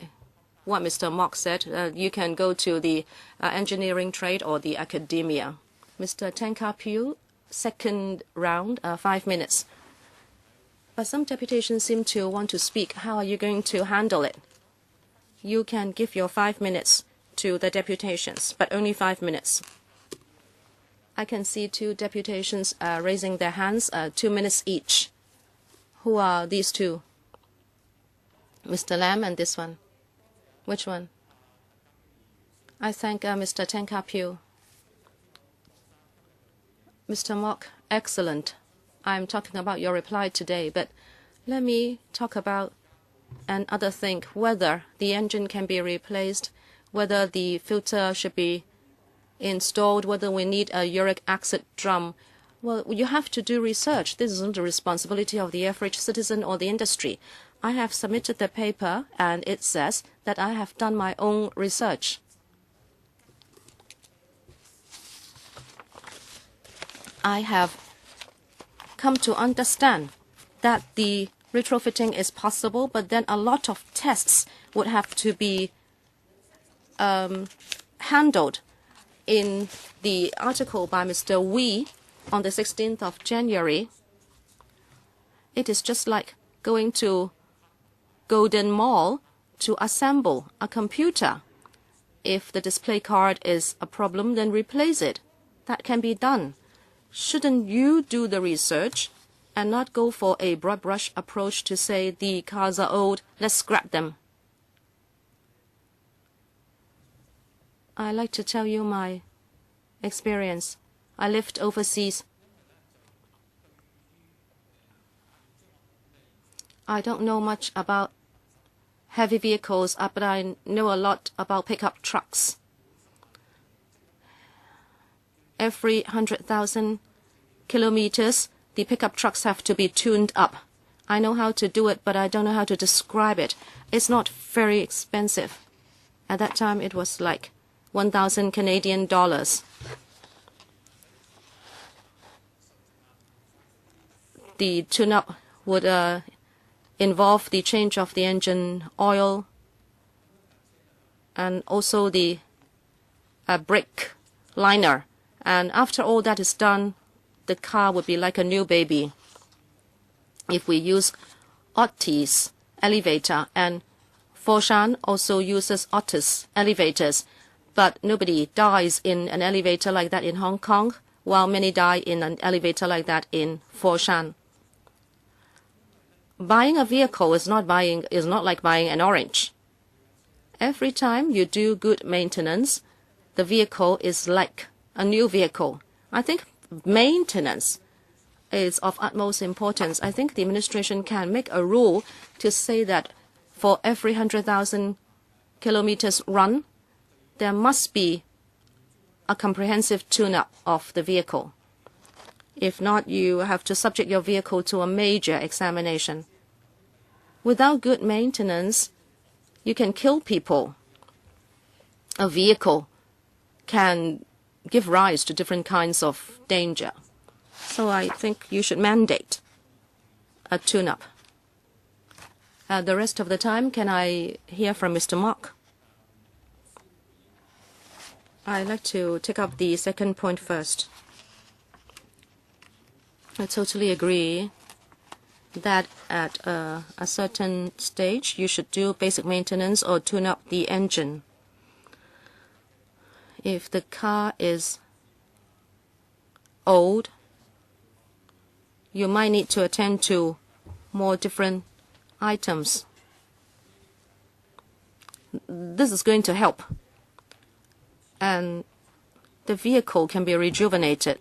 what Mr. Mok said, you can go to the engineering trade or the academia. Mr. Tenkapiu, second round, 5 minutes. But some deputations seem to want to speak. How are you going to handle it? You can give your 5 minutes to the deputations, but only 5 minutes. I can see 2 deputations raising their hands, 2 minutes each. Who are these 2? Mr. Lam and this one. Which one? I thank Mr. Tenkapiu. Mr. Mok, excellent. I'm talking about your reply today, but let me talk about another thing, whether the engine can be replaced, whether the filter should be installed, whether we need a uric acid drum. Well, you have to do research. This isn't the responsibility of the average citizen or the industry. I have submitted the paper, and it says that I have done my own research. I have come to understand that the retrofitting is possible, but then a lot of tests would have to be handled. In the article by Mr. Wee on the 16th of January, it is just like going to Golden Mall to assemble a computer. If the display card is a problem, then replace it. That can be done. Shouldn't you do the research and not go for a broad brush approach to say the cars are old, let's scrap them? I like to tell you my experience. I lived overseas. I don't know much about heavy vehicles, but I know a lot about pickup trucks. Every 100,000 kilometers, the pickup trucks have to be tuned up. I know how to do it, but I don't know how to describe it. It's not very expensive. At that time, it was like 1,000 Canadian dollars. the tune-up would involve the change of the engine oil and also the brake liner. And after all that is done, the car would be like a new baby. If we use Otis elevator, and Foshan also uses Otis elevators, but nobody dies in an elevator like that in Hong Kong, while many die in an elevator like that in Foshan. Buying a vehicle is not like buying an orange. Every time you do good maintenance, the vehicle is like a new vehicle. I think maintenance is of utmost importance. I think the administration can make a rule to say that for every 100,000 kilometers run, there must be a comprehensive tune-up of the vehicle. If not, you have to subject your vehicle to a major examination. Without good maintenance, you can kill people. A vehicle can give rise to different kinds of danger. So I think you should mandate a tune-up. The rest of the time, can I hear from Mr. Mark? I'd like to take up the second point first. I totally agree that at a certain stage, you should do basic maintenance or tune up the engine. If the car is old, you might need to attend to more different items. This is going to help, and the vehicle can be rejuvenated.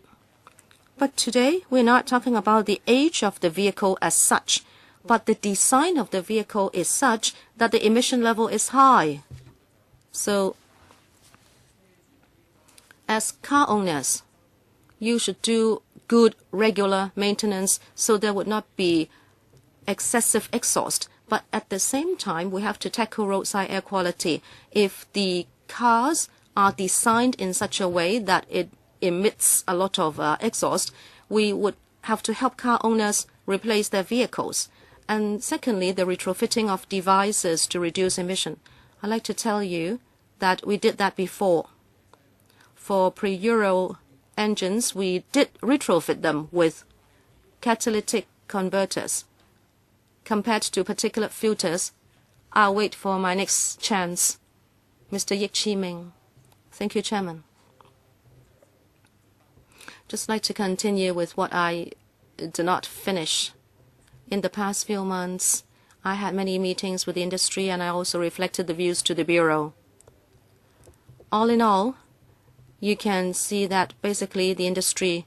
But today, we're not talking about the age of the vehicle as such, but the design of the vehicle is such that the emission level is high. So, as car owners, you should do good regular maintenance so there would not be excessive exhaust. But at the same time, we have to tackle roadside air quality. If the cars are designed in such a way that it emits a lot of exhaust, we would have to help car owners replace their vehicles. And secondly, the retrofitting of devices to reduce emission. I'd like to tell you that we did that before. For pre-Euro engines, we did retrofit them with catalytic converters. Compared to particulate filters, I'll wait for my next chance. Mr. Yik Chi Ming. Thank you, Chairman. Just like to continue with what I did not finish. In the past few months, I had many meetings with the industry, and I also reflected the views to the Bureau. All in all, you can see that basically the industry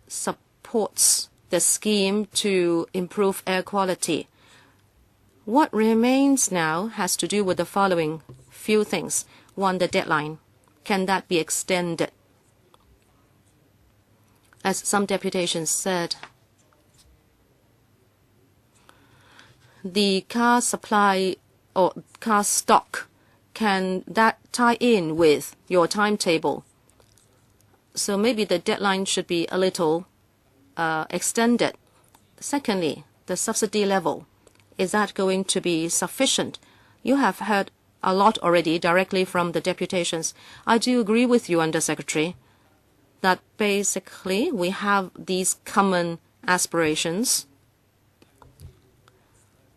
supports the scheme to improve air quality. What remains now has to do with the following few things. One, the deadline. Can that be extended? As some deputations said, the car supply or car stock, can that tie in with your timetable? So maybe the deadline should be a little extended. Secondly, the subsidy level. Is that going to be sufficient? You have heard a lot already directly from the deputations. I do agree with you, Undersecretary, that basically we have these common aspirations.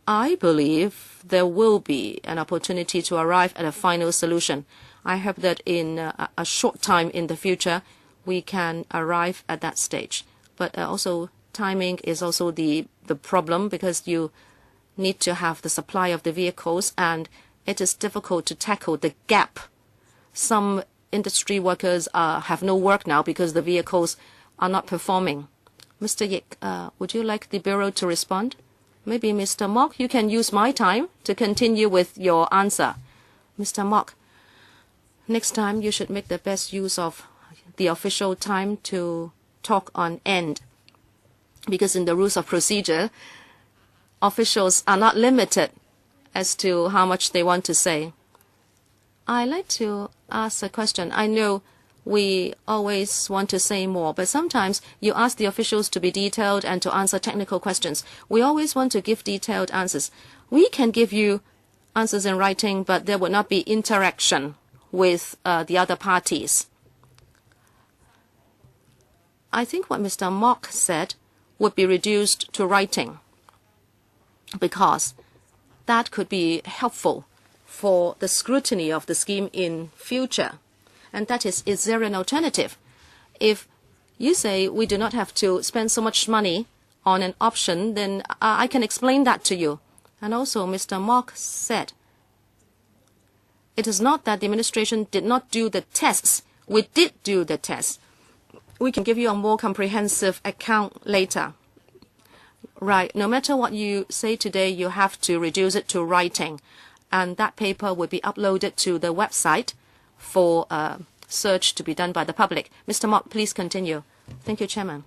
I believe there will be an opportunity to arrive at a final solution. I hope that in a short time in the future, we can arrive at that stage. But also timing is also the problem, because you need to have the supply of the vehicles, and it is difficult to tackle the gap. Some industry workers have no work now because the vehicles are not performing. Mr. Yik, would you like the Bureau to respond? Maybe Mr. Mok, you can use my time to continue with your answer. Mr. Mok, next time you should make the best use of the official time to talk on end. Because in the rules of procedure, officials are not limited as to how much they want to say. I'd like to ask a question. I know we always want to say more, but sometimes you ask the officials to be detailed and to answer technical questions. We always want to give detailed answers. We can give you answers in writing, but there would not be interaction with the other parties. I think what Mr. Mock said would be reduced to writing, because that could be helpful for the scrutiny of the scheme in future. And that is there an alternative? If you say we do not have to spend so much money on an option, then I can explain that to you. And also, Mr. Mock said, it is not that the administration did not do the tests. We did do the tests. We can give you a more comprehensive account later. Right. No matter what you say today, you have to reduce it to writing. And that paper will be uploaded to the website for search to be done by the public. Mr. Mock, please continue. Thank you, Chairman.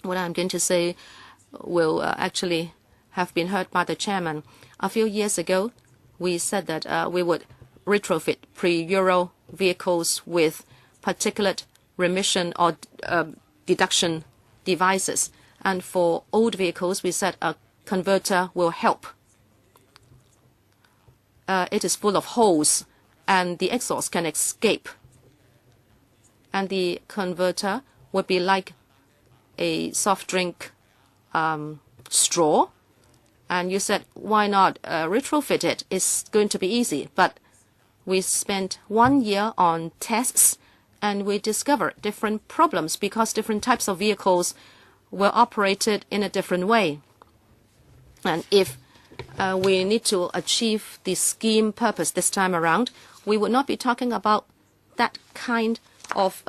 What I'm going to say will actually have been heard by the Chairman. A few years ago, we said that we would retrofit pre-Euro vehicles with particulate remission or deduction devices. And for old vehicles, we said a converter will help. It is full of holes, and the exhaust can escape. And the converter would be like a soft drink straw. And you said, why not retrofit it? It's going to be easy. But we spent 1 year on tests, and we discovered different problems because different types of vehicles were operated in a different way. And if we need to achieve the scheme purpose this time around, we would not be talking about that kind of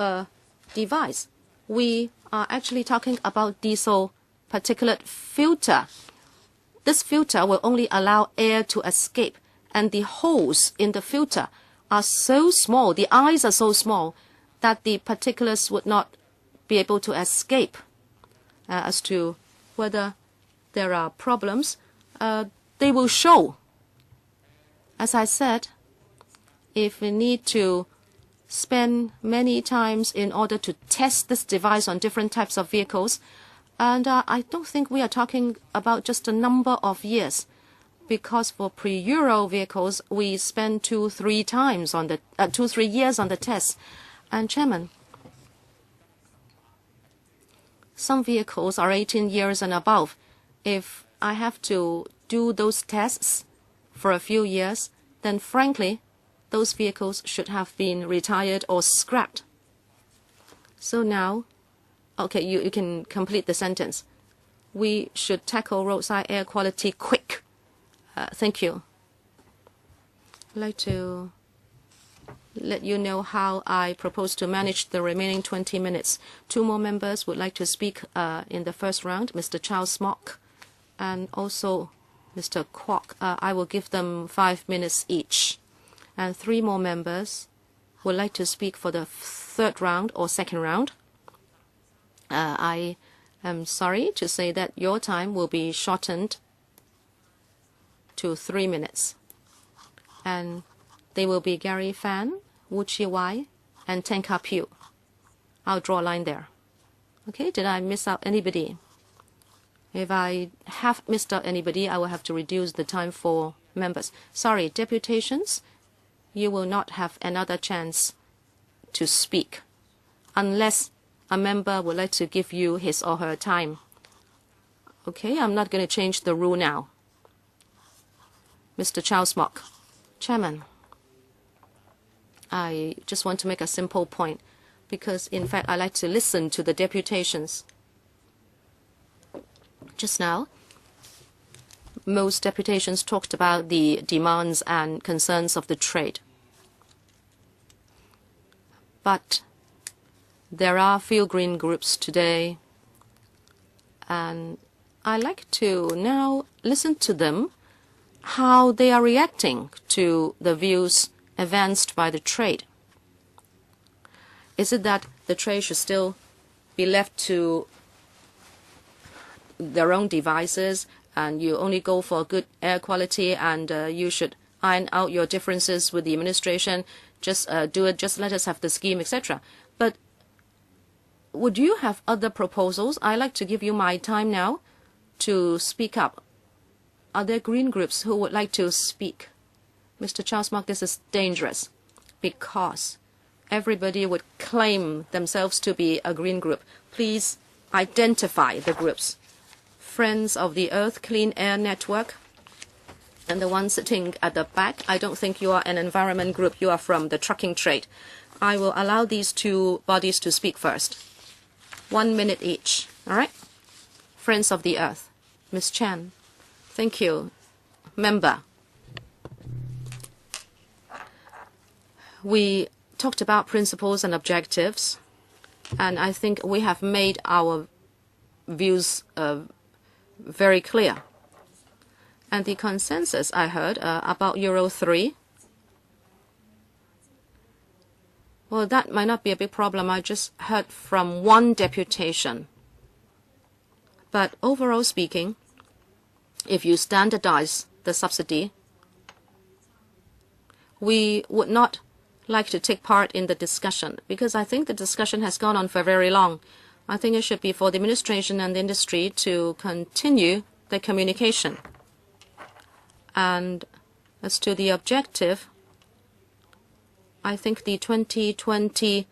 device. We are actually talking about diesel particulate filter. This filter will only allow air to escape, and the holes in the filter are so small, the eyes are so small, that the particulates would not be able to escape. As to whether there are problems, they will show. As I said, if we need to spend many times in order to test this device on different types of vehicles, and I don't think we are talking about just a number of years, because for pre-Euro vehicles, we spend 2-3 years on the test. And Chairman, some vehicles are 18 years and above. If I have to do those tests for a few years, then frankly, those vehicles should have been retired or scrapped. So now, okay, you can complete the sentence. We should tackle roadside air quality quick. Thank you. I'd like to let you know how I propose to manage the remaining 20 minutes. 2 more members would like to speak in the first round, Mr. Charles Smock and also Mr. Kwok. I will give them 5 minutes each. And 3 more members would like to speak for the third round or second round. I am sorry to say that your time will be shortened to 3 minutes. And they will be Gary Fan, Wu Chi Wai, and Tenka Pew. I'll draw a line there. Okay, did I miss out anybody? If I have missed out anybody, I will have to reduce the time for members. Sorry, deputations, you will not have another chance to speak unless a member would like to give you his or her time. Okay, I'm not going to change the rule now. Mr. Charles Mock. Chairman, I just want to make a simple point because, in fact, I like to listen to the deputations. Just now, most deputations talked about the demands and concerns of the trade. But there are few green groups today, and I like to now listen to them, how they are reacting to the views advanced by the trade. Is it that the trade should still be left to their own devices and you only go for good air quality and you should iron out your differences with the administration? just do it, just let us have the scheme, etc. But would you have other proposals? I'd like to give you my time now to speak up. Are there green groups who would like to speak? Mr. Charles Mark, this is dangerous because everybody would claim themselves to be a green group. Please identify the groups. Friends of the Earth Clean Air Network, and the one sitting at the back, I don't think you are an environment group. You are from the trucking trade. I will allow these two bodies to speak first. 1 minute each. All right? Friends of the Earth. Ms. Chan. Thank you. Member. We talked about principles and objectives, and I think we have made our views very clear. And the consensus I heard about Euro 3, well, that might not be a big problem. I just heard from one deputation. But overall speaking, if you standardize the subsidy, we would not like to take part in the discussion because I think the discussion has gone on for very long. I think it should be for the administration and the industry to continue the communication. And as to the objective, I think the 2020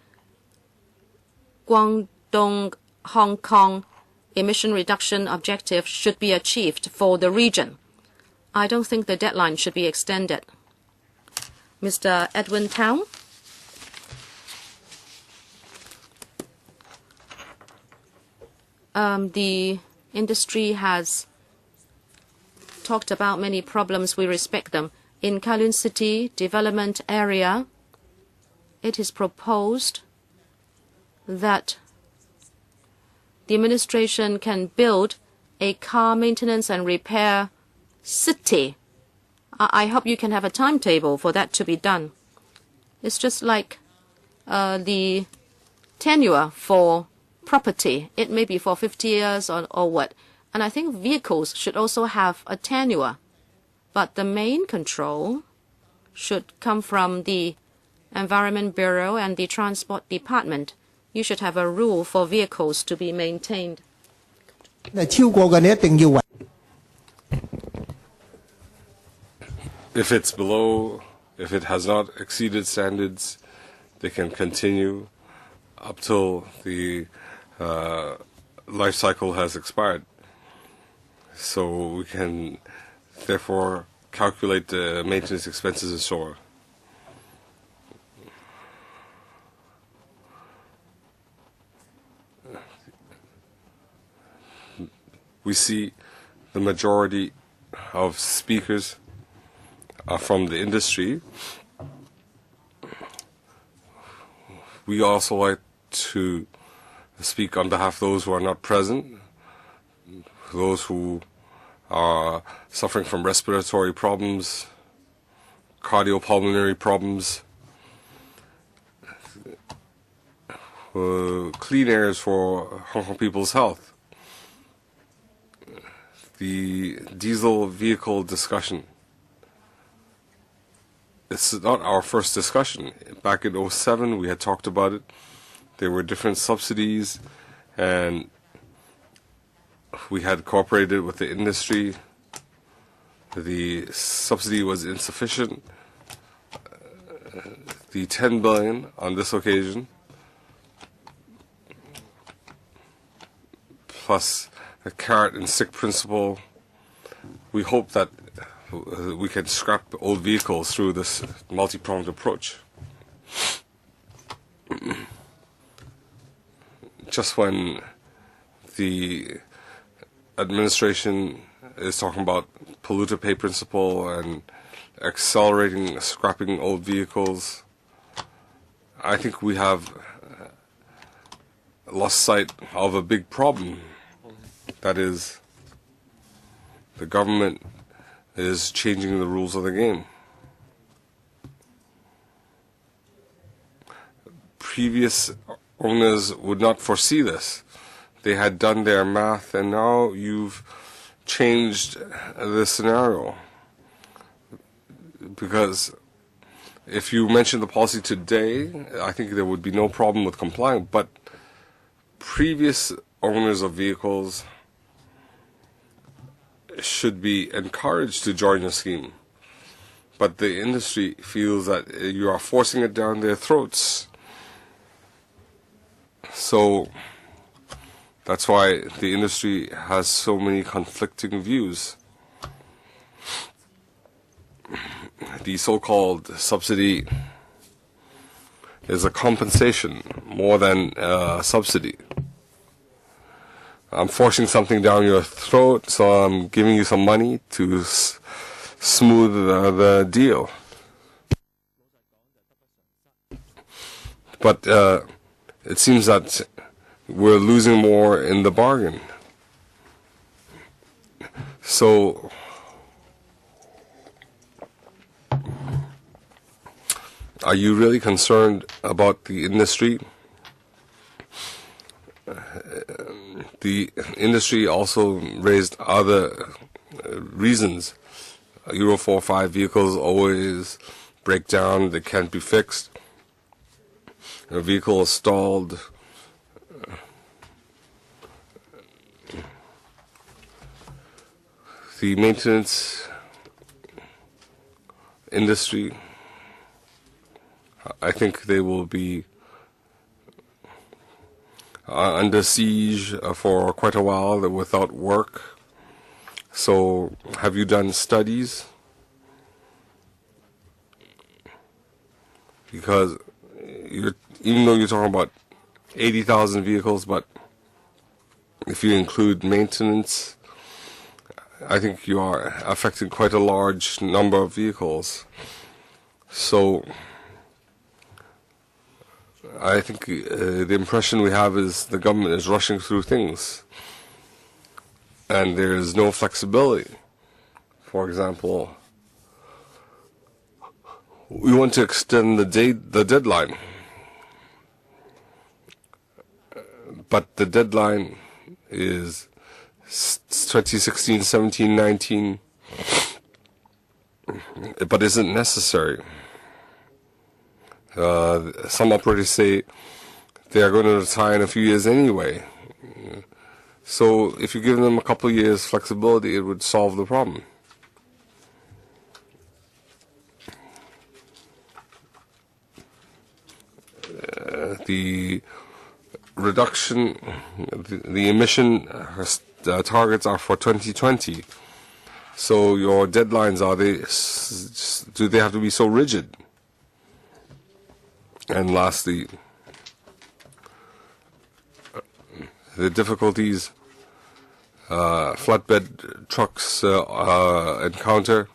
Guangdong Hong Kong emission reduction objective should be achieved for the region. I don't think the deadline should be extended. Mr. Edwin Town. The industry has talked about many problems. We respect them. In Kowloon City development area, it is proposed that the administration can build a car maintenance and repair city. I hope you can have a timetable for that to be done. It's just like the tenure for property. It may be for 50 years or what. And I think vehicles should also have a tenure. But the main control should come from the Environment Bureau and the Transport Department. You should have a rule for vehicles to be maintained. If it's below, if it has not exceeded standards, they can continue up till the life cycle has expired. So we can therefore calculate the maintenance expenses and so on. We see the majority of speakers are from the industry. We also like to speak on behalf of those who are not present, those who are suffering from respiratory problems, cardiopulmonary problems. Clean air is for Hong Kong people's health. The diesel vehicle discussion. It's not our first discussion. Back in 2007, we had talked about it. There were different subsidies, and we had cooperated with the industry. The subsidy was insufficient. The 10 billion on this occasion, plus a carrot and stick principle, we hope that we can scrap old vehicles through this multi-pronged approach. Just when the administration is talking about polluter pay principle and accelerating scrapping old vehicles, I think we have lost sight of a big problem. That is, the government is changing the rules of the game. Previous owners would not foresee this. They had done their math, and now you've changed the scenario. Because if you mention the policy today, I think there would be no problem with complying, but previous owners of vehicles should be encouraged to join the scheme. But the industry feels that you are forcing it down their throats. So that's why the industry has so many conflicting views. The so-called subsidy is a compensation more than a subsidy. I'm forcing something down your throat, so I'm giving you some money to smooth the deal. But it seems that we're losing more in the bargain. So are you really concerned about the industry? The industry also raised other reasons. Euro 4-5 vehicles always break down, they can't be fixed. A vehicle is stalled. The maintenance industry, I think they will be under siege for quite a while without work. So have you done studies? Because even though you're talking about 80,000 vehicles, but if you include maintenance, I think you are affecting quite a large number of vehicles. So I think the impression we have is the government is rushing through things and there is no flexibility. For example, we want to extend the deadline, but the deadline is 2016, 17, 19, but isn't necessary. Some operators say they are going to retire in a few years anyway. So if you give them a couple of years flexibility, it would solve the problem. The reduction, the emission targets are for 2020. So your deadlines, do they have to be so rigid? And lastly, the difficulties flatbed trucks encounter.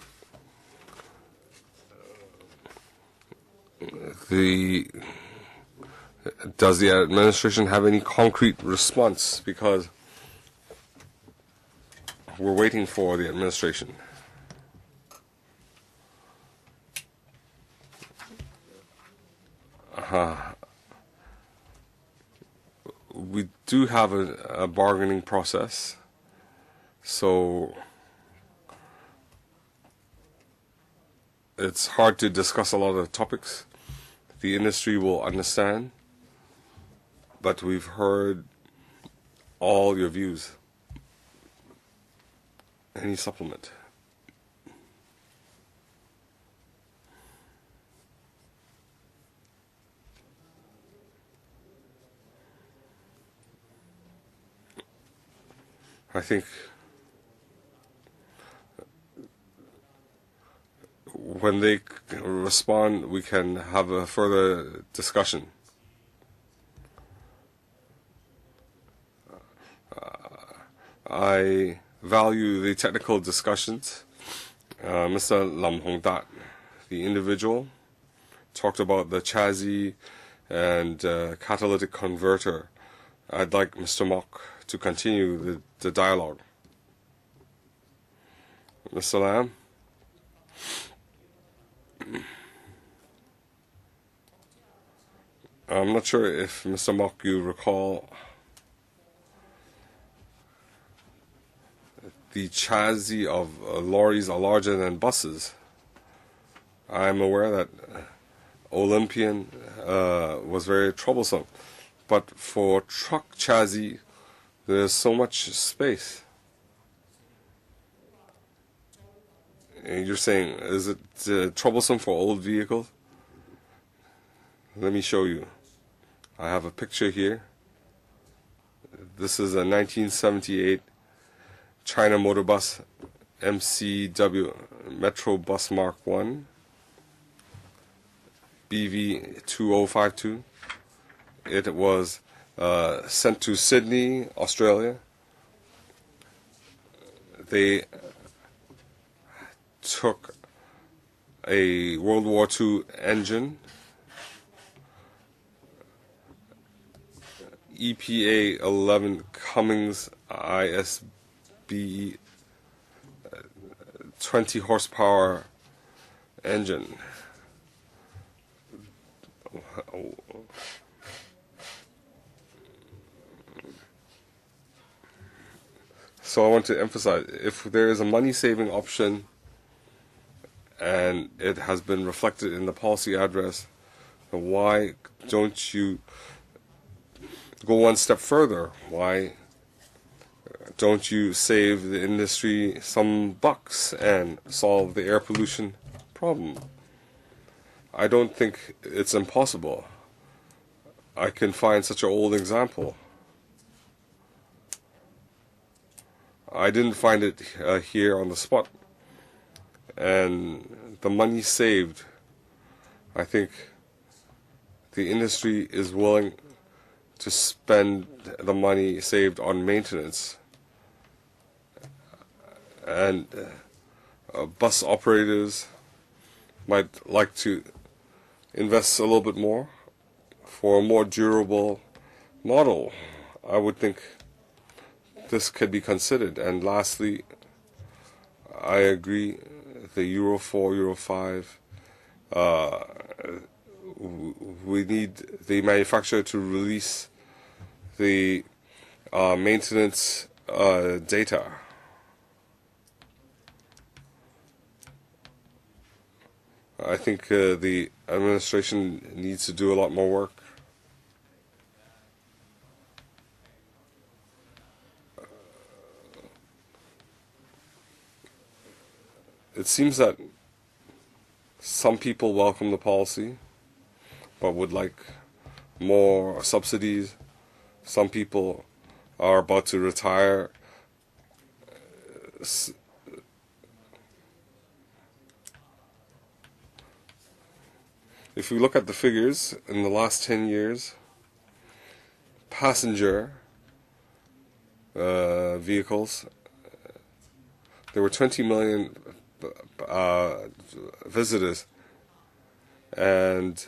Does the administration have any concrete response? Because we're waiting for the administration. We do have a bargaining process, so it's hard to discuss a lot of topics. The industry will understand, but we've heard all your views. Any supplement? I think when they respond, we can have a further discussion. I value the technical discussions. Mr. Lam Hong Dat, the individual, talked about the chassis and catalytic converter. I'd like Mr. Mok to continue the dialogue. Mr. Lam? I'm not sure if Mr. Mok, you recall the chassis of lorries are larger than buses. I'm aware that Olympian was very troublesome. But for truck chassis, there's so much space. And you're saying, is it troublesome for old vehicles? Let me show you. I have a picture here. This is a 1978 China Motor Bus MCW Metro Bus Mark 1 BV 2052. It was sent to Sydney, Australia. They took a World War II engine, EPA 11 Cummins ISB 20 horsepower engine. So I want to emphasize, if there is a money-saving option and it has been reflected in the policy address, why don't you go one step further? Why don't you save the industry some bucks and solve the air pollution problem? I don't think it's impossible. I can find such an old example. I didn't find it here on the spot. And the money saved, I think the industry is willing to spend the money saved on maintenance. And bus operators might like to invest a little bit more for a more durable model. I would think this could be considered. And lastly, I agree, the Euro 4, Euro 5, we need the manufacturer to release the maintenance data. I think the administration needs to do a lot more work. It seems that some people welcome the policy, but would like more subsidies. Some people are about to retire. If we look at the figures in the last 10 years, passenger vehicles, there were 20 million visitors, and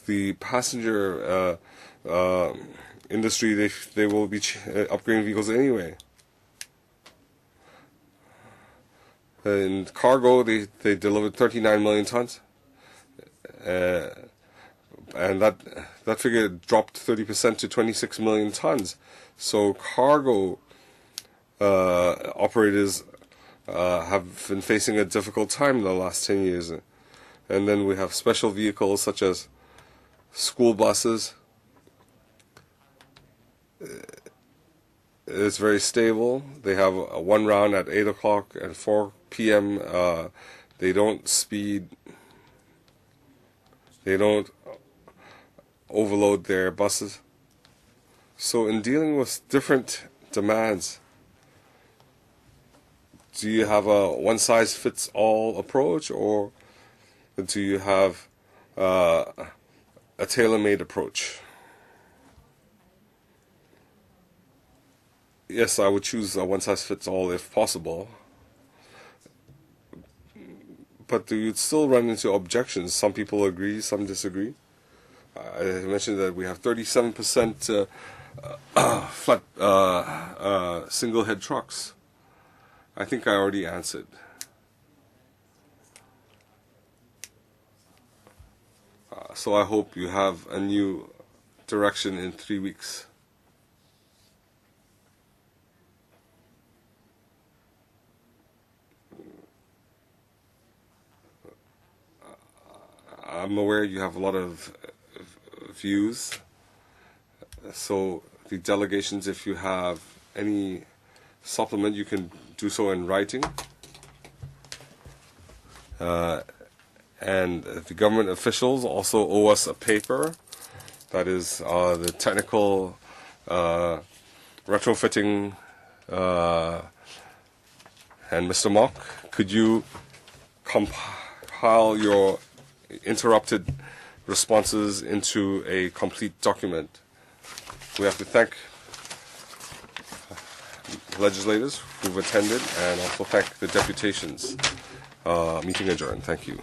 the passenger industry, they will be upgrading vehicles anyway. In cargo, they delivered 39 million tons, and that figure dropped 30% to 26 million tons. So cargo operators have been facing a difficult time in the last 10 years. And then we have special vehicles such as school buses. It's very stable. They have one round at 8 o'clock and 4 p.m. They don't speed. They don't overload their buses. So in dealing with different demands, do you have a one-size-fits-all approach, or do you have a tailor-made approach? Yes, I would choose a one-size-fits-all if possible. But you'd still run into objections. Some people agree, some disagree. I mentioned that we have 37% flat single-head trucks. I think I already answered. So I hope you have a new direction in 3 weeks. I'm aware you have a lot of views. So the delegations, if you have any supplement, you can do so in writing. And the government officials also owe us a paper. That is the technical retrofitting. And Mr. Mock, could you compile your interrupted responses into a complete document? We have to thank legislators who've attended and also thank the deputations. Meeting adjourned. Thank you.